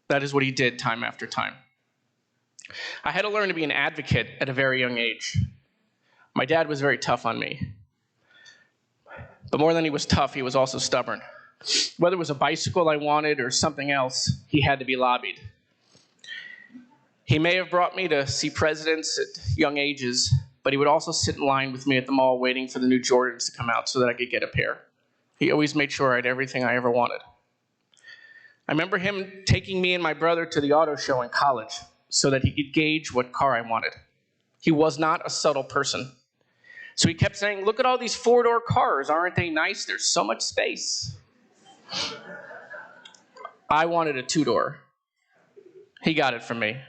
That is what he did time after time. I had to learn to be an advocate at a very young age. My dad was very tough on me. But more than he was tough, he was also stubborn. Whether it was a bicycle I wanted or something else, he had to be lobbied. He may have brought me to see presidents at young ages, but he would also sit in line with me at the mall waiting for the new Jordans to come out so that I could get a pair. He always made sure I had everything I ever wanted. I remember him taking me and my brother to the auto show in college so that he could gauge what car I wanted. He was not a subtle person. So he kept saying, "Look at all these four-door cars. Aren't they nice? There's so much space." I wanted a two-door. He got it from me.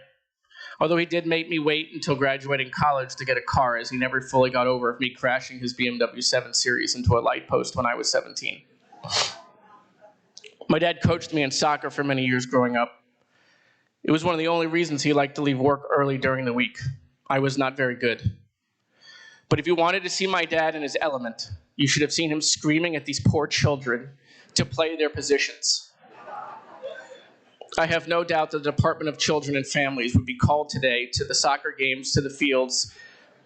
Although he did make me wait until graduating college to get a car, as he never fully got over me crashing his BMW 7 Series into a light post when I was 17. My dad coached me in soccer for many years growing up. It was one of the only reasons he liked to leave work early during the week. I was not very good. But if you wanted to see my dad in his element, you should have seen him screaming at these poor children to play their positions. I have no doubt the Department of Children and Families would be called today to the soccer games, to the fields,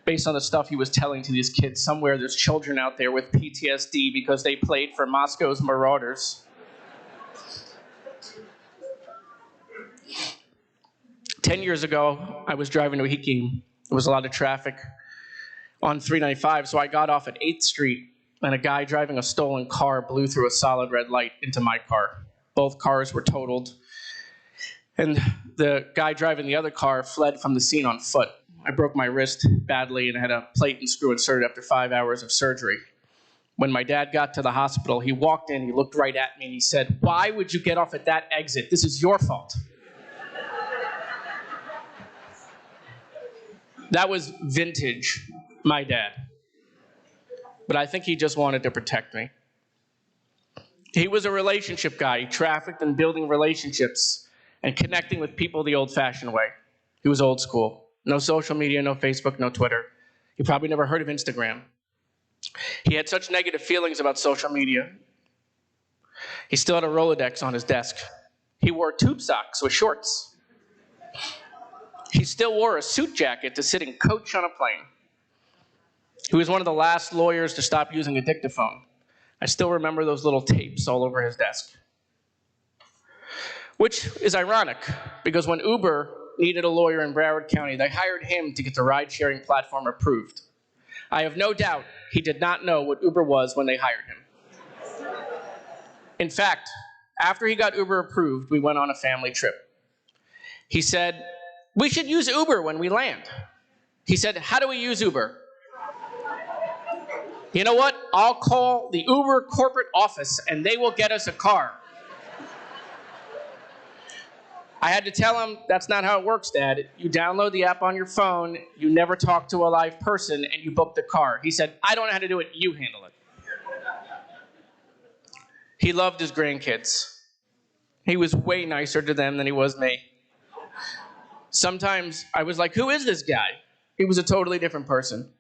based on the stuff he was telling to these kids. Somewhere there's children out there with PTSD because they played for Moscow's Marauders. 10 years ago, I was driving to a Heat game. There was a lot of traffic on 395, so I got off at 8th Street and a guy driving a stolen car blew through a solid red light into my car. Both cars were totaled, and the guy driving the other car fled from the scene on foot. I broke my wrist badly and had a plate and screw inserted after 5 hours of surgery. When my dad got to the hospital, he walked in, he looked right at me, and he said, "Why would you get off at that exit? This is your fault." That was vintage, my dad. But I think he just wanted to protect me. He was a relationship guy. He trafficked in building relationships and connecting with people the old-fashioned way. He was old school. No social media, no Facebook, no Twitter. You probably never heard of Instagram. He had such negative feelings about social media. He still had a Rolodex on his desk. He wore tube socks with shorts. He still wore a suit jacket to sit in coach on a plane. He was one of the last lawyers to stop using a dictaphone. I still remember those little tapes all over his desk. Which is ironic, because when Uber needed a lawyer in Broward County, they hired him to get the ride-sharing platform approved. I have no doubt he did not know what Uber was when they hired him. In fact, after he got Uber approved, we went on a family trip. He said, "We should use Uber when we land." He said, "How do we use Uber?" "You know what? I'll call the Uber corporate office and they will get us a car." I had to tell him, "That's not how it works, Dad. You download the app on your phone, you never talk to a live person, and you book the car." He said, "I don't know how to do it, you handle it." He loved his grandkids. He was way nicer to them than he was me. Sometimes I was like, "Who is this guy?" He was a totally different person.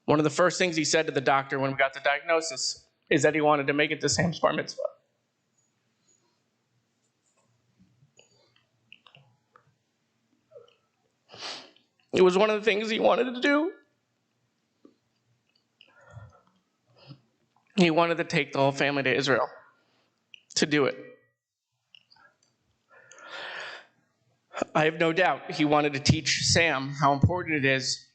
One of the first things he said to the doctor when we got the diagnosis is that he wanted to make it to Sam's bar mitzvah. It was one of the things he wanted to do. He wanted to take the whole family to Israel to do it. I have no doubt he wanted to teach Sam how important it is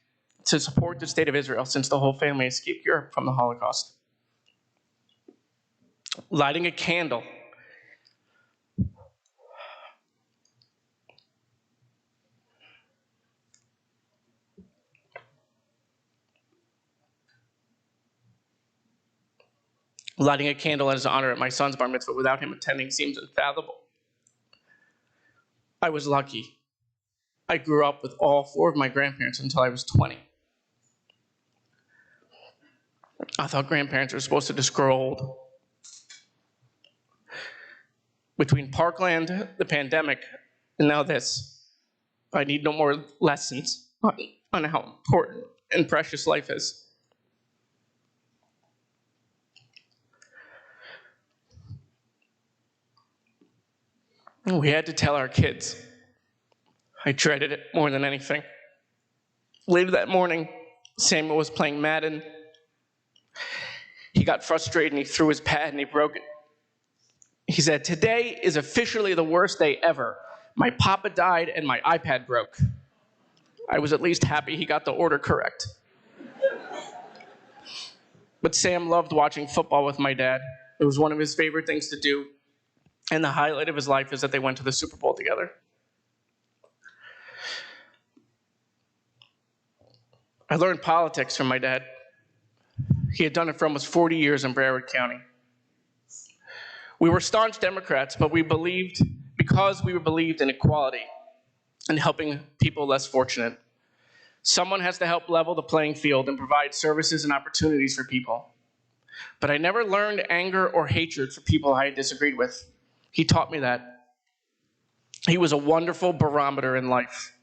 to support the state of Israel since the whole family escaped Europe from the Holocaust. Lighting a candle. Lighting a candle as an honor at my son's bar mitzvah without him attending seems unfathomable. I was lucky. I grew up with all four of my grandparents until I was 20. I thought grandparents were supposed to just grow old. Between Parkland, the pandemic, and now this, I need no more lessons on how important and precious life is. We had to tell our kids. I dreaded it more than anything. Later that morning, Samuel was playing Madden. He got frustrated and he threw his pad and he broke it. He said, "Today is officially the worst day ever. My papa died and my iPad broke." I was at least happy he got the order correct. But Sam loved watching football with my dad. It was one of his favorite things to do. And the highlight of his life is that they went to the Super Bowl together. I learned politics from my dad. He had done it for almost 40 years in Broward County. We were staunch Democrats, but because we believed in equality and helping people less fortunate. Someone has to help level the playing field and provide services and opportunities for people. But I never learned anger or hatred for people I disagreed with. He taught me that. He was a wonderful barometer in life.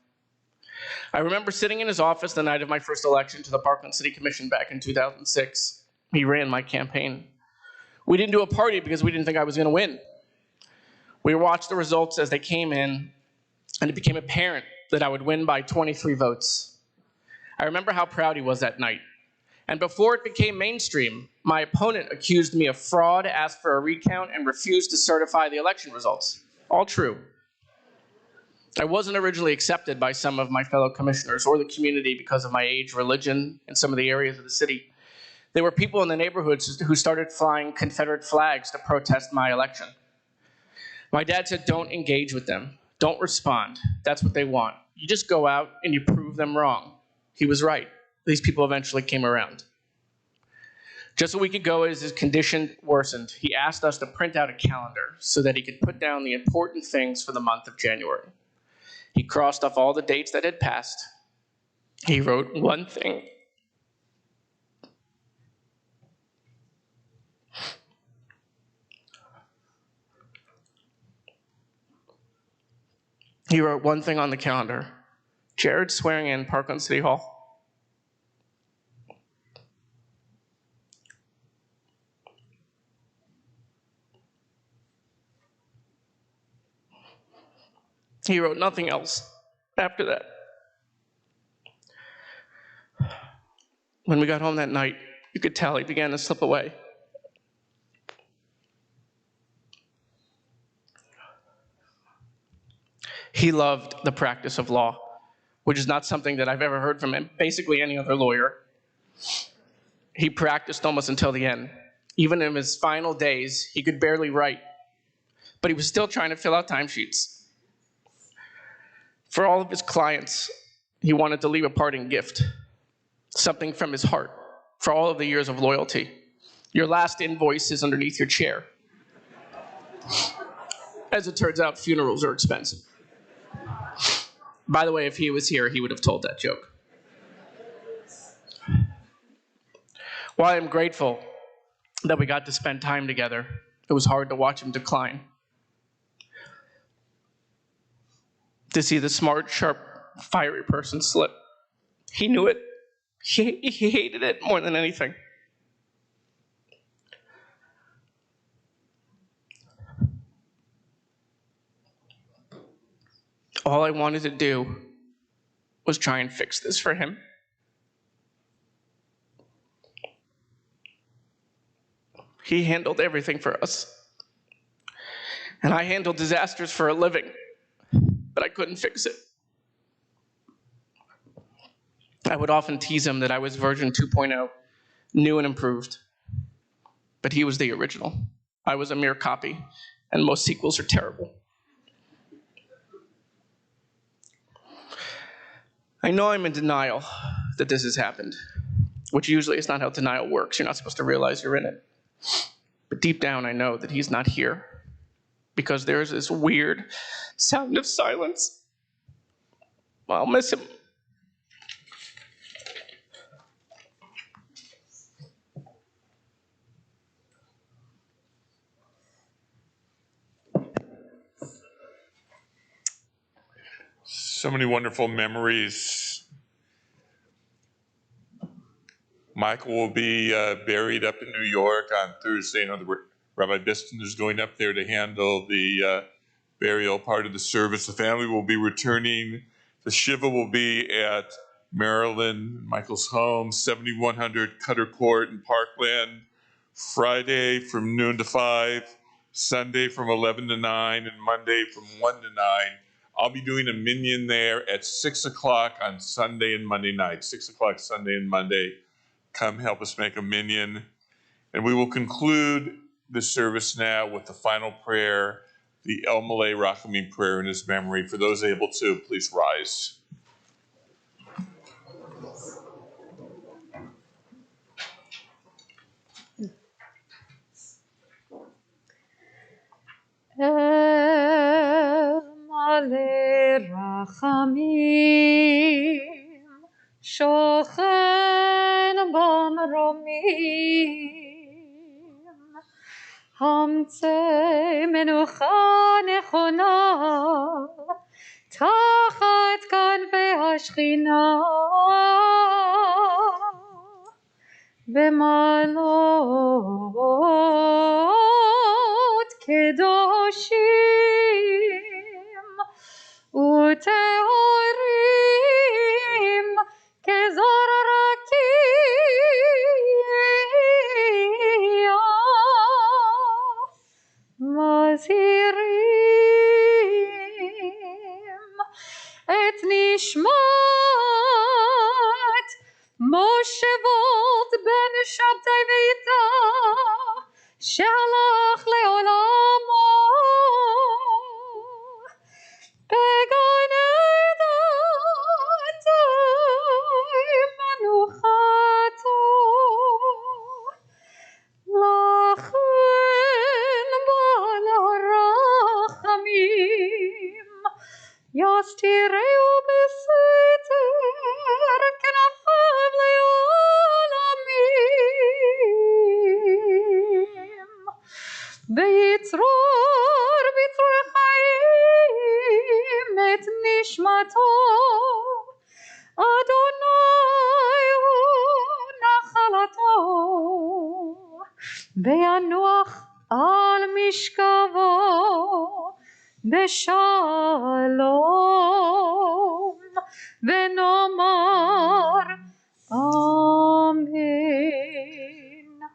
I remember sitting in his office the night of my first election to the Parkland City Commission back in 2006. He ran my campaign. We didn't do a party because we didn't think I was going to win. We watched the results as they came in, and it became apparent that I would win by 23 votes. I remember how proud he was that night. And before it became mainstream, my opponent accused me of fraud, asked for a recount, and refused to certify the election results. All true. I wasn't originally accepted by some of my fellow commissioners or the community because of my age, religion, and some of the areas of the city There were people in the neighborhoods who started flying Confederate flags to protest my election. My dad said, don't engage with them. Don't respond. That's what they want. You just go out and you prove them wrong. He was right. These people eventually came around. Just a week ago, as his condition worsened, he asked us to print out a calendar so that he could put down the important things for the month of January. He crossed off all the dates that had passed. He wrote one thing. He wrote one thing on the calendar. Jared swearing in Parkland City Hall. He wrote nothing else after that. When we got home that night, you could tell he began to slip away. He loved the practice of law, which is not something that I've ever heard from him, basically any other lawyer. He practiced almost until the end. Even in his final days, he could barely write, but he was still trying to fill out timesheets. For all of his clients, he wanted to leave a parting gift, something from his heart for all of the years of loyalty. Your last invoice is underneath your chair. As it turns out, funerals are expensive. By the way, if he was here, he would have told that joke. While I'm grateful that we got to spend time together, it was hard to watch him decline. To see the smart, sharp, fiery person slip. He knew it. He hated it more than anything. All I wanted to do was try and fix this for him. He handled everything for us. And I handled disasters for a living, but I couldn't fix it. I would often tease him that I was version 2.0, new and improved. But he was the original. I was a mere copy, and most sequels are terrible. I know I'm in denial that this has happened, which usually is not how denial works. You're not supposed to realize you're in it. But deep down, I know that he's not here because there's this weird sound of silence. I'll miss him. So many wonderful memories. Michael will be buried up in New York on Thursday. You know, Rabbi Biston is going up there to handle the burial part of the service. The family will be returning. The Shiva will be at Maryland, Michael's home, 7100 Cutter Court in Parkland, Friday from noon to 5, Sunday from 11 to 9, and Monday from 1 to 9. I'll be doing a minyan there at 6 o'clock on Sunday and Monday night. 6 o'clock Sunday and Monday. Come help us make a minyan. And we will conclude the service now with the final prayer, the El Malay Rachamim prayer in his memory. For those able to, please rise. El Malay Rachamim Shochen Bamromim Hamtzei Menucha Nechona Tachat Kanvei Hashchina B'malot Kedoshim Utehorim Kezor Rakia Mazirim Et Nishmat Moshe Volt Ben Shabtai שהלך לעולמו בגן עדן מנוחתו לכן בעל הרחמים יסתירהו בסתר כנפיו לעולמים ויצרור בצרור חיים את נשמתו אדוני הוא נחלתו וינוח על משכבו בשלום ונאמר Amen.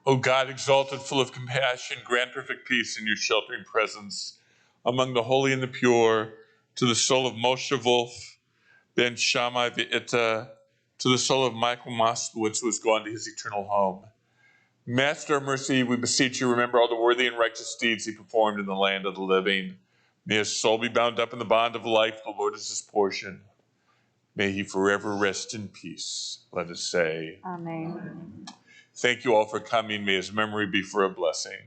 O God, exalted, full of compassion, grant perfect peace in your sheltering presence among the holy and the pure, to the soul of Moshe Wolf, Ben Shammai V'Itta, to the soul of Michael Moskowitz, who has gone to his eternal home. Master of mercy, we beseech you, remember all the worthy and righteous deeds he performed in the land of the living. May his soul be bound up in the bond of life, the Lord is his portion. May he forever rest in peace. Let us say, Amen. thank you all for coming. May his memory be for a blessing.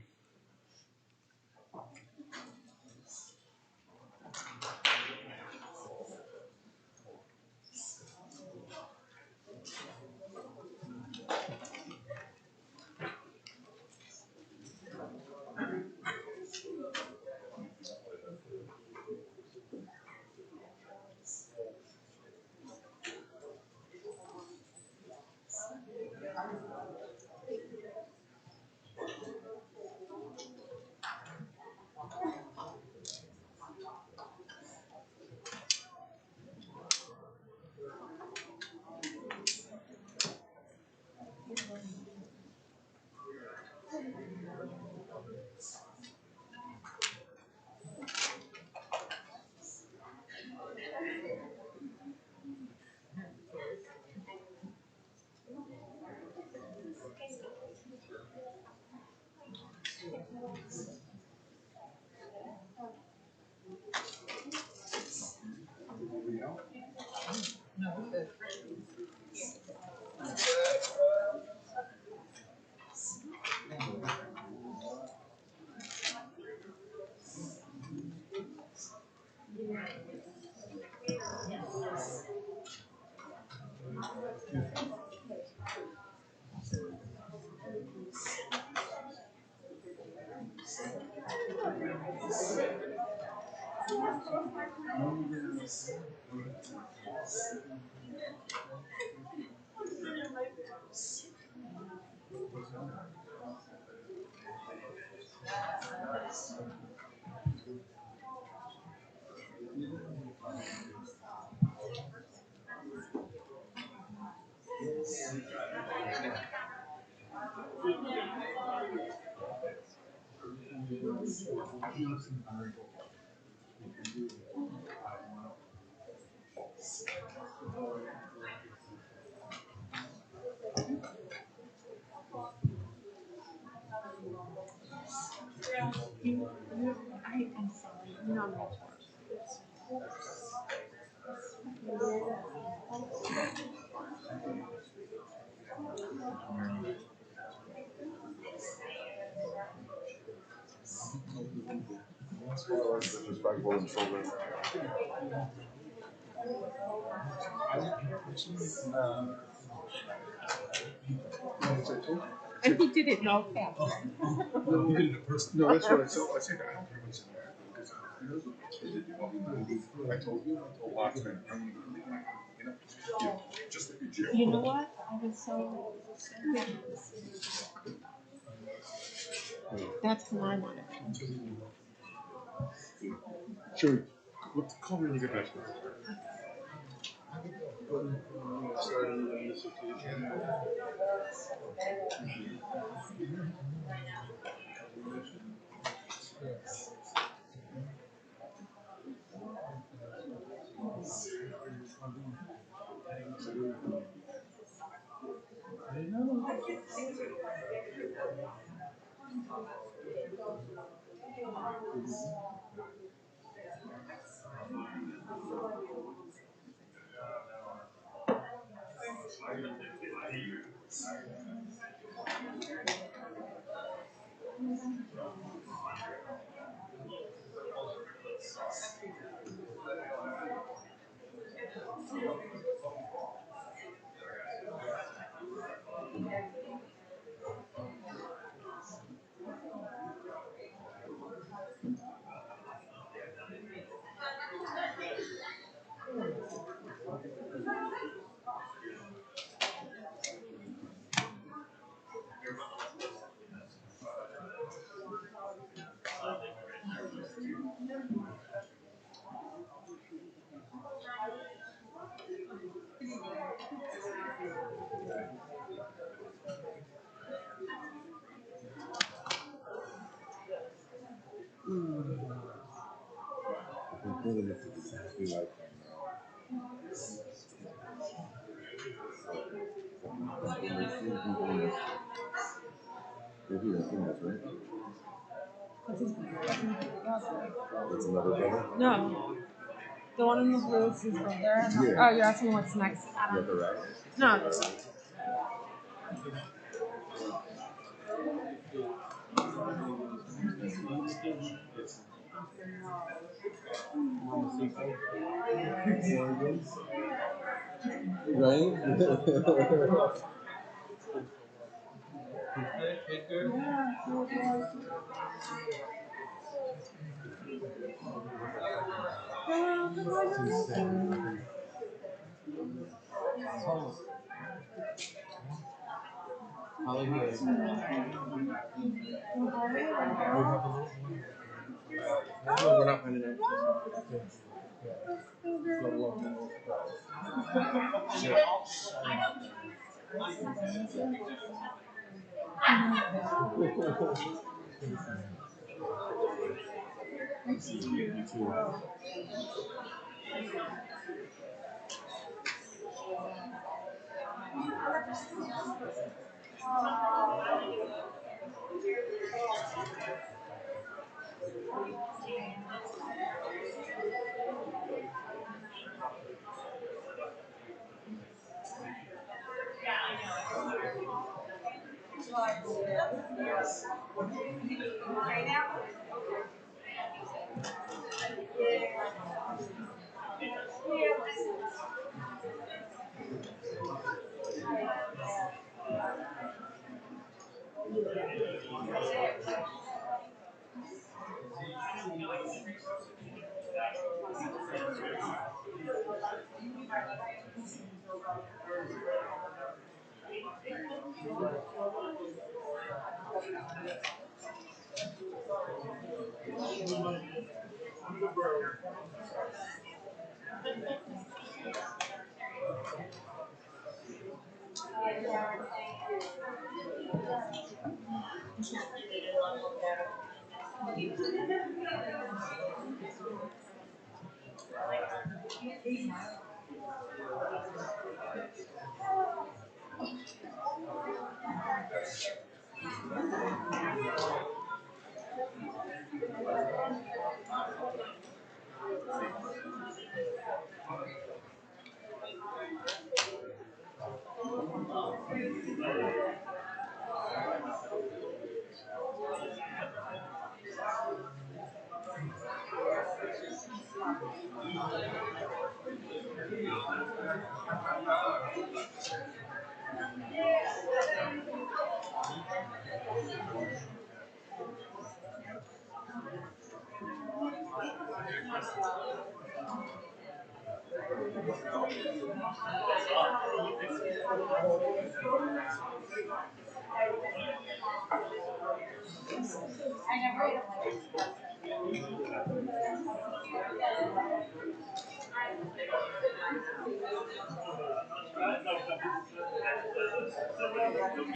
And he did it in all caps. No, he did it in person. No, that's what I said. I said I don't care what's in there because I told lots of men, I'm just like a jail. You know what? I was so. That's what I wanted. Sure. Call me when you get back to it. That's another brother? No. The one in the blue is his brother. Yeah. Oh, you're asking what's next? I don't know. No. We're not finding out.